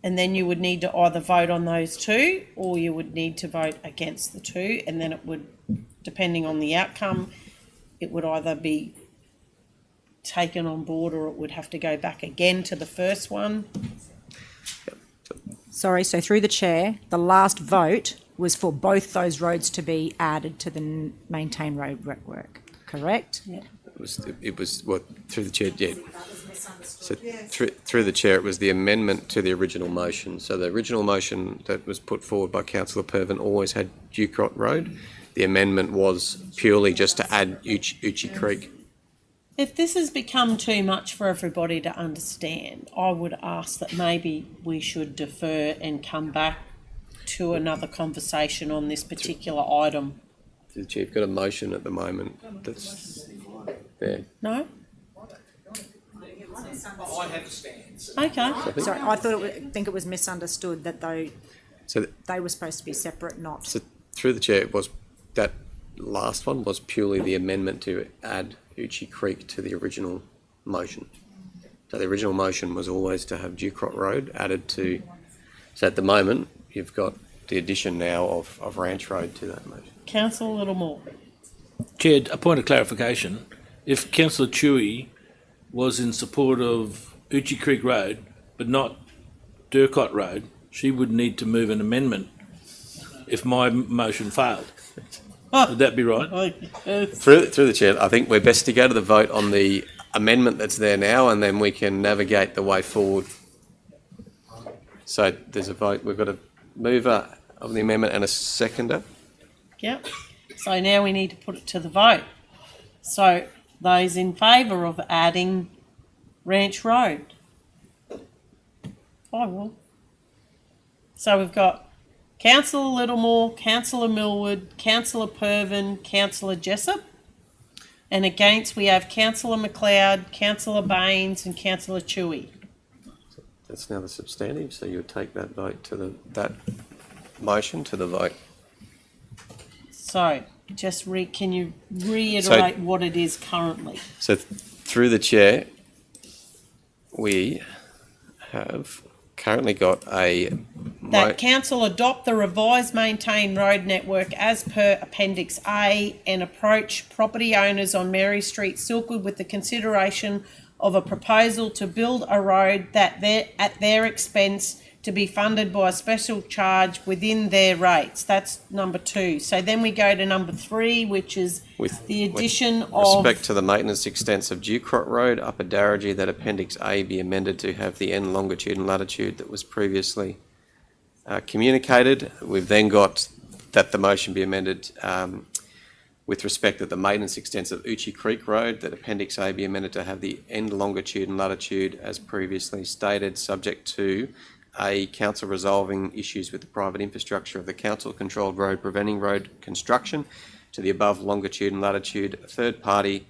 Speaker 1: And then you would need to either vote on those two, or you would need to vote against the two, and then it would, depending on the outcome, it would either be taken on board or it would have to go back again to the first one.
Speaker 11: Sorry, so through the chair, the last vote was for both those roads to be added to the maintain road network, correct?
Speaker 1: Yeah.
Speaker 4: it was what through the chair, yeah. So through the chair, it was the amendment to the original motion. So the original motion that was put forward by Councillor Pervin always had Ducott Road. The amendment was purely just to add Uchie Creek.
Speaker 1: If this has become too much for everybody to understand, I would ask that maybe we should defer and come back to another conversation on this particular item.
Speaker 4: The Chair, you've got a motion at the moment that's there.
Speaker 1: No?
Speaker 15: I have a stance.
Speaker 1: Okay.
Speaker 11: Sorry, I think it was misunderstood that
Speaker 4: So
Speaker 11: they were supposed to be separate, not.
Speaker 4: So through the chair, it was that last one was purely the amendment to add Uchie Creek to the original motion. So the original motion was always to have Ducott Road added to. So at the moment, you've got the addition now of Ranch Road to that motion.
Speaker 1: Councillor Littlemore.
Speaker 5: Chair, a point of clarification. If Councillor Chewy was in support of Uchie Creek Road, but not Ducott Road, she would need to move an amendment if my motion failed. Would that be right?
Speaker 4: Through the chair, I think we're best to go to the vote on the amendment that's there now, and then we can navigate the way forward. So there's a vote. We've got a mover of the amendment and a seconder.
Speaker 1: Yep. So now we need to put it to the vote. So those in favour of adding Ranch Road? I will. So we've got Councillor Littlemore, Councillor Millwood, Councillor Pervin, Councillor Jessop. And against we have Councillor McLeod, Councillor Baines and Councillor Chewy.
Speaker 4: That's now the substantive, so you would take that vote to that motion to the vote.
Speaker 1: So just can you reiterate what it is currently?
Speaker 4: So through the chair, we have currently got a
Speaker 1: that council adopt the revised maintained road network as per Appendix A and approach property owners on Mary Street, Silkwood, with the consideration of a proposal to build a road that at their expense to be funded by a special charge within their rates. That's number 2. So then we go to number 3, which is the addition of...
Speaker 13: respect to the maintenance extents of Dewcrot Road, Upper Darragee, that Appendix A be amended to have the end longitude and latitude that was previously communicated. We've then got that the motion be amended with respect to the maintenance extents of Uchi Creek Road, that Appendix A be amended to have the end longitude and latitude as previously stated, subject to A, council resolving issues with the private infrastructure of the council-controlled road, preventing road construction to the above longitude and latitude, a third party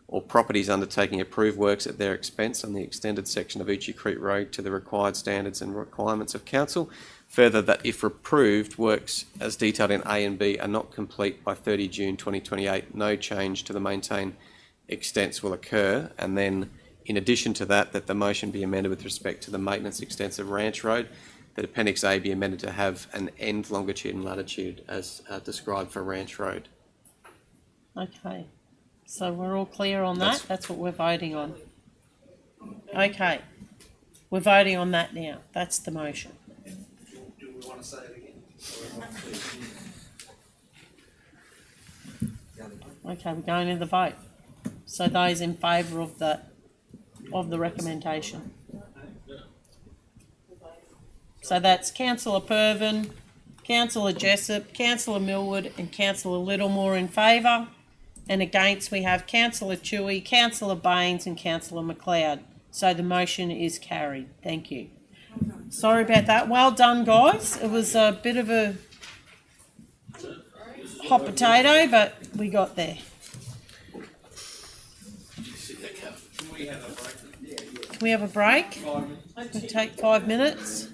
Speaker 13: or properties undertaking approved works at their expense on the extended section of Uchi Creek Road to the required standards and requirements of council. Further, that if approved, works as detailed in A and B are not complete by 30 June 2028, no change to the maintained extents will occur. And then, in addition to that, that the motion be amended with respect to the maintenance extents of Ranch Road, that Appendix A be amended to have an end longitude and latitude as described for Ranch Road.
Speaker 1: Okay, so we're all clear on that? That's what we're voting on. Okay, we're voting on that now. That's the motion.
Speaker 15: Do we want to say it again?
Speaker 1: Okay, we're going to the vote. So those in favour of the recommendation. So that's Councillor Purven, Councillor Jessup, Councillor Millwood and Councillor Littlemore in favour. And against we have Councillor Chewy, Councillor Baines and Councillor McLeod. So the motion is carried. Thank you. Sorry about that. Well done, guys. It was a bit of a hot potato, but we got there. Can we have a break? We'll take 5 minutes.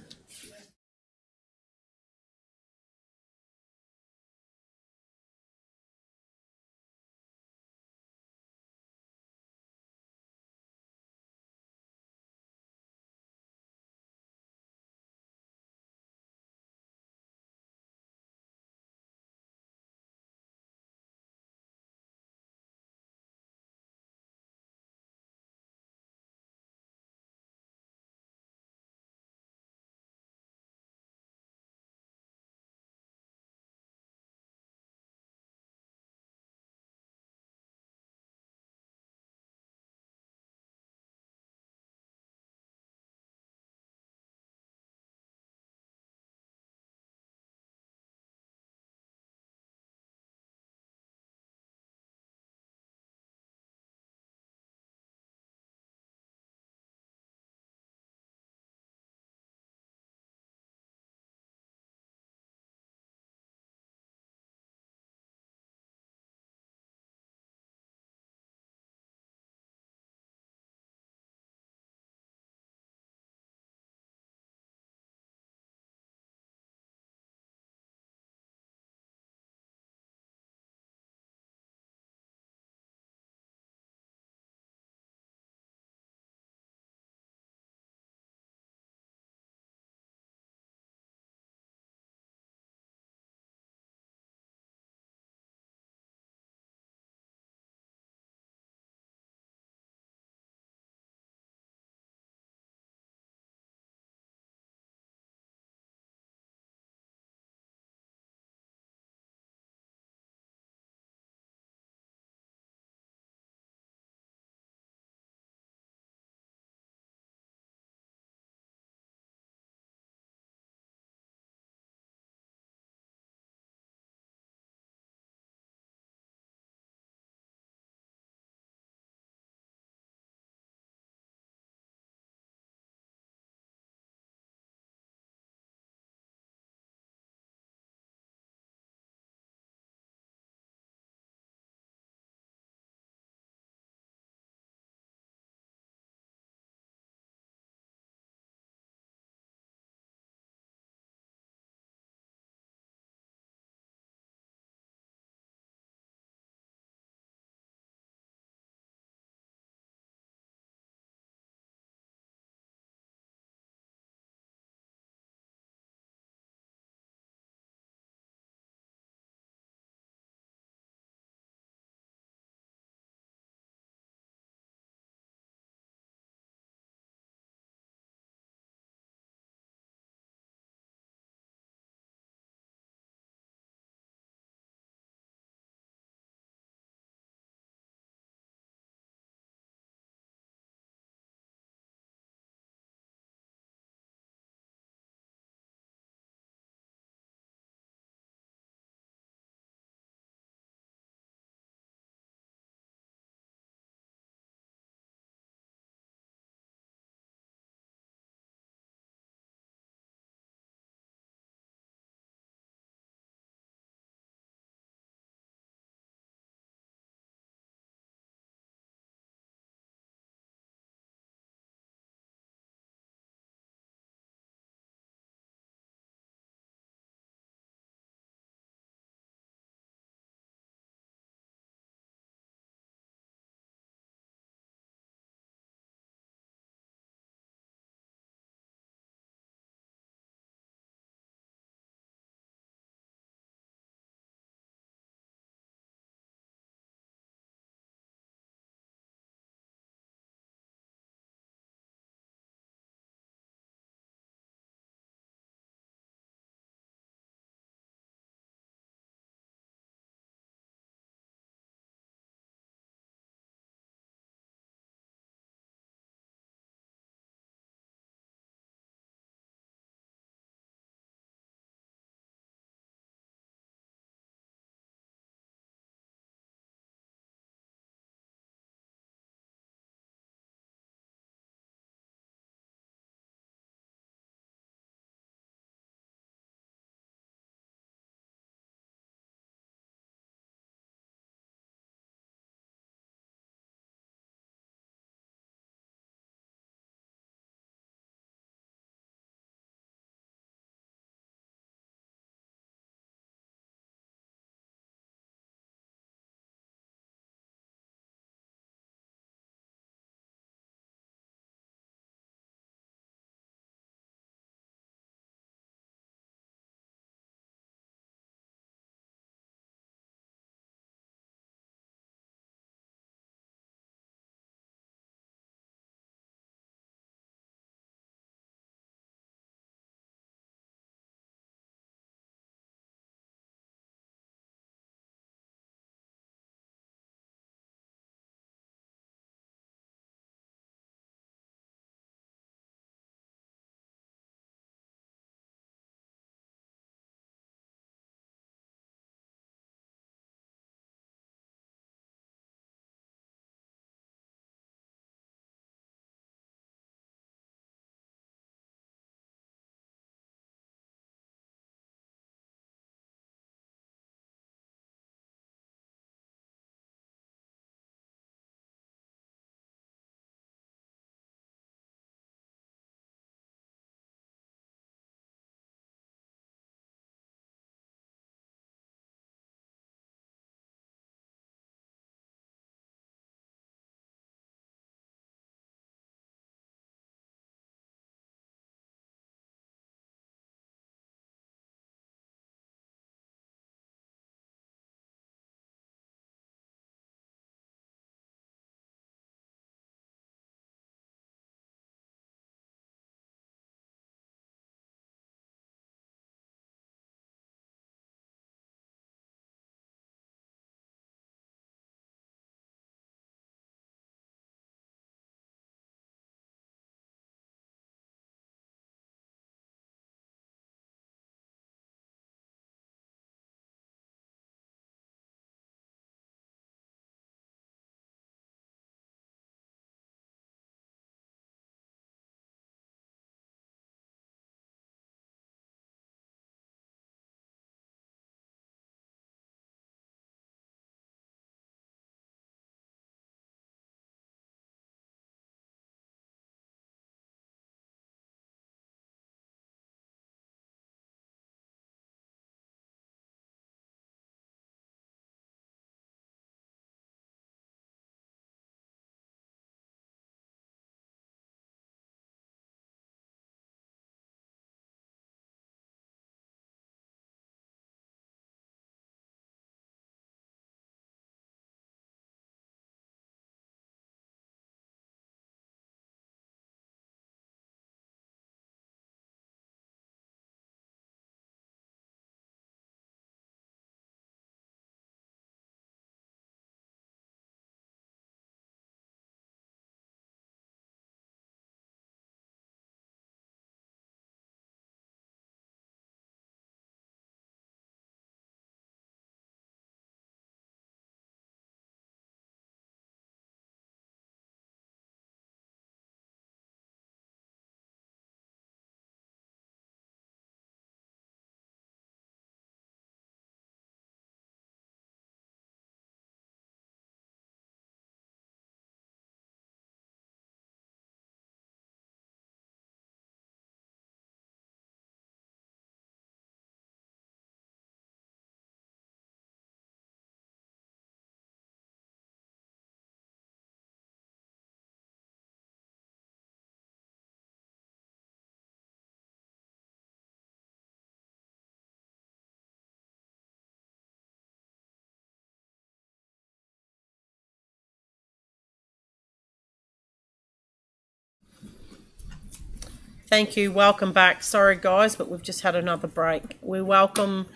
Speaker 1: Thank you. Welcome back. Sorry, guys, but we've just had another break. We welcome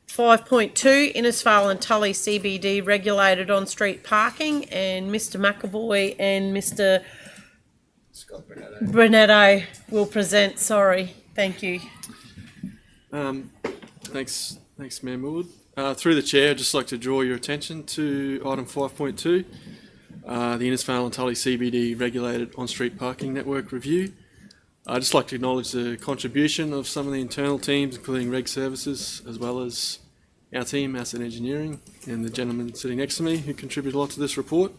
Speaker 1: 5.2 Innisfail and Tully CBD regulated on-street parking, and Mr. McAvoy and Mr. Brunetto will present. Sorry. Thank you.
Speaker 15: Thanks, Mayor Millwood. Through the chair, I'd just like to draw your attention to item 5.2, the Innisfail and Tully CBD regulated on-street parking network review. I'd just like to acknowledge the contribution of some of the internal teams, including Reg Services, as well as our team, Asset Engineering, and the gentleman sitting next to me who contributed a lot to this report.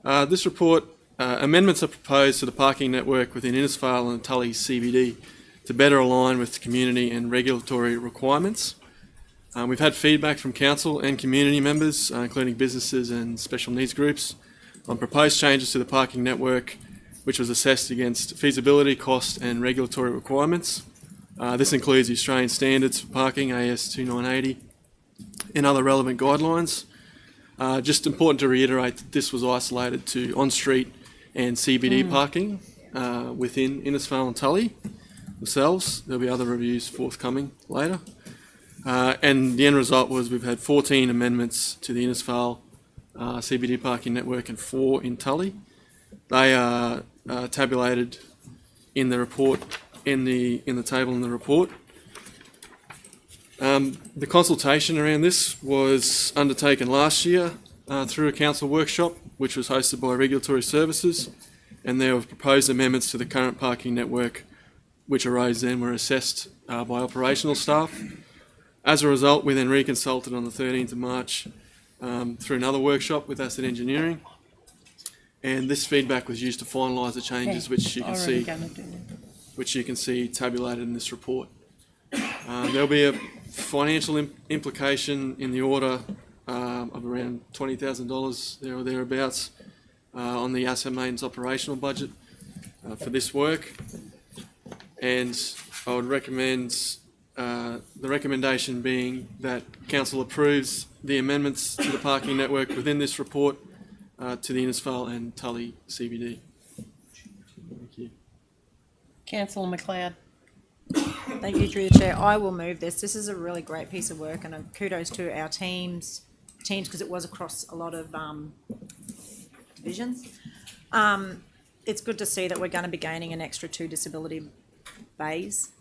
Speaker 15: This report, amendments are proposed to the parking network within Innisfail and Tully CBD to better align with community and regulatory requirements. We've had feedback from council and community members, including businesses and special needs groups, on proposed changes to the parking network, which was assessed against feasibility, cost and regulatory requirements. This includes the Australian Standards for Parking, AS 2980, and other relevant guidelines. Just important to reiterate that this was isolated to on-street and CBD parking within Innisfail and Tully themselves. There'll be other reviews forthcoming later. And the end result was we've had 14 amendments to the Innisfail CBD parking network and 4 in Tully. They are tabulated in the report, in the table in the report. The consultation around this was undertaken last year through a council workshop, which was hosted by Regulatory Services, and there were proposed amendments to the current parking network, which arose then were assessed by operational staff. As a result, we then reconsulted on the 13th of March through another workshop with Asset Engineering, and this feedback was used to finalise the changes, which you can see tabulated in this report. There'll be a financial implication in the order of around $20,000 there or thereabouts on the asset maintenance operational budget for this work, and I would recommend the recommendation being that council approves the amendments to the parking network within this report to the Innisfail and Tully CBD. Thank you.
Speaker 1: Councillor McLeod.
Speaker 11: Thank you, through the chair. I will move this. This is a really great piece of work, and kudos to our teams because it was across a lot of divisions. It's good to see that we're going to be gaining an extra 2 disability bays,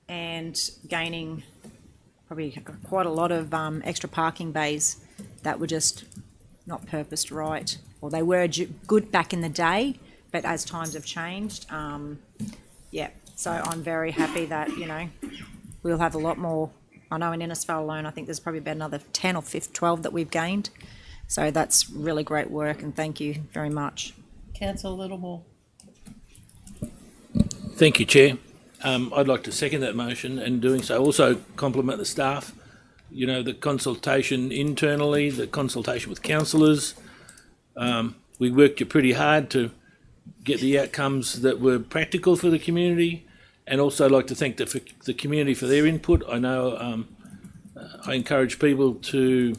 Speaker 11: and gaining probably quite a lot of extra parking bays that were just not purposed right, or they were good back in the day, but as times have changed, yeah. So I'm very happy that, we'll have a lot more. I know in Innisfail alone, I think there's probably about another 10 or 12 that we've gained. So that's really great work, and thank you very much.
Speaker 1: Councillor Littlemore.
Speaker 5: Thank you, Chair. I'd like to second that motion, and doing so also compliment the staff. The consultation internally, the consultation with councillors. We worked you pretty hard to get the outcomes that were practical for the community, and also like to thank the community for their input. I know I encourage people to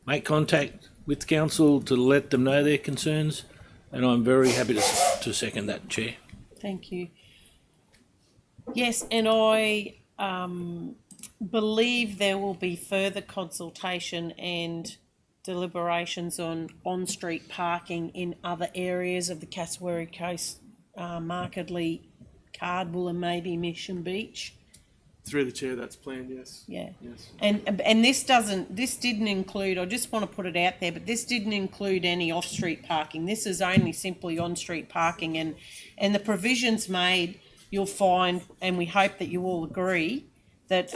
Speaker 5: make contact with council to let them know their concerns, and I'm very happy to second that, Chair.
Speaker 1: Thank you. Yes, and I believe there will be further consultation and deliberations on-street parking in other areas of the Cassowary Coast, markedly Cardwell and maybe Mission Beach.
Speaker 15: Through the chair, that's planned, yes.
Speaker 1: Yeah.
Speaker 15: Yes.
Speaker 1: And this didn't include, I just want to put it out there, but this didn't include any off-street parking. This is only simply on-street parking, and the provisions made, you'll find, and we hope that you all agree, that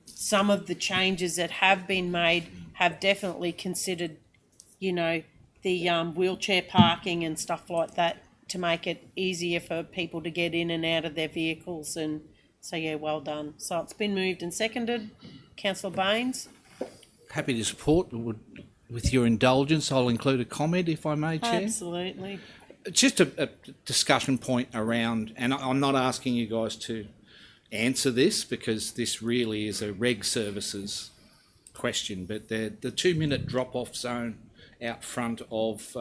Speaker 1: some of the changes that have been made have definitely considered, the wheelchair parking and stuff like that to make it easier for people to get in and out of their vehicles. And so, yeah, well done. So it's been moved and seconded. Councillor Baines.
Speaker 7: Happy to support. With your indulgence, I'll include a comment, if I may, Chair.
Speaker 1: Absolutely.
Speaker 7: Just a discussion point around, and I'm not asking you guys to answer this because this really is a Reg Services question, but the 2-minute drop-off zone out front of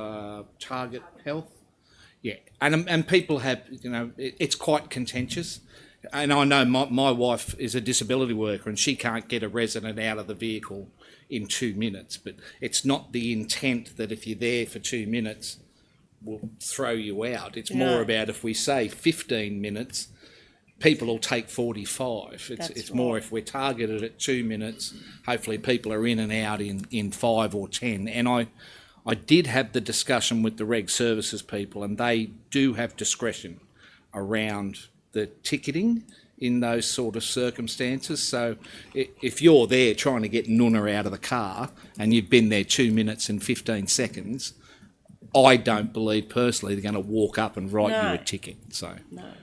Speaker 7: Target Health, Yeah, and people have, it's quite contentious. And I know my wife is a disability worker and she can't get a resident out of the vehicle in 2 minutes, but it's not the intent that if you're there for 2 minutes, will throw you out. It's more about if we say 15 minutes, people will take 45. It's more if we're targeted at 2 minutes, hopefully people are in and out in 5 or 10. And I did have the discussion with the reg services people, and they do have discretion around the ticketing in those sort of circumstances. So if you're there trying to get Nuna out of the car and you've been there 2 minutes and 15 seconds, I don't believe personally they're going to walk up and write you a ticket. So
Speaker 1: No.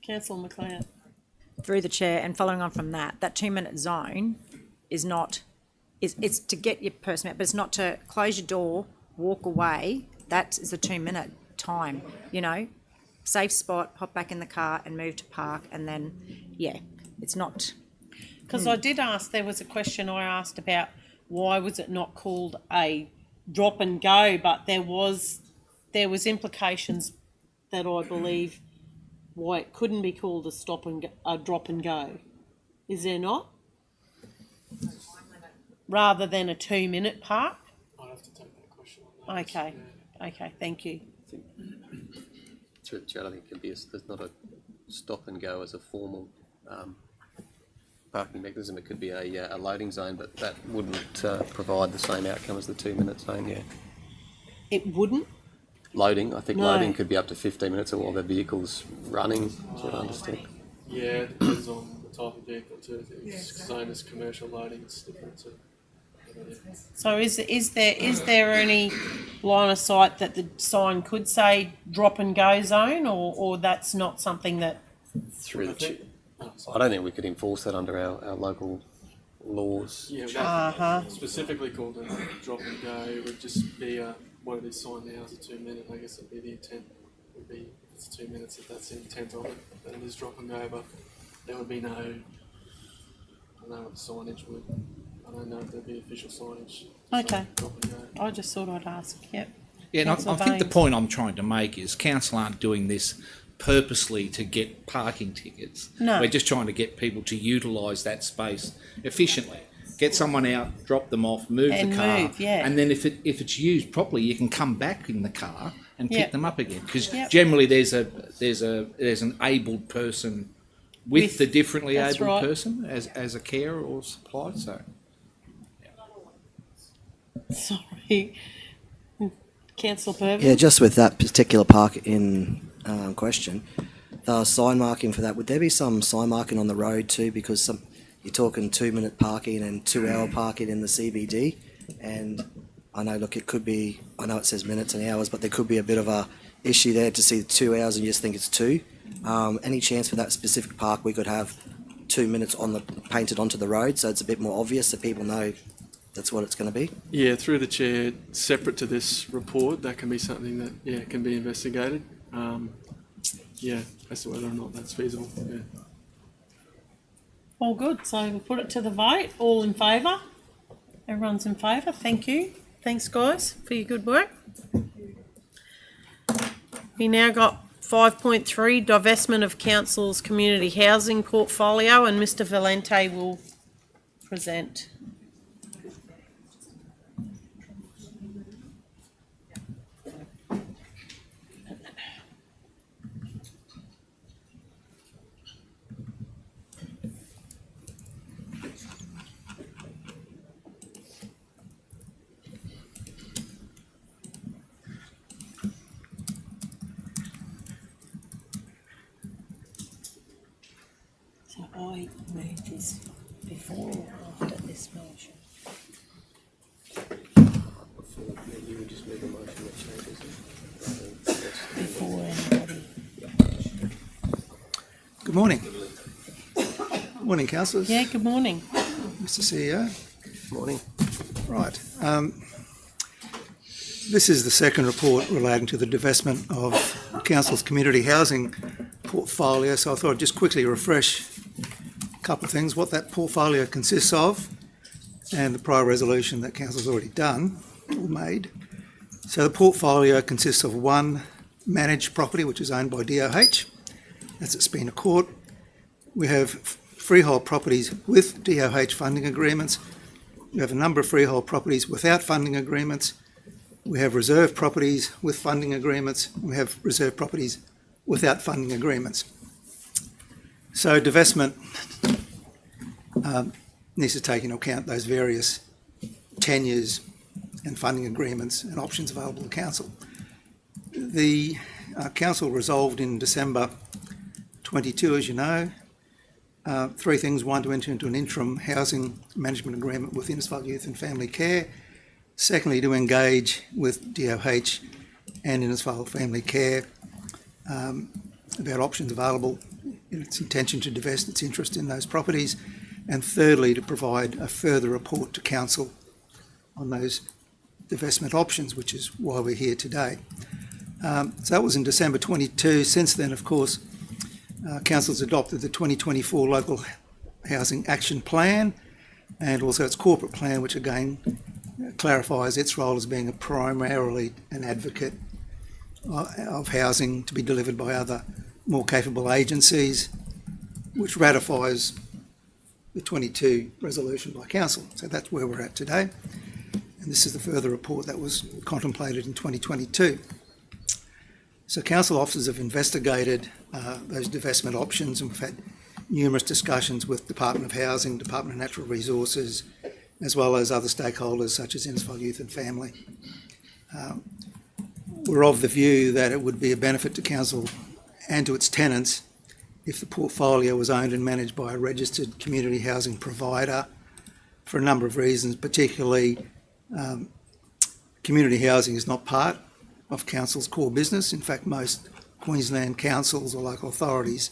Speaker 1: Councillor McLeod.
Speaker 11: Through the chair, and following on from that, that 2 minute zone is not, it's to get your person out, but it's not to close your door, walk away. That is a 2 minute time, safe spot, hop back in the car and move to park, and then, it's not.
Speaker 1: Because I did ask, there was a question I asked about why was it not called a drop and go, but there was implications that I believe why it couldn't be called a drop and go. Is there not? Rather than a 2 minute park?
Speaker 15: I'll have to take that question on that.
Speaker 1: Okay. Okay, thank you.
Speaker 4: Through the chair, I think it could be there's not a stop and go as a formal parking mechanism. It could be a loading zone, but that wouldn't provide the same outcome as the 2 minute zone, yeah.
Speaker 1: It wouldn't?
Speaker 4: Loading, I think
Speaker 1: No.
Speaker 4: loading could be up to 15 minutes while the vehicle's running, is what I understand.
Speaker 15: Yeah, it depends on the type of vehicle too. Zone is commercial loading, it's different to.
Speaker 1: So is there any line of sight that the sign could say drop and go zone, or that's not something that?
Speaker 4: Through the chair. I don't think we could enforce that under our local laws.
Speaker 15: Yeah, that specifically called a drop and go. It would just be what it is signed now is a 2 minute. I guess it'd be the intent would be if it's 2 minutes, if that's the intent of it, then it is drop and go. But there would be no. I don't know what the signage would. I don't know if there'd be official signage.
Speaker 1: Okay.
Speaker 15: Drop and go.
Speaker 1: I just thought I'd ask. Yep.
Speaker 7: Yeah, and I
Speaker 1: Councillor
Speaker 7: think the
Speaker 1: Baines.
Speaker 7: point I'm trying to make is council aren't doing this purposely to get parking tickets.
Speaker 1: No.
Speaker 7: We're just trying to get people to utilise that space efficiently. Get someone out, drop them off, move
Speaker 1: And
Speaker 7: the car,
Speaker 1: move, yeah.
Speaker 7: and then if it's used properly, you can come back in the car and pick
Speaker 1: Yep.
Speaker 7: them up again. Because
Speaker 1: Yep.
Speaker 7: generally there's an abled person with the differently
Speaker 1: that's
Speaker 7: abled
Speaker 1: right.
Speaker 7: person as a carer or supplier. So.
Speaker 1: Sorry. Councillor Purvis?
Speaker 12: Yeah, just with that particular park in question, the sign marking for that, would there be some sign marking on the road too? Because you're talking 2 minute parking and 2 hour parking in the CBD. And I know, look, it could be, I know it says minutes and hours, but there could be a bit of a issue there to see 2 hours and you just think it's 2. Any chance for that specific park we could have 2 minutes painted onto the road so it's a bit more obvious that people know that's what it's going to be?
Speaker 15: Yeah, through the chair, separate to this report, that can be something that can be investigated. As to whether or not that's feasible. Yeah.
Speaker 1: All good. So we'll put it to the vote. All in favour? Everyone's in favour. Thank you. Thanks, guys, for your good work. We now got 5.3, divestment of council's community housing portfolio, and Mr. Valente will present. So I moved this before or after this motion?
Speaker 4: You would just make a motion that changes it.
Speaker 1: Before anybody.
Speaker 16: Good morning. Morning, councillors.
Speaker 1: Yeah, good morning.
Speaker 16: Mr. CEO.
Speaker 4: Morning.
Speaker 16: Right. This is the second report relating to the divestment of council's community housing portfolio, so I thought I'd just quickly refresh a couple of things, what that portfolio consists of and the prior resolution that council's already done or made. So the portfolio consists of 1 managed property, which is owned by DOH. That's at Spina Court. We have freehold properties with DOH funding agreements. We have a number of freehold properties without funding agreements. We have reserve properties with funding agreements. We have reserve properties without funding agreements. So divestment needs to take into account those various tenures and funding agreements and options available to council. The council resolved in December 22, as you know, three things. One, to enter into an interim housing management agreement with Innisfail Youth and Family Care. Secondly, to engage with DOH and Innisfail Family Care about options available in its intention to divest its interest in those properties. And thirdly, to provide a further report to council on those divestment options, which is why we're here today. So that was in December 22. Since then, of course, council's adopted the 2024 Local Housing Action Plan and also its corporate plan, which again clarifies its role as being primarily an advocate of housing to be delivered by other more capable agencies, which ratifies the 22 resolution by council. So that's where we're at today. And this is the further report that was contemplated in 2022. So council officers have investigated those divestment options, and we've had numerous discussions with Department of Housing, Department of Natural Resources, as well as other stakeholders such as Innisfail Youth and Family. We're of the view that it would be a benefit to council and to its tenants if the portfolio was owned and managed by a registered community housing provider for a number of reasons, particularly community housing is not part of council's core business. In fact, most Queensland councils or local authorities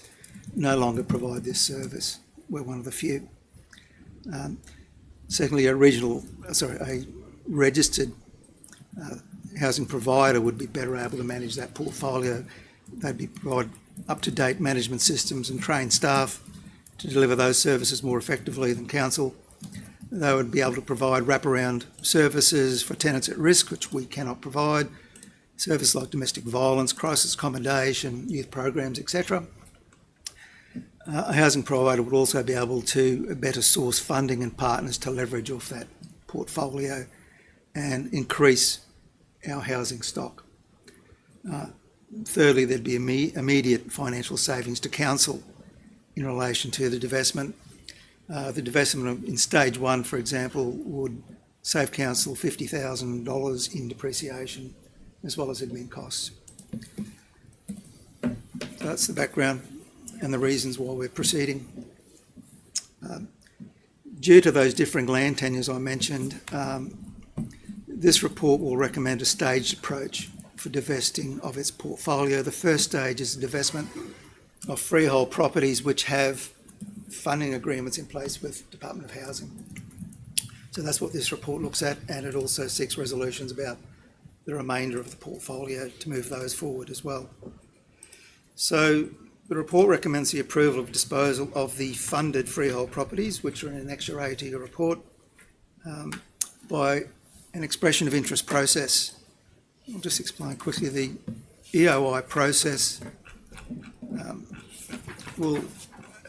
Speaker 16: no longer provide this service. We're one of the few. Secondly, a registered housing provider would be better able to manage that portfolio. They'd provide up-to-date management systems and trained staff to deliver those services more effectively than council. They would be able to provide wraparound services for tenants at risk, which we cannot provide, services like domestic violence, crisis accommodation, youth programs, etc. A housing provider would also be able to better source funding and partners to leverage off that portfolio and increase our housing stock. Thirdly, there'd be immediate financial savings to council in relation to the divestment. The divestment in stage one, for example, would save council $50,000 in depreciation as well as admin costs. So that's the background and the reasons why we're proceeding. Due to those differing land tenures I mentioned, this report will recommend a staged approach for divesting of its portfolio. The first stage is the divestment of freehold properties which have funding agreements in place with Department of Housing. So that's what this report looks at, and it also seeks resolutions about the remainder of the portfolio to move those forward as well. So the report recommends the approval of disposal of the funded freehold properties, which are in Annexure A to your report, by an expression of interest process. I'll just explain quickly. The EOI process will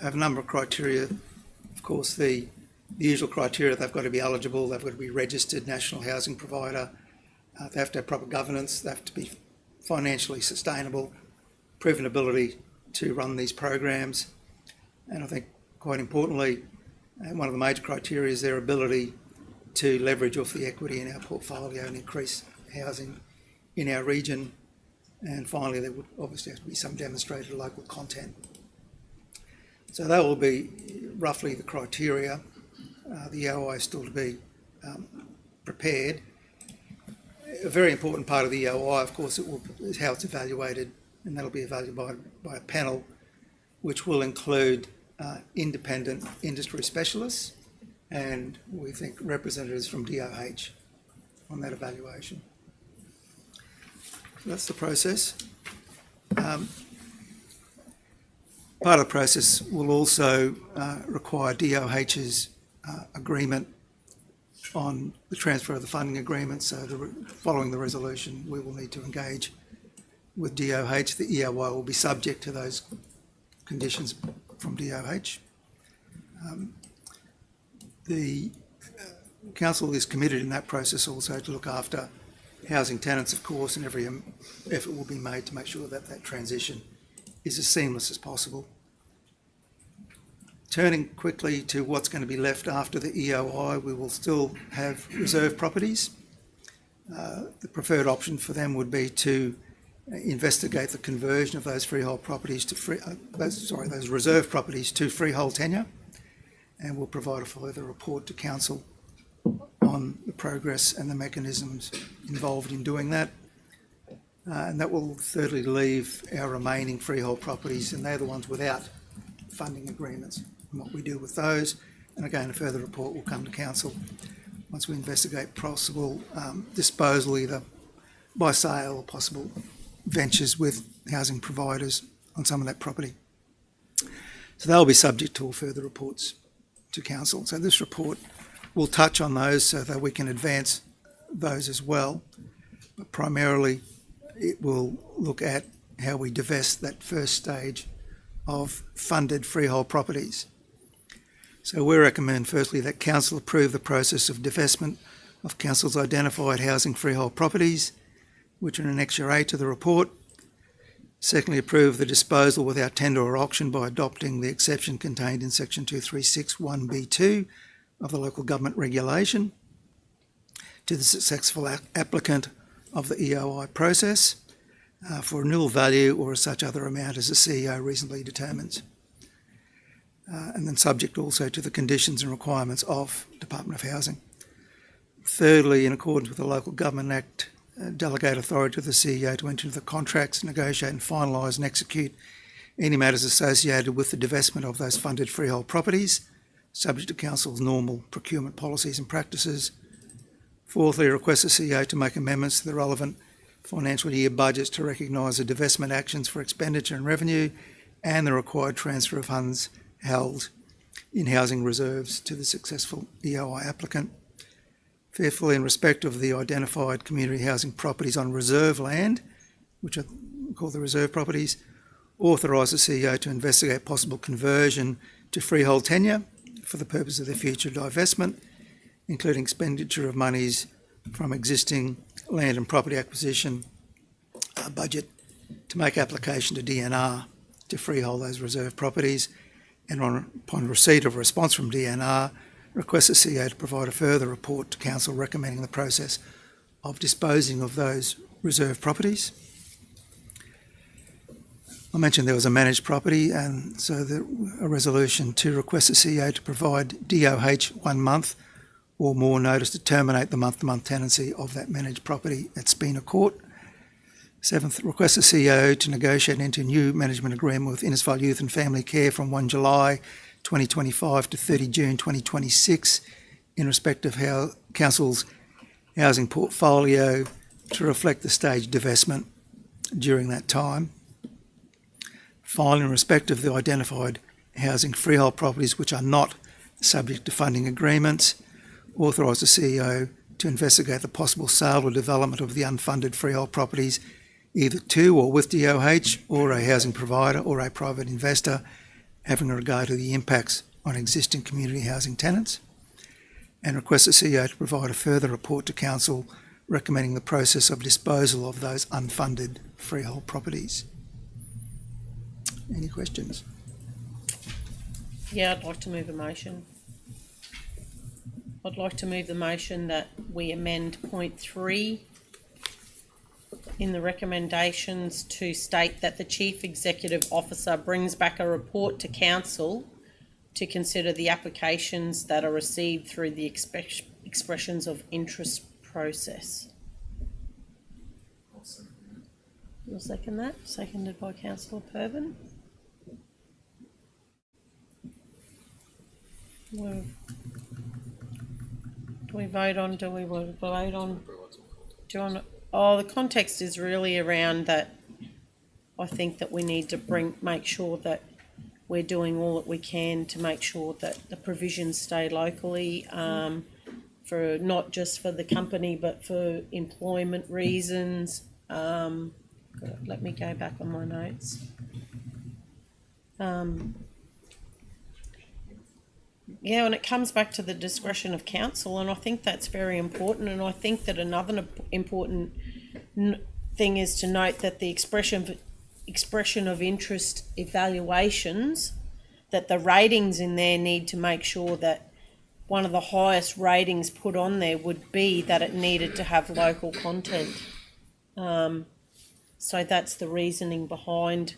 Speaker 16: have a number of criteria. Of course, the usual criteria: they've got to be eligible, they've got to be registered national housing provider, they have to have proper governance, they have to be financially sustainable, proven ability to run these programs, and I think quite importantly, one of the major criteria is their ability to leverage off the equity in our portfolio and increase housing in our region. And finally, there would obviously have to be some demonstrated local content. So that will be roughly the criteria. The EOI is still to be prepared. A very important part of the EOI, of course, is how it's evaluated, and that'll be evaluated by a panel which will include independent industry specialists and, we think, representatives from DOH on that evaluation. So that's the process. Part of the process will also require DOH's agreement on the transfer of the funding agreement. So following the resolution, we will need to engage with DOH, the EOI will be subject to those conditions from DOH. The council is committed in that process also to look after housing tenants, of course, and every effort will be made to make sure that that transition is as seamless as possible. Turning quickly to what's going to be left after the EOI, we will still have reserve properties. The preferred option for them would be to investigate the conversion of those freehold properties to those reserve properties to freehold tenure, and we'll provide a further report to council on the progress and the mechanisms involved in doing that. And that will thirdly leave our remaining freehold properties, and they're the ones without funding agreements, and what we do with those. And again, a further report will come to council once we investigate possible disposal, either by sale or possible ventures with housing providers on some of that property. So they'll be subject to all further reports to council. So this report will touch on those so that we can advance those as well. But primarily, it will look at how we divest that first stage of funded freehold properties. So we recommend firstly that council approve the process of divestment of council's identified housing freehold properties, which are in Annexure A to the report. Secondly, approve the disposal without tender or auction by adopting the exception contained in section 2361B2 of the local government regulation to the successful applicant of the EOI process for a nil value or as such other amount as the CEO reasonably determines. And then subject also to the conditions and requirements of Department of Housing. Thirdly, in accordance with the Local Government Act, delegate authority to the CEO to enter into the contracts, negotiate and finalise and execute any matters associated with the divestment of those funded freehold properties, subject to council's normal procurement policies and practices. Fourthly, request the CEO to make amendments to the relevant financial year budgets to recognise the divestment actions for expenditure and revenue and the required transfer of funds held in housing reserves to the successful EOI applicant. Fifthly, in respect of the identified community housing properties on reserve land, which are called the reserve properties, authorise the CEO to investigate possible conversion to freehold tenure for the purpose of their future divestment, including expenditure of monies from existing land and property acquisition budget to make application to DNR to freehold those reserve properties, and upon receipt of a response from DNR, request the CEO to provide a further report to council recommending the process of disposing of those reserve properties. I mentioned there was a managed property, and so a resolution to request the CEO to provide DOH 1 month or more notice to terminate the month-to-month tenancy of that managed property at Spina Court. Seventh, request the CEO to negotiate into a new management agreement with Innisfail Youth and Family Care from 1 July 2025 to 30 June 2026 in respect of how council's housing portfolio to reflect the staged divestment during that time. Finally, in respect of the identified housing freehold properties which are not subject to funding agreements, authorise the CEO to investigate the possible sale or development of the unfunded freehold properties either to or with DOH or a housing provider or a private investor, having regard to the impacts on existing community housing tenants, and request the CEO to provide a further report to council recommending the process of disposal of those unfunded freehold properties. Any questions?
Speaker 1: Yeah, I'd like to move a motion. I'd like to move the motion that we amend point 3 in the recommendations to state that the Chief Executive Officer brings back a report to council to consider the applications that are received through the expressions of interest process. You'll second that? Seconded by Councillor Purban. Do we vote on? Do we vote on? The context is really around that. I think that we need to make sure that we're doing all that we can to make sure that the provisions stay locally, for not just for the company but for employment reasons, Let me go back on my notes. Yeah, and it comes back to the discretion of council, and I think that's very important. And I think that another important thing is to note that the expression of interest evaluations, that the ratings in there need to make sure that one of the highest ratings put on there would be that it needed to have local content. So that's the reasoning behind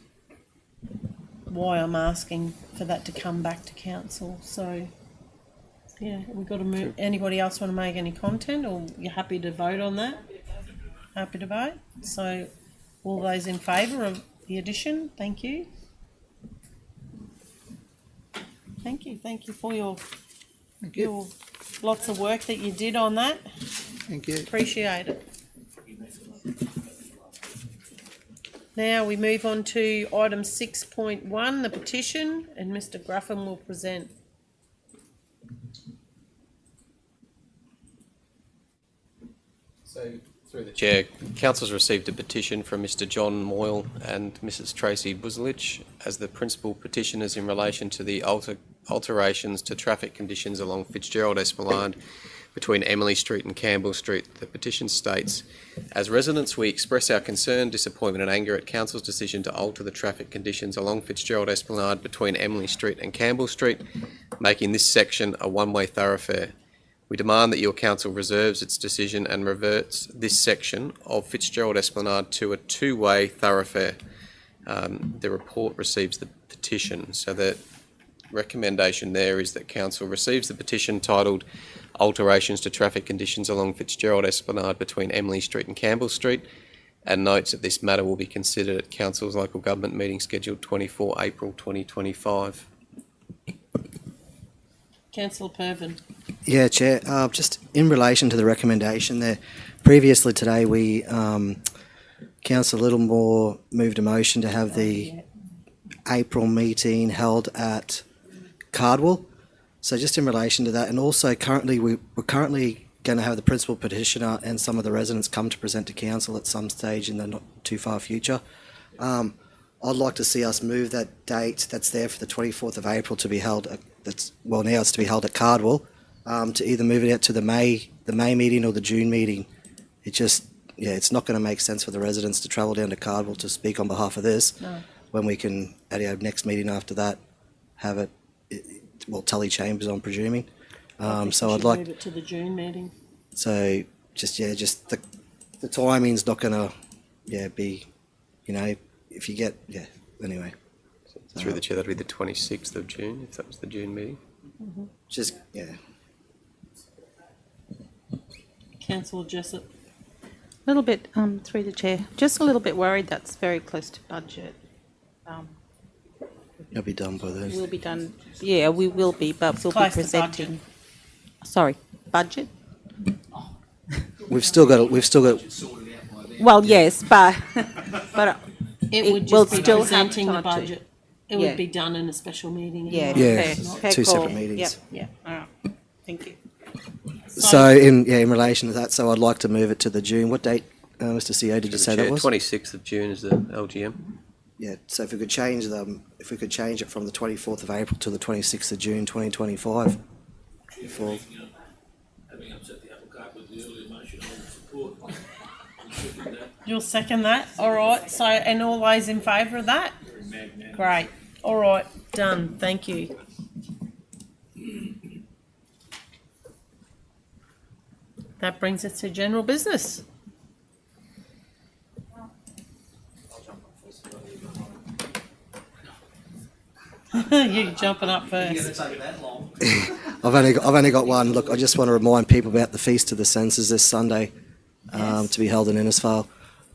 Speaker 1: why I'm asking for that to come back to council. So, yeah, we've got to move. Anybody else want to make any content, or you're happy to vote on that? Happy to vote. So, all those in favour of the addition, thank you. Thank you for your lots of work that you did on that.
Speaker 16: Thank you.
Speaker 1: Appreciate it. Now we move on to item 6.1, the petition, and Mr. Gruffin will present.
Speaker 4: So, through the Chair, Council's received a petition from Mr. John Moyle and Mrs. Tracy Buzelich as the principal petitioners in relation to the alterations to traffic conditions along Fitzgerald Esplanade between Emily Street and Campbell Street. The petition states, as residents, we express our concern, disappointment and anger at Council's decision to alter the traffic conditions along Fitzgerald Esplanade between Emily Street and Campbell Street, making this section a one-way thoroughfare. We demand that your Council reserves its decision and reverts this section of Fitzgerald Esplanade to a two-way thoroughfare. The report receives the petition, so the recommendation there is that Council receives the petition titled Alterations to Traffic Conditions along Fitzgerald Esplanade between Emily Street and Campbell Street, and notes that this matter will be considered at Council's local government meeting scheduled 24 April 2025.
Speaker 1: Councillor Pervin.
Speaker 12: Yeah, Chair. Just in relation to the recommendation there, previously today we, Councillor Littlemore moved a motion to have the April meeting held at Cardwell. So just in relation to that, and also currently we're currently going to have the principal petitioner and some of the residents come to present to council at some stage in the not too far future. I'd like to see us move that date that's there for the 24th of April to be held now it's to be held at Cardwell, to either move it out to the May meeting or the June meeting. It's not going to make sense for the residents to travel down to Cardwell to speak on behalf of this, when we can at our next meeting after that have it, Tully Chambers, I'm presuming. So I'd like
Speaker 1: move it to the June meeting.
Speaker 12: So just the timing's not going to be, if you get anyway.
Speaker 4: Through the Chair, that'd be the 26th of June, if that was the June meeting.
Speaker 1: Councillor Jessup.
Speaker 10: A little bit, through the Chair, just a little bit worried that's very close to budget.
Speaker 12: You'll be done by then.
Speaker 10: We'll be done, yeah, we will be, but we'll be
Speaker 1: Close to
Speaker 10: presenting. Sorry, budget?
Speaker 12: We've still got.
Speaker 10: Well, yes, but
Speaker 1: It would
Speaker 10: will
Speaker 1: just be
Speaker 10: still have
Speaker 1: presenting the
Speaker 10: time to-
Speaker 1: budget. It
Speaker 10: Yeah.
Speaker 1: would be done in a special meeting.
Speaker 10: Yeah,
Speaker 1: anyway.
Speaker 12: Yeah,
Speaker 10: fair
Speaker 12: two
Speaker 10: call.
Speaker 12: separate meetings.
Speaker 10: Yep, all right, thank you.
Speaker 12: So in relation to that, so I'd like to move it to the June. What date, Mr. CEO, did you say that was?
Speaker 4: 26th of June is the LGM.
Speaker 12: Yeah. So if we could change it from the 24th of April to the 26th of June, 2025. Before.
Speaker 5: Having upset the apple cart with the earlier motion, I will support.
Speaker 1: You'll second that? All right. So, and all those in favour of that? Great. All right. Done. Thank you. That brings us to general business. You jumping up first.
Speaker 12: I've only got one. Look, I just want to remind people about the Feast of the Senses this Sunday, to be held in Innisfail.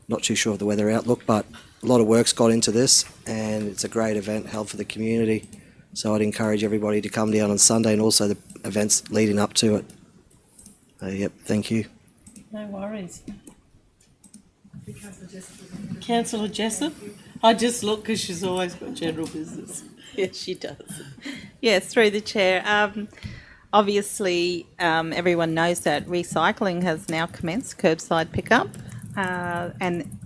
Speaker 12: Not too sure of the weather outlook, but a lot of work's got into this, and it's a great event held for the community. So I'd encourage everybody to come down on Sunday, and also the events leading up to it. Yep, thank you.
Speaker 1: No worries. Councillor Jessup? I just look because she's always got general business.
Speaker 10: Yes, she does. Yes, through the Chair. Obviously, everyone knows that recycling has now commenced, curbside pickup, and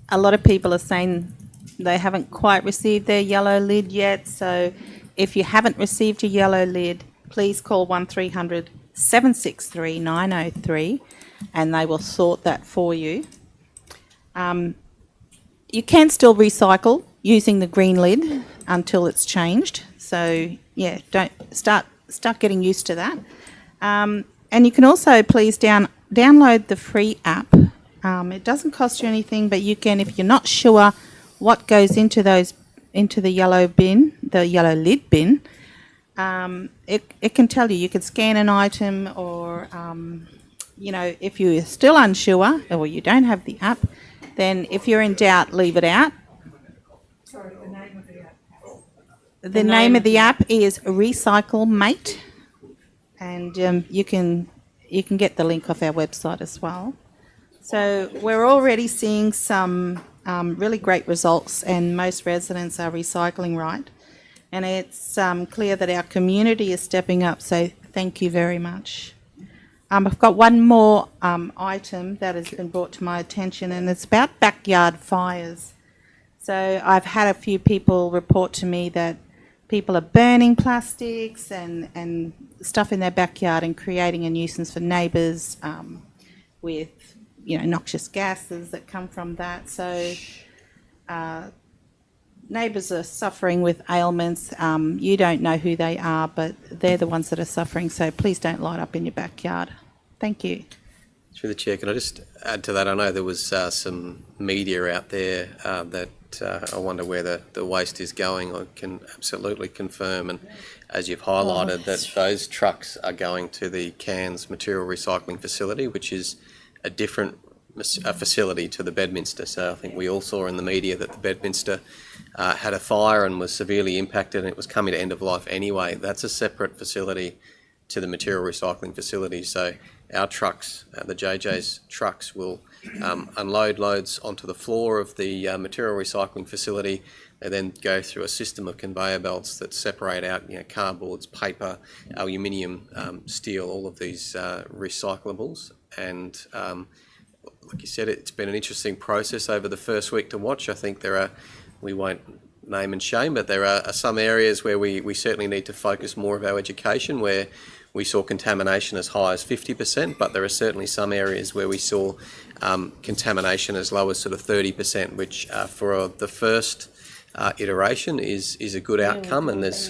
Speaker 10: a lot of people are saying they haven't quite received their yellow lid yet. So if you haven't received your yellow lid, please call 1300 763 903 and they will sort that for you. You can still recycle using the green lid until it's changed. So yeah, don't start getting used to that. And you can also please download the free app. It doesn't cost you anything, but you can, if you're not sure what goes into the yellow bin, the yellow lid bin, it can tell you. You can scan an item, or if you're still unsure or you don't have the app, then if you're in doubt, leave it out.
Speaker 6: Sorry, the name of the app.
Speaker 10: The name of the app is Recycle Mate, and you can get the link off our website as well. So we're already seeing some really great results, and most residents are recycling right. And it's clear that our community is stepping up, so thank you very much. I've got one more item that has been brought to my attention, and it's about backyard fires. So I've had a few people report to me that people are burning plastics and stuff in their backyard and creating a nuisance for neighbours with noxious gases that come from that. So neighbours are suffering with ailments. You don't know who they are, but they're the ones that are suffering. So please don't light up in your backyard. Thank you.
Speaker 13: Through the chair, can I just add to that? I know there was some media out there that I wonder where the waste is going. I can absolutely confirm, and as you've highlighted, that those trucks are going to the Cairns Material Recycling Facility, which is a different facility to the Bedminster. So I think we all saw in the media that the Bedminster had a fire and was severely impacted, and it was coming to end of life anyway. That's a separate facility to the material recycling facility. So our trucks, the JJ's trucks, will unload loads onto the floor of the material recycling facility. They then go through a system of conveyor belts that separate out cardboards, paper, aluminium, steel, all of these recyclables. And like you said, it's been an interesting process over the first week to watch. I think we won't name and shame, but there are some areas where we certainly need to focus more of our education, where we saw contamination as high as 50%, but there are certainly some areas where we saw contamination as low as sort of 30%, which for the first iteration is a good outcome. And there's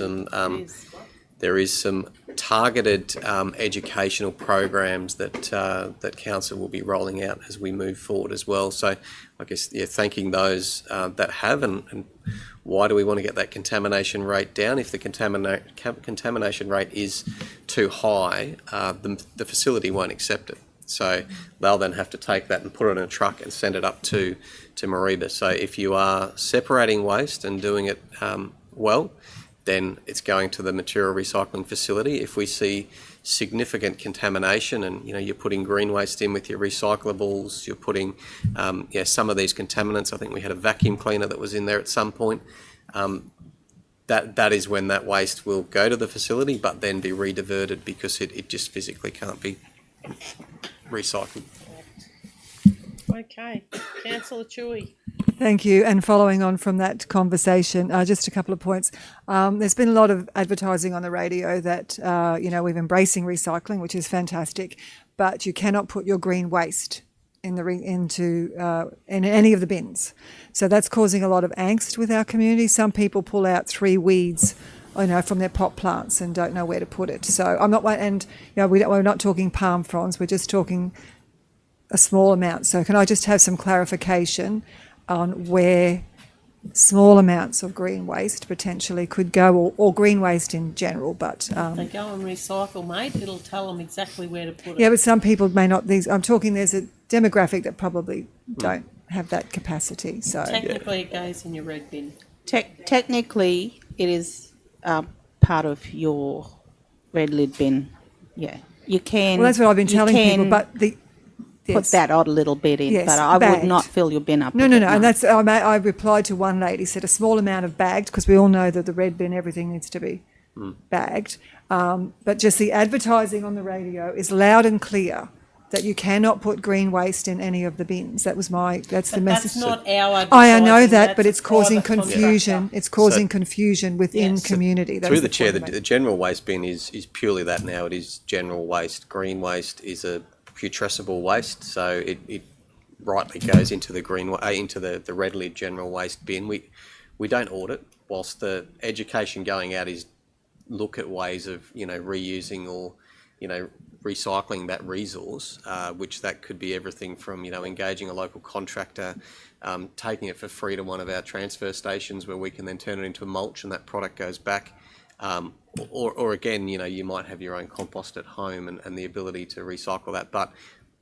Speaker 13: there is some targeted educational programs that council will be rolling out as we move forward as well. So I guess thanking those that have, and why do we want to get that contamination rate down? If the contamination rate is too high, the facility won't accept it. So they'll then have to take that and put it in a truck and send it up to Mareeba. So if you are separating waste and doing it well, then it's going to the material recycling facility. If we see significant contamination and you're putting green waste in with your recyclables, you're putting some of these contaminants, I think we had a vacuum cleaner that was in there at some point, that is when that waste will go to the facility but then be re-diverted because it just physically can't be recycled.
Speaker 1: Okay, Councillor Chewy.
Speaker 6: Thank you. And following on from that conversation, just a couple of points. There's been a lot of advertising on the radio that, we're embracing recycling, which is fantastic, but you cannot put your green waste in any of the bins. So that's causing a lot of angst with our community. Some people pull out 3 weeds from their pot plants and don't know where to put it. So we're not talking palm fronds, we're just talking a small amount. So can I just have some clarification on where small amounts of green waste potentially could go, or green waste in general? But
Speaker 1: they go and recycle, mate. It'll tell them exactly where to put it.
Speaker 6: Yeah, but some people may not. There's a demographic that probably don't have that capacity. So
Speaker 1: technically, it goes in your red bin.
Speaker 10: Technically, it is part of your red lid bin. Yeah, you can.
Speaker 6: Well, that's what I've been telling people. But
Speaker 10: put that odd little bit in, but I would not fill your bin up.
Speaker 6: No. And that's I replied to one lady, said a small amount of bagged, because we all know that the red bin, everything needs to be bagged. But just the advertising on the radio is loud and clear that you cannot put green waste in any of the bins. That's the message.
Speaker 1: That's not our
Speaker 6: I know
Speaker 1: deciding,
Speaker 6: that,
Speaker 1: that's
Speaker 6: but
Speaker 1: a
Speaker 6: it's causing
Speaker 1: private
Speaker 6: confusion.
Speaker 1: contractor.
Speaker 6: It's causing confusion within
Speaker 1: Yes.
Speaker 6: community. That
Speaker 13: Through
Speaker 6: was
Speaker 13: the chair,
Speaker 6: point I
Speaker 13: the
Speaker 6: made.
Speaker 13: general waste bin is purely that now. It is general waste. Green waste is a putrescible waste, so it rightly goes into the into the red lid general waste bin. We don't audit, whilst the education going out is look at ways of reusing or recycling that resource, which that could be everything from engaging a local contractor, taking it for free to one of our transfer stations where we can then turn it into a mulch and that product goes back, or again you might have your own compost at home and the ability to recycle that, but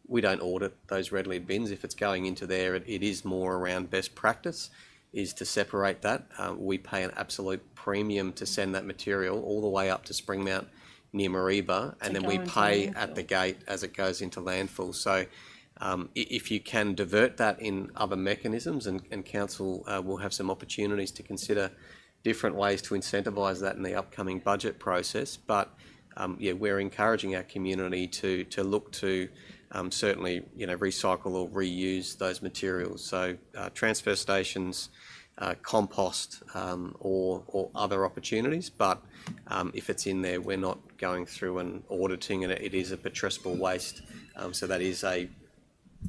Speaker 13: we don't audit those red lid bins. If it's going into there, it is more around best practice is to separate that. We pay an absolute premium to send that material all the way up to Springmount near Mareeba, and then we pay at the gate as it goes into landfill. So if you can divert that in other mechanisms, and council will have some opportunities to consider different ways to incentivise that in the upcoming budget process. But we're encouraging our community to look to certainly recycle or reuse those materials. So transfer stations, compost, or other opportunities. But if it's in there, we're not going through and auditing it. It is a putrescible waste, so that is an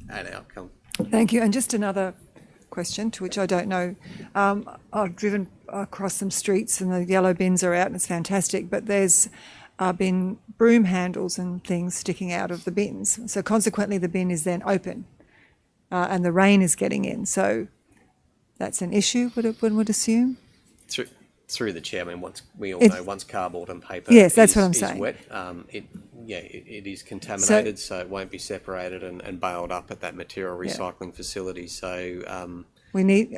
Speaker 13: outcome.
Speaker 6: Thank you. And just another question, to which I don't know. I've driven across some streets and the yellow bins are out and it's fantastic, but there's been broom handles and things sticking out of the bins. So consequently, the bin is then open and the rain is getting in. So that's an issue, one would assume?
Speaker 13: Through the chair, I mean, once cardboard and paper
Speaker 6: yes, that's what I'm
Speaker 13: is
Speaker 6: saying.
Speaker 13: Wet, it is contaminated, so it won't be separated and baled up at that material recycling facility. So
Speaker 6: we need,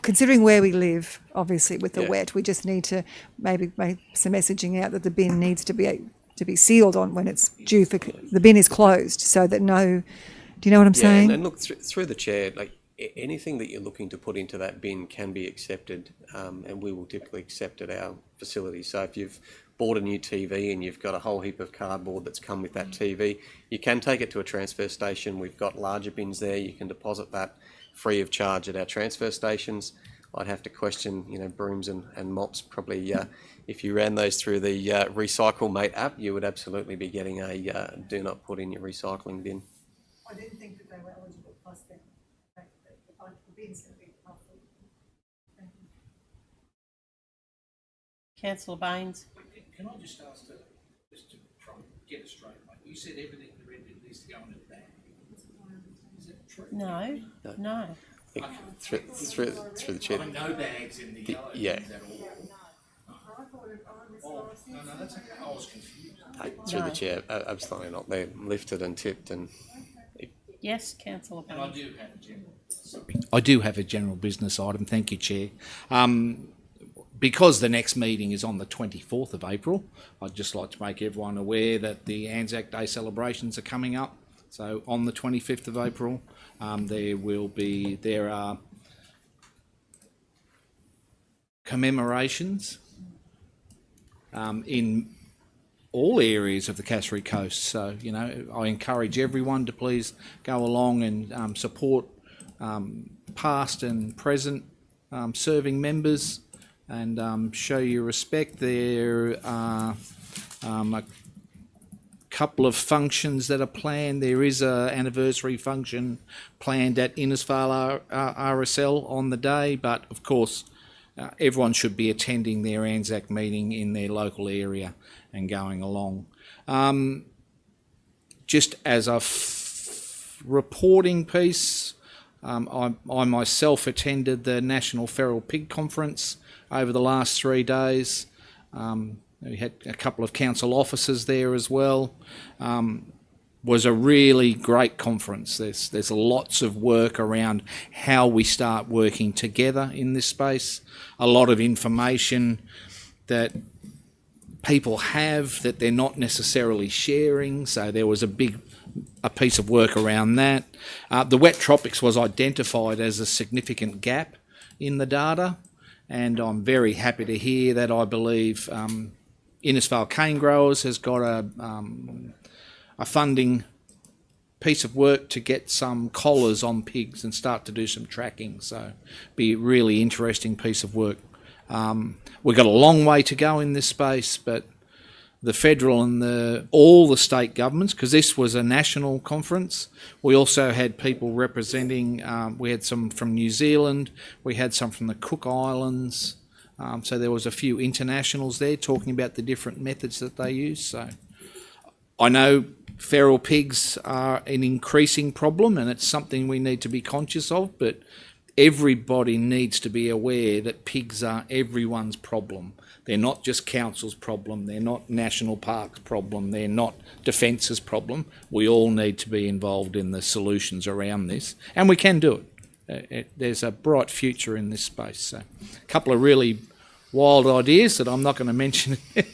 Speaker 6: considering where we live, obviously with the wet, we just need to maybe make some messaging out that the bin needs to be sealed on when it's due for the bin is closed, so that do you know what I'm saying?
Speaker 13: And look through the chair, like anything that you're looking to put into that bin can be accepted, and we will typically accept at our facility. So if you've bought a new TV and you've got a whole heap of cardboard that's come with that TV, you can take it to a transfer station. We've got larger bins there. You can deposit that free of charge at our transfer stations. I'd have to question, brooms and mops probably. If you ran those through the Recycle Mate app, you would absolutely be getting a do not put in your recycling bin.
Speaker 6: I didn't think that they were eligible, plus then the bin's going to be helpful. Thank you.
Speaker 1: Councillor Baines.
Speaker 7: Can I just ask just to try and get it straight, mate? You said everything in the red bin needs to go in a bag. Is that true?
Speaker 1: No.
Speaker 13: Through the chair.
Speaker 7: No bags in the yellow bins at all. No, that's okay. I was confused.
Speaker 13: Through the chair, absolutely not. They're lifted and tipped and.
Speaker 1: Yes, Councillor Baines.
Speaker 7: I do have a general business item. Thank you, Chair. Because the next meeting is on the 24th of April, I'd just like to make everyone aware that the Anzac Day celebrations are coming up. So on the 25th of April, there are commemorations in all areas of the Cassowary Coast. So, I encourage everyone to please go along and support past and present serving members and show your respect. There are a couple of functions that are planned. There is an anniversary function planned at Innisfail RSL on the day, but of course everyone should be attending their Anzac meeting in their local area and going along. Just as a reporting piece, I myself attended the National Feral Pig Conference over the last 3 days. We had a couple of council officers there as well. Was a really great conference. There's lots of work around how we start working together in this space. A lot of information that people have that they're not necessarily sharing. So there was a piece of work around that. The wet tropics was identified as a significant gap in the data, and I'm very happy to hear that I believe Innisfail Cane Growers has got a funding piece of work to get some collars on pigs and start to do some tracking. So be a really interesting piece of work. We've got a long way to go in this space, but the federal and all the state governments, because this was a national conference. We also had people representing, we had some from New Zealand, we had some from the Cook Islands, so there was a few internationals there talking about the different methods that they use. So I know feral pigs are an increasing problem and it's something we need to be conscious of, but everybody needs to be aware that pigs are everyone's problem. They're not just council's problem, they're not national parks' problem, they're not defence's problem. We all need to be involved in the solutions around this, and we can do it. There's a bright future in this space. So a couple of really wild ideas that I'm not going to mention in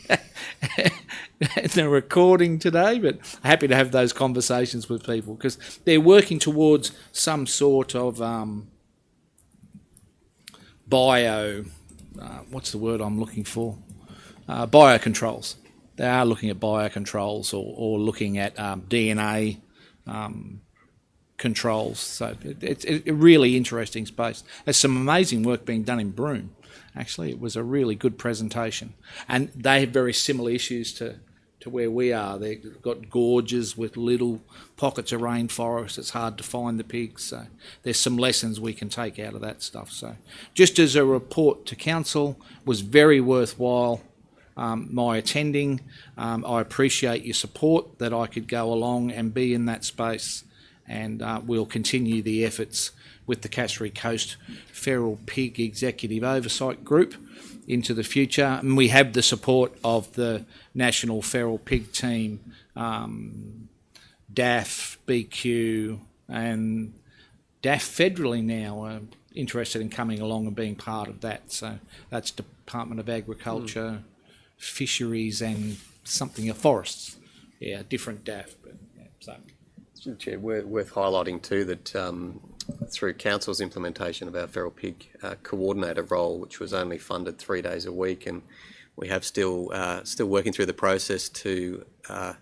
Speaker 7: the recording today, but happy to have those conversations with people because they're working towards some sort of what's the word I'm looking for? Biocontrols. They are looking at biocontrols or looking at DNA controls. So it's a really interesting space. There's some amazing work being done in Broome. Actually, it was a really good presentation. And they have very similar issues to where we are. They've got gorges with little pockets of rainforest. It's hard to find the pigs. So there's some lessons we can take out of that stuff. So just as a report to council, was very worthwhile my attending. I appreciate your support that I could go along and be in that space, and we'll continue the efforts with the Cassowary Coast Feral Pig Executive Oversight Group into the future. And we have the support of the National Feral Pig Team, DAF, BQ, and DAF federally now are interested in coming along and being part of that. So that's Department of Agriculture, Fisheries, and something of Forests. Yeah, different DAF. But, yeah, so.
Speaker 13: Chair, worth highlighting too that through Council's implementation of our feral pig coordinator role, which was only funded 3 days a week, and we have still working through the process to, I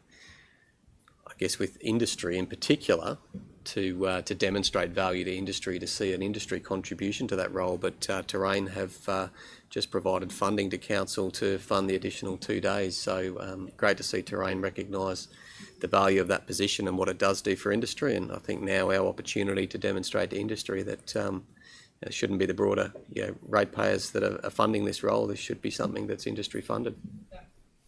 Speaker 13: guess, with industry in particular, to demonstrate value to industry, to see an industry contribution to that role. But Terrain have just provided funding to Council to fund the additional 2 days. So great to see Terrain recognise the value of that position and what it does do for industry. And I think now our opportunity to demonstrate to industry that it shouldn't be the broader ratepayers that are funding this role. This should be something that's industry funded.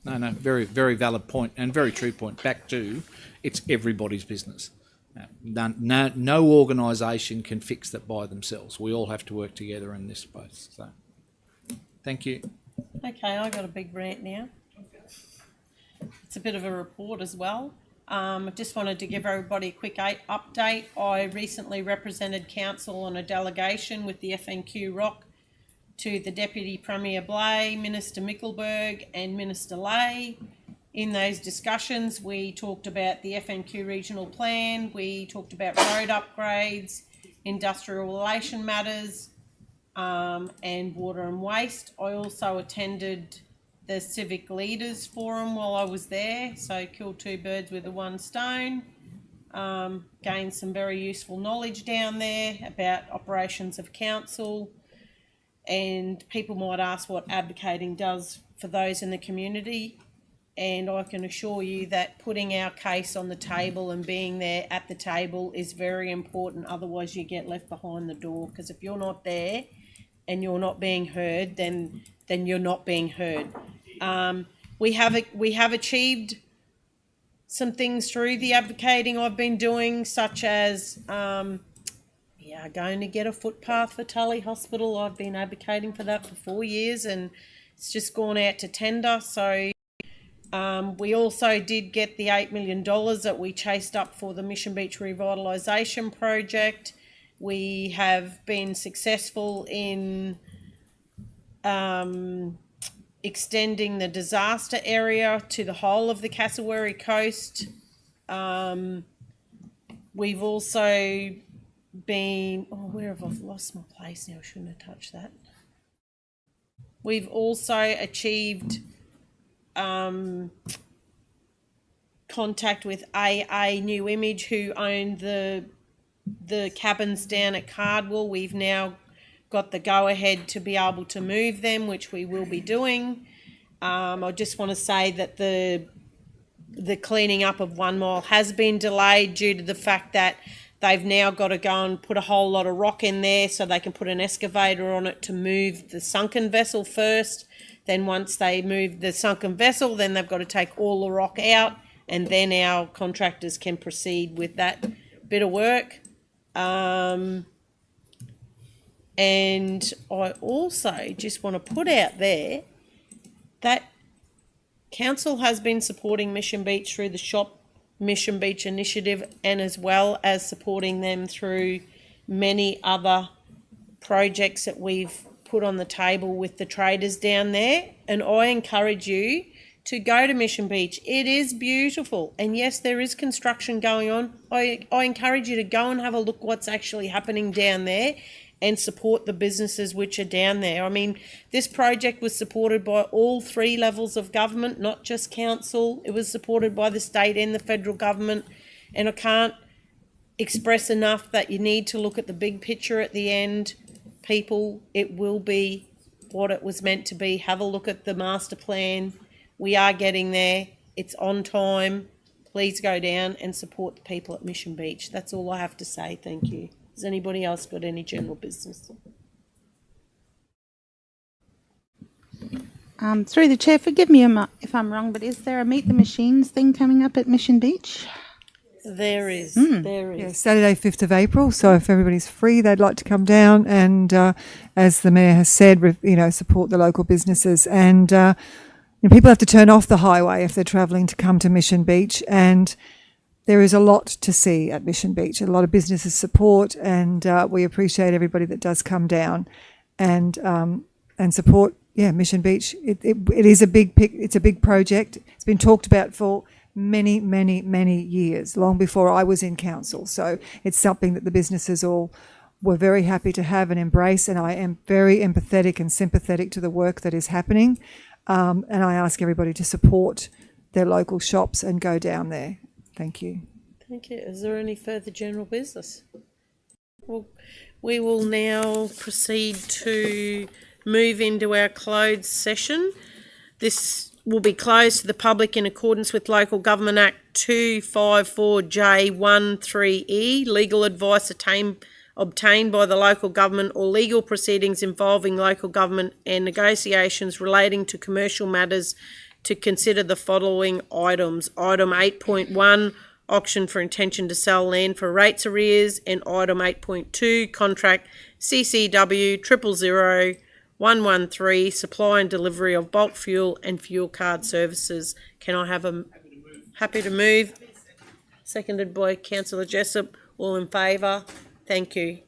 Speaker 7: No, very, very valid point and very true point. Back to, it's everybody's business. No organisation can fix that by themselves. We all have to work together in this space. So, thank you.
Speaker 1: Okay, I got a big rant now. It's a bit of a report as well. I just wanted to give everybody a quick update. I recently represented council on a delegation with the FNQ ROC to the Deputy Premier Blay, Minister Mickelberg and Minister Lay. In those discussions, we talked about the FNQ regional plan, we talked about road upgrades, industrial relation matters, and water and waste. I also attended the Civic Leaders Forum while I was there, so killed two birds with one stone. Gained some very useful knowledge down there about operations of council, and people might ask what advocating does for those in the community. And I can assure you that putting our case on the table and being there at the table is very important. Otherwise you get left behind the door, because if you're not there and you're not being heard, then you're not being heard. We have achieved some things through the advocating I've been doing, such as we are going to get a footpath for Tully Hospital. I've been advocating for that for 4 years and it's just gone out to tender. So we also did get the $8 million that we chased up for the Mission Beach Revitalisation Project. We have been successful in extending the disaster area to the whole of the Cassowary coast. We've also been, where have I lost my place now? I shouldn't have touched that. We've also achieved contact with AA New Image, who owned the cabins down at Cardwell. We've now got the go-ahead to be able to move them, which we will be doing. I just want to say that the cleaning up of 1 Mile has been delayed due to the fact that they've now got to go and put a whole lot of rock in there so they can put an excavator on it to move the sunken vessel first. Then once they move the sunken vessel, then they've got to take all the rock out, and then our contractors can proceed with that bit of work. And I also just want to put out there that Council has been supporting Mission Beach through the Shop Mission Beach initiative, and as well as supporting them through many other projects that we've put on the table with the traders down there. And I encourage you to go to Mission Beach. It is beautiful, and yes, there is construction going on. I encourage you to go and have a look what's actually happening down there and support the businesses which are down there. I mean, this project was supported by all 3 levels of government, not just council. It was supported by the state and the federal government, and I can't express enough that you need to look at the big picture at the end. People, it will be what it was meant to be. Have a look at the master plan. We are getting there. It's on time. Please go down and support the people at Mission Beach. That's all I have to say. Thank you. Has anybody else got any general business?
Speaker 10: Through the chair, forgive me if I'm wrong, but is there a Meet the Machines thing coming up at Mission Beach?
Speaker 1: There is. There is.
Speaker 6: Yeah, Saturday, 5th of April. So if everybody's free, they'd like to come down and, as the Mayor has said, support the local businesses. And people have to turn off the highway if they're travelling to come to Mission Beach. And there is a lot to see at Mission Beach. A lot of businesses support, and we appreciate everybody that does come down and support. Yeah, Mission Beach. It is a big project. It's been talked about for many, many, many years, long before I was in council. So it's something that the businesses all were very happy to have and embrace. And I am very empathetic and sympathetic to the work that is happening. And I ask everybody to support their local shops and go down there. Thank you.
Speaker 1: Thank you. Is there any further general business? Well, we will now proceed to move into our closed session. This will be closed to the public in accordance with Local Government Act 254J13E. Legal advice obtained by the local government or legal proceedings involving local government and negotiations relating to commercial matters to consider the following items. Item 8.1, auction for intention to sell land for rates arrears, and item 8.2, contract CCW 0000113, supply and delivery of bulk fuel and fuel card services. Can I have a happy to move? Seconded by Councillor Jessup. All in favour? Thank you.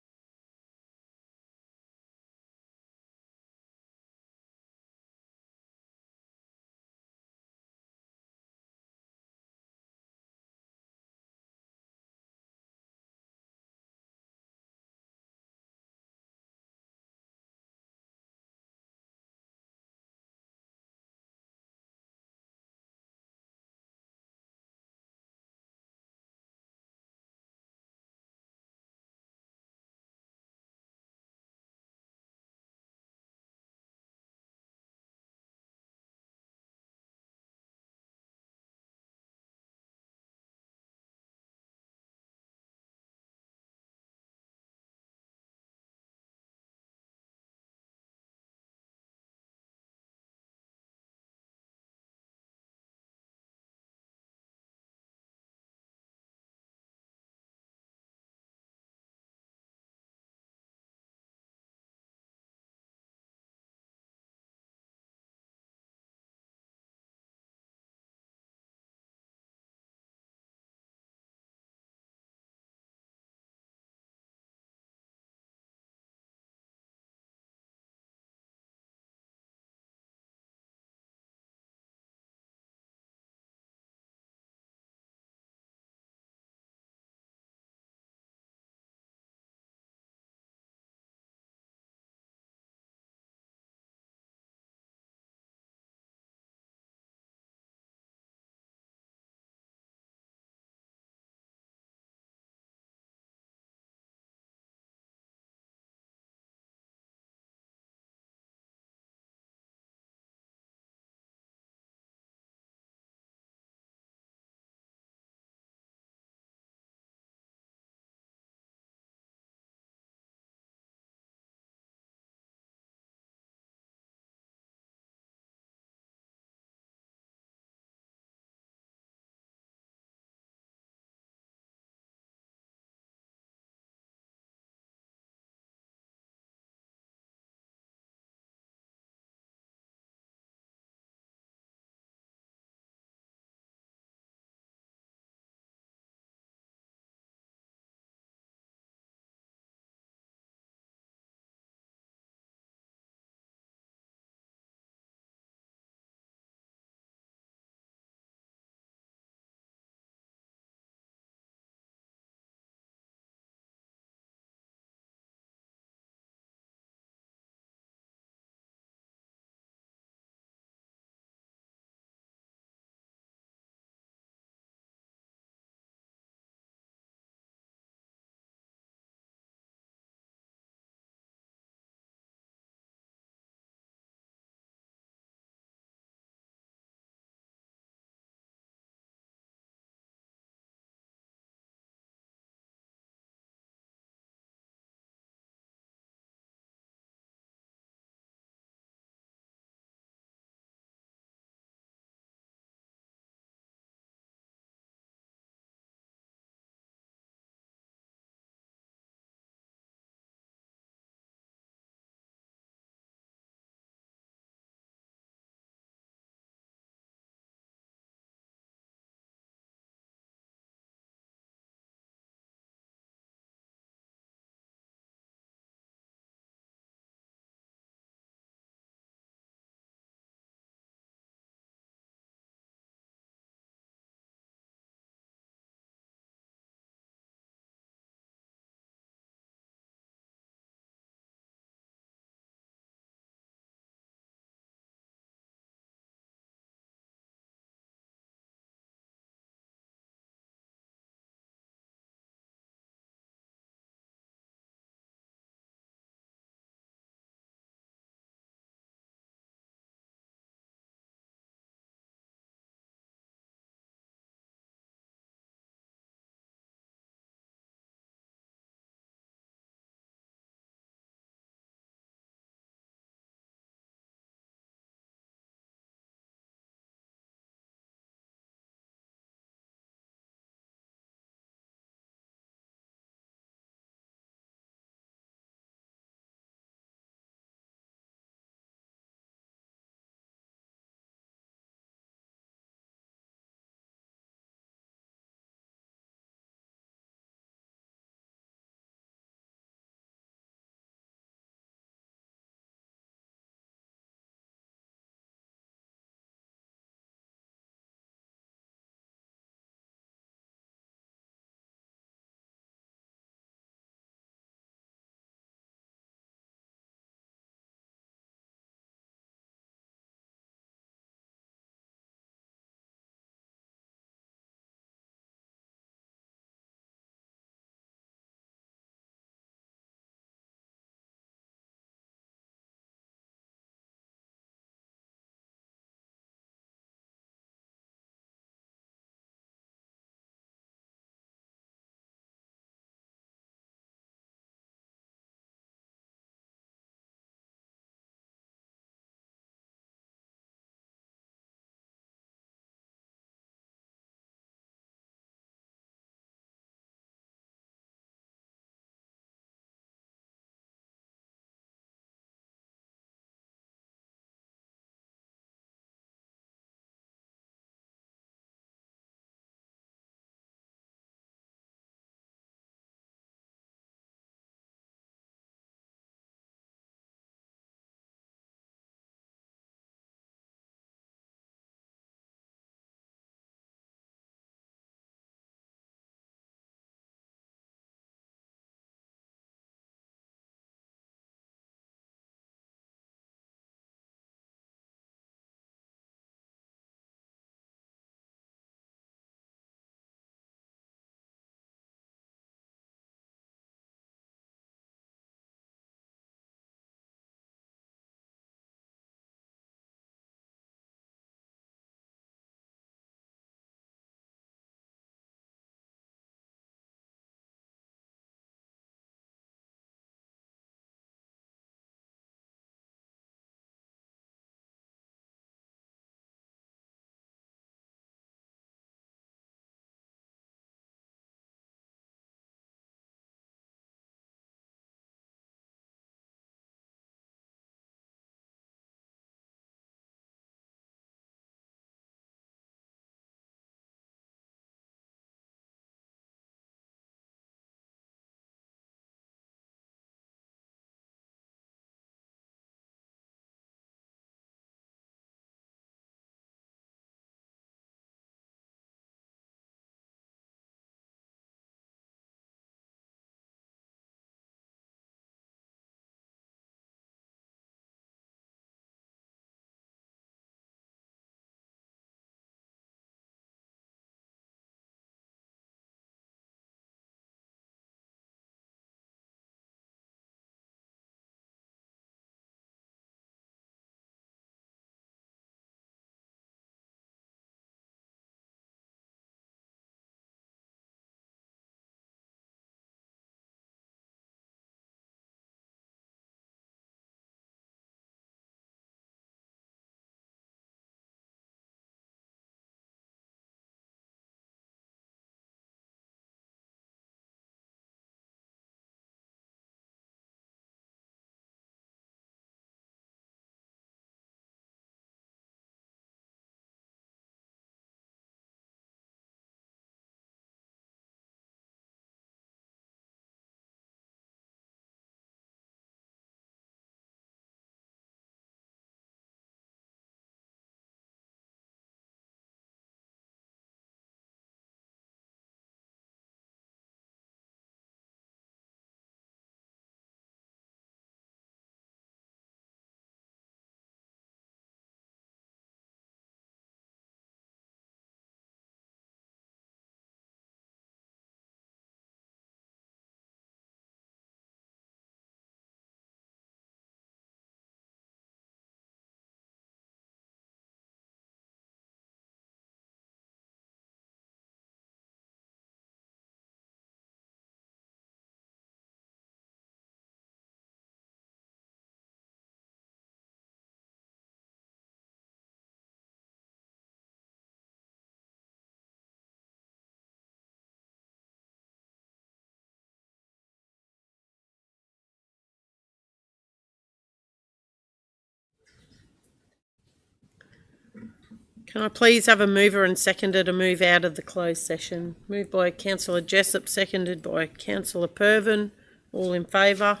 Speaker 1: Can I please have a mover and seconder to move out of the closed session? Moved by Councillor Jessup, seconded by Councillor Pervin. All in favour?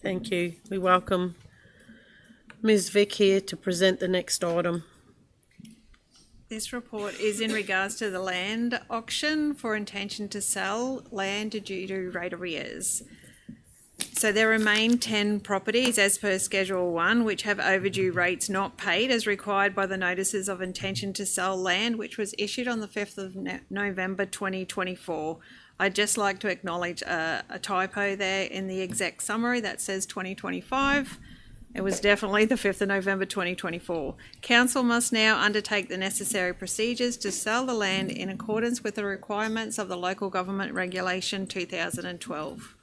Speaker 1: Thank you. We welcome Ms Vick here to present the next item.
Speaker 17: This report is in regards to the land auction for intention to sell land due to rate arrears. So there remain 10 properties as per Schedule 1 which have overdue rates not paid as required by the notices of intention to sell land which was issued on the 5th of November 2024. I'd just like to acknowledge a typo there in the exec summary that says 2025. It was definitely the 5th of November 2024. Council must now undertake the necessary procedures to sell the land in accordance with the requirements of the Local Government Regulation 2012.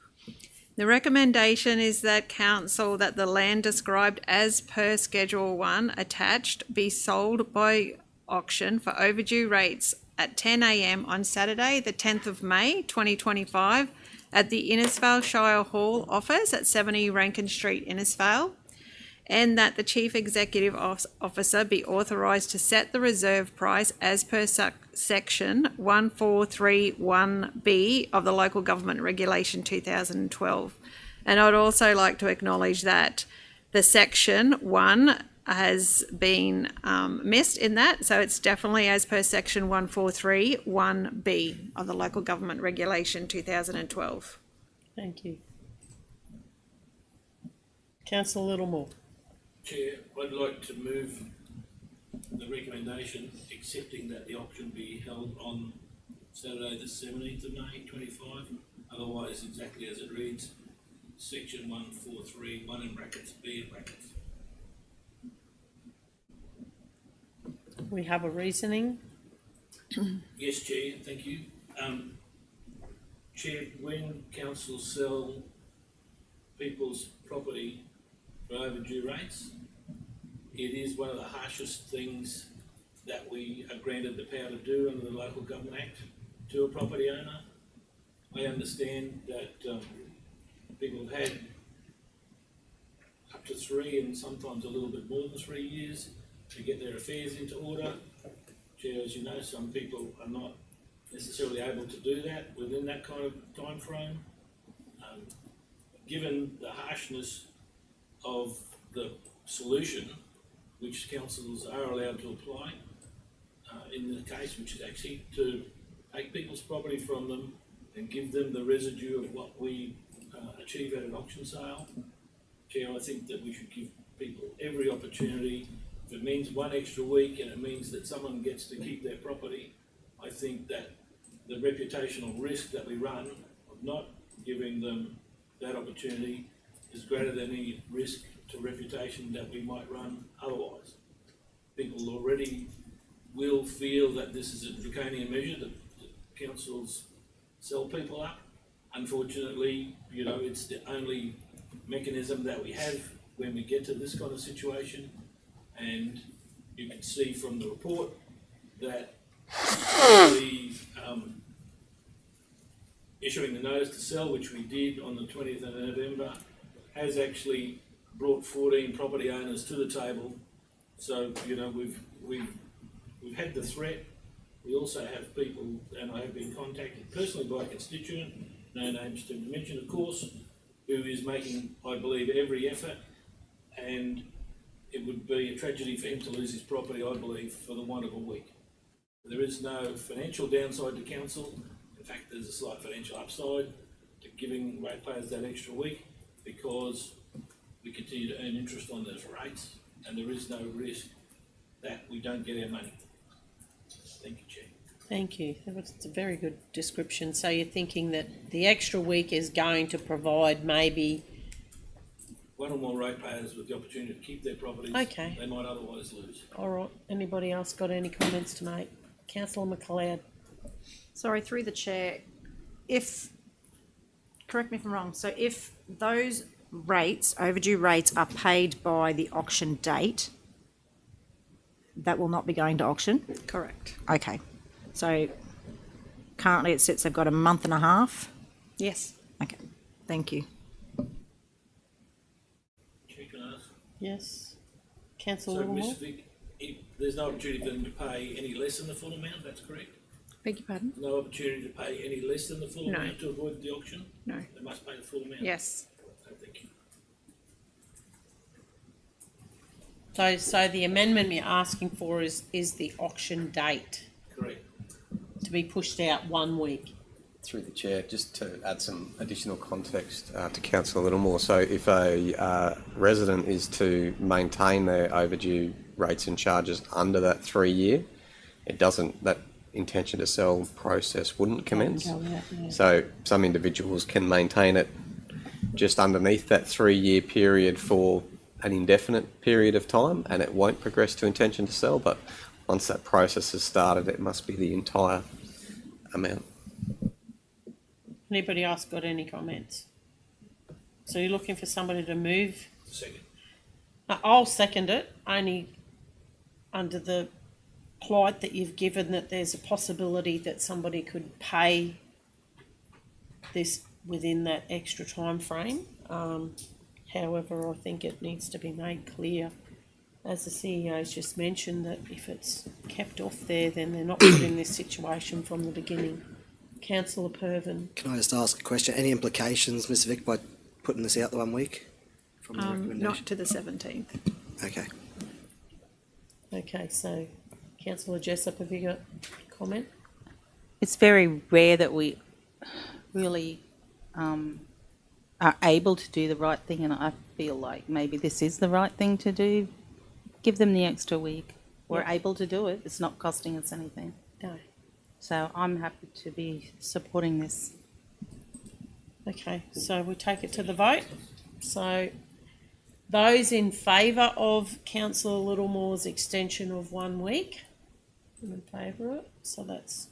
Speaker 17: The recommendation is that council that the land described as per Schedule 1 attached be sold by auction for overdue rates at 10 a.m. on Saturday, the 10th of May 2025 at the Innisfail Shire Hall office at 70 Rankin Street, Innisfail, and that the Chief Executive Officer be authorised to set the reserve price as per Section 1431B of the Local Government Regulation 2012. And I'd also like to acknowledge that the Section 1 has been missed in that, so it's definitely as per Section 1431B of the Local Government Regulation 2012.
Speaker 1: Thank you. Councillor Littlemore.
Speaker 5: Chair, I'd like to move the recommendation accepting that the auction be held on Saturday the 17th of May 25, otherwise exactly as it reads, Section 1431 in brackets, B in brackets.
Speaker 1: We have a reasoning.
Speaker 5: Yes, Chair, thank you. Chair, when councils sell people's property for overdue rates, it is one of the harshest things that we are granted the power to do under the Local Government Act to a property owner. I understand that people have had up to 3 and sometimes a little bit more than 3 years to get their affairs into order. Chair, as you know, some people are not necessarily able to do that within that kind of time frame. Given the harshness of the solution which councils are allowed to apply in the case, which is actually to take people's property from them and give them the residue of what we achieve at an auction sale. Chair, I think that we should give people every opportunity. If it means 1 extra week and it means that someone gets to keep their property, I think that the reputational risk that we run of not giving them that opportunity is greater than any risk to reputation that we might run otherwise. People already will feel that this is a draconian measure, that councils sell people up. Unfortunately, you know, it's the only mechanism that we have when we get to this kind of situation. And you can see from the report that the issuing the notice to sell, which we did on the 20th of November, has actually brought 14 property owners to the table. So, you know, we've had the threat. We also have people, and I have been contacted personally by a constituent, no names to mention, of course, who is making, I believe, every effort, and it would be a tragedy for him to lose his property, I believe, for the want of a week. There is no financial downside to council. In fact, there's a slight financial upside to giving ratepayers that extra week, because we continue to earn interest on those rates, and there is no risk that we don't get our money. Thank you, Chair.
Speaker 1: Thank you. That's a very good description. So you're thinking that the extra week is going to provide maybe
Speaker 5: 1 or more ratepayers with the opportunity to keep their properties.
Speaker 1: Okay.
Speaker 5: They might otherwise lose.
Speaker 1: All right. Anybody else got any comments to make? Councillor McLeod.
Speaker 11: Sorry, through the chair, correct me if I'm wrong, so if those rates, overdue rates, are paid by the auction date, that will not be going to auction?
Speaker 17: Correct.
Speaker 11: Okay. So currently it sits, they've got a month and a half?
Speaker 17: Yes.
Speaker 11: Okay. Thank you.
Speaker 5: Chair, can I ask?
Speaker 1: Yes. Councillor
Speaker 5: So, Ms.
Speaker 1: Littlemore.
Speaker 5: Vick, There's no opportunity for them to pay any less than the full amount, that's correct?
Speaker 17: Beg your pardon?
Speaker 5: No opportunity to pay any less than the full
Speaker 17: No.
Speaker 5: amount to avoid the auction?
Speaker 17: No.
Speaker 5: They must pay the full amount?
Speaker 17: Yes.
Speaker 5: Thank you.
Speaker 1: So the amendment you're asking for is the auction date
Speaker 5: Correct.
Speaker 1: to be pushed out 1 week.
Speaker 13: Through the chair, just to add some additional context to council a little more. So if a resident is to maintain their overdue rates and charges under that 3 year, that intention to sell process wouldn't commence. So some individuals can maintain it just underneath that 3 year period for an indefinite period of time, and it won't progress to intention to sell. But once that process has started, it must be the entire amount.
Speaker 1: Anybody else got any comments? So you're looking for somebody to move?
Speaker 5: Second.
Speaker 1: I'll second it, only under the plight that you've given that there's a possibility that somebody could pay this within that extra time frame. However, I think it needs to be made clear, as the CEO's just mentioned, that if it's kept off there, then they're not put in this situation from the beginning. Councillor Pervin.
Speaker 12: Can I just ask a question? Any implications, Mr Vick, by putting this out the 1 week from the recommendation?
Speaker 17: Not to the 17th.
Speaker 12: Okay.
Speaker 1: Okay, so Councillor Jessup, have you got a comment?
Speaker 10: It's very rare that we really are able to do the right thing, and I feel like maybe this is the right thing to do. Give them the extra week. We're able to do it. It's not costing us anything.
Speaker 1: No.
Speaker 10: So I'm happy to be supporting this.
Speaker 1: Okay, so we take it to the vote. So those in favour of Councillor Littlemore's extension of 1 week, I'm in favour of it. So that's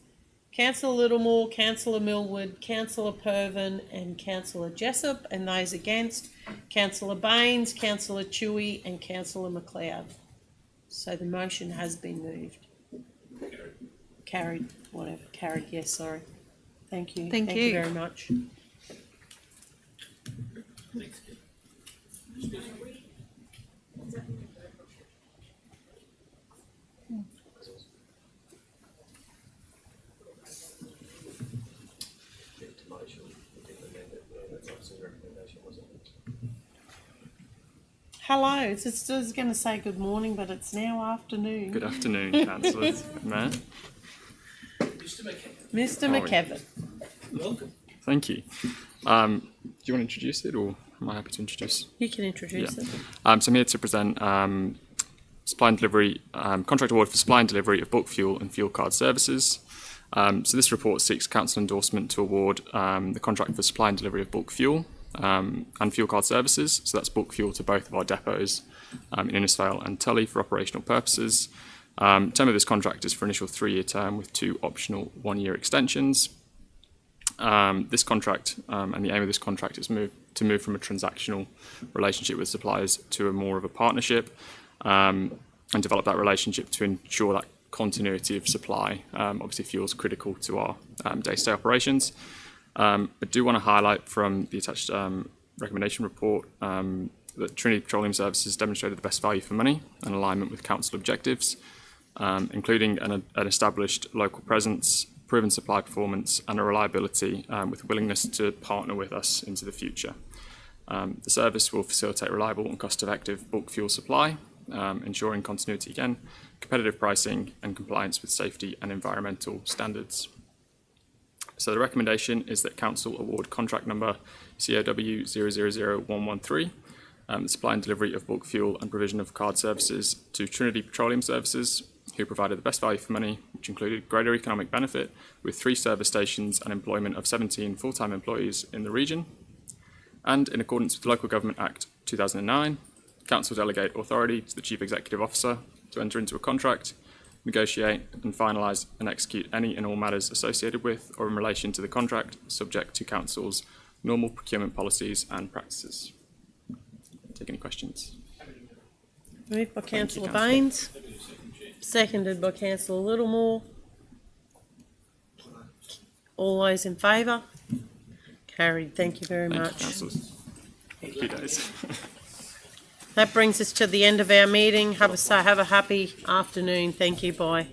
Speaker 1: Councillor Littlemore, Councillor Millwood, Councillor Pervin and Councillor Jessup, and those against, Councillor Baines, Councillor Chewy and Councillor McLeod. So the motion has been moved. Carried, whatever, carried, yes, sorry. Thank you.
Speaker 17: Thank you.
Speaker 1: Very much. Hello, I was going to say good morning, but it's now afternoon.
Speaker 18: Good afternoon, councillors. Mayor.
Speaker 1: Mr. McKevin.
Speaker 5: Welcome.
Speaker 18: Thank you. Do you want to introduce it, or am I happy to introduce?
Speaker 1: You can introduce it.
Speaker 18: So I'm here to present supply and delivery contract award for supply and delivery of bulk fuel and fuel card services. So this report seeks council endorsement to award the contract for supply and delivery of bulk fuel and fuel card services. So that's bulk fuel to both of our depots in Innisfail and Tully for operational purposes. Term of this contract is for initial 3-year term with 2 optional 1-year extensions. This contract and the aim of this contract is to move from a transactional relationship with suppliers to a more of a partnership and develop that relationship to ensure that continuity of supply. Obviously, fuel is critical to our day-to-day operations. I do want to highlight from the attached recommendation report that Trinity Petroleum Services demonstrated the best value for money and alignment with council objectives, including an established local presence, proven supply performance and a reliability with willingness to partner with us into the future. The service will facilitate reliable and cost-effective bulk fuel supply, ensuring continuity again, competitive pricing and compliance with safety and environmental standards. So the recommendation is that Council award contract number COW 000113, the supply and delivery of bulk fuel and provision of card services to Trinity Petroleum Services, who provided the best value for money, which included greater economic benefit with 3 service stations and employment of 17 full-time employees in the region. And in accordance with Local Government Act 2009, Council delegate authority to the Chief Executive Officer to enter into a contract, negotiate and finalise and execute any and all matters associated with or in relation to the contract, subject to Council's normal procurement policies and practices. Take any questions?
Speaker 1: Moved by Councillor Baines, seconded by Councillor Littlemore. All those in favour? Carried. Thank you very much.
Speaker 18: Thank you, councillors. Happy days.
Speaker 1: That brings us to the end of our meeting. Have a happy afternoon. Thank you. Bye.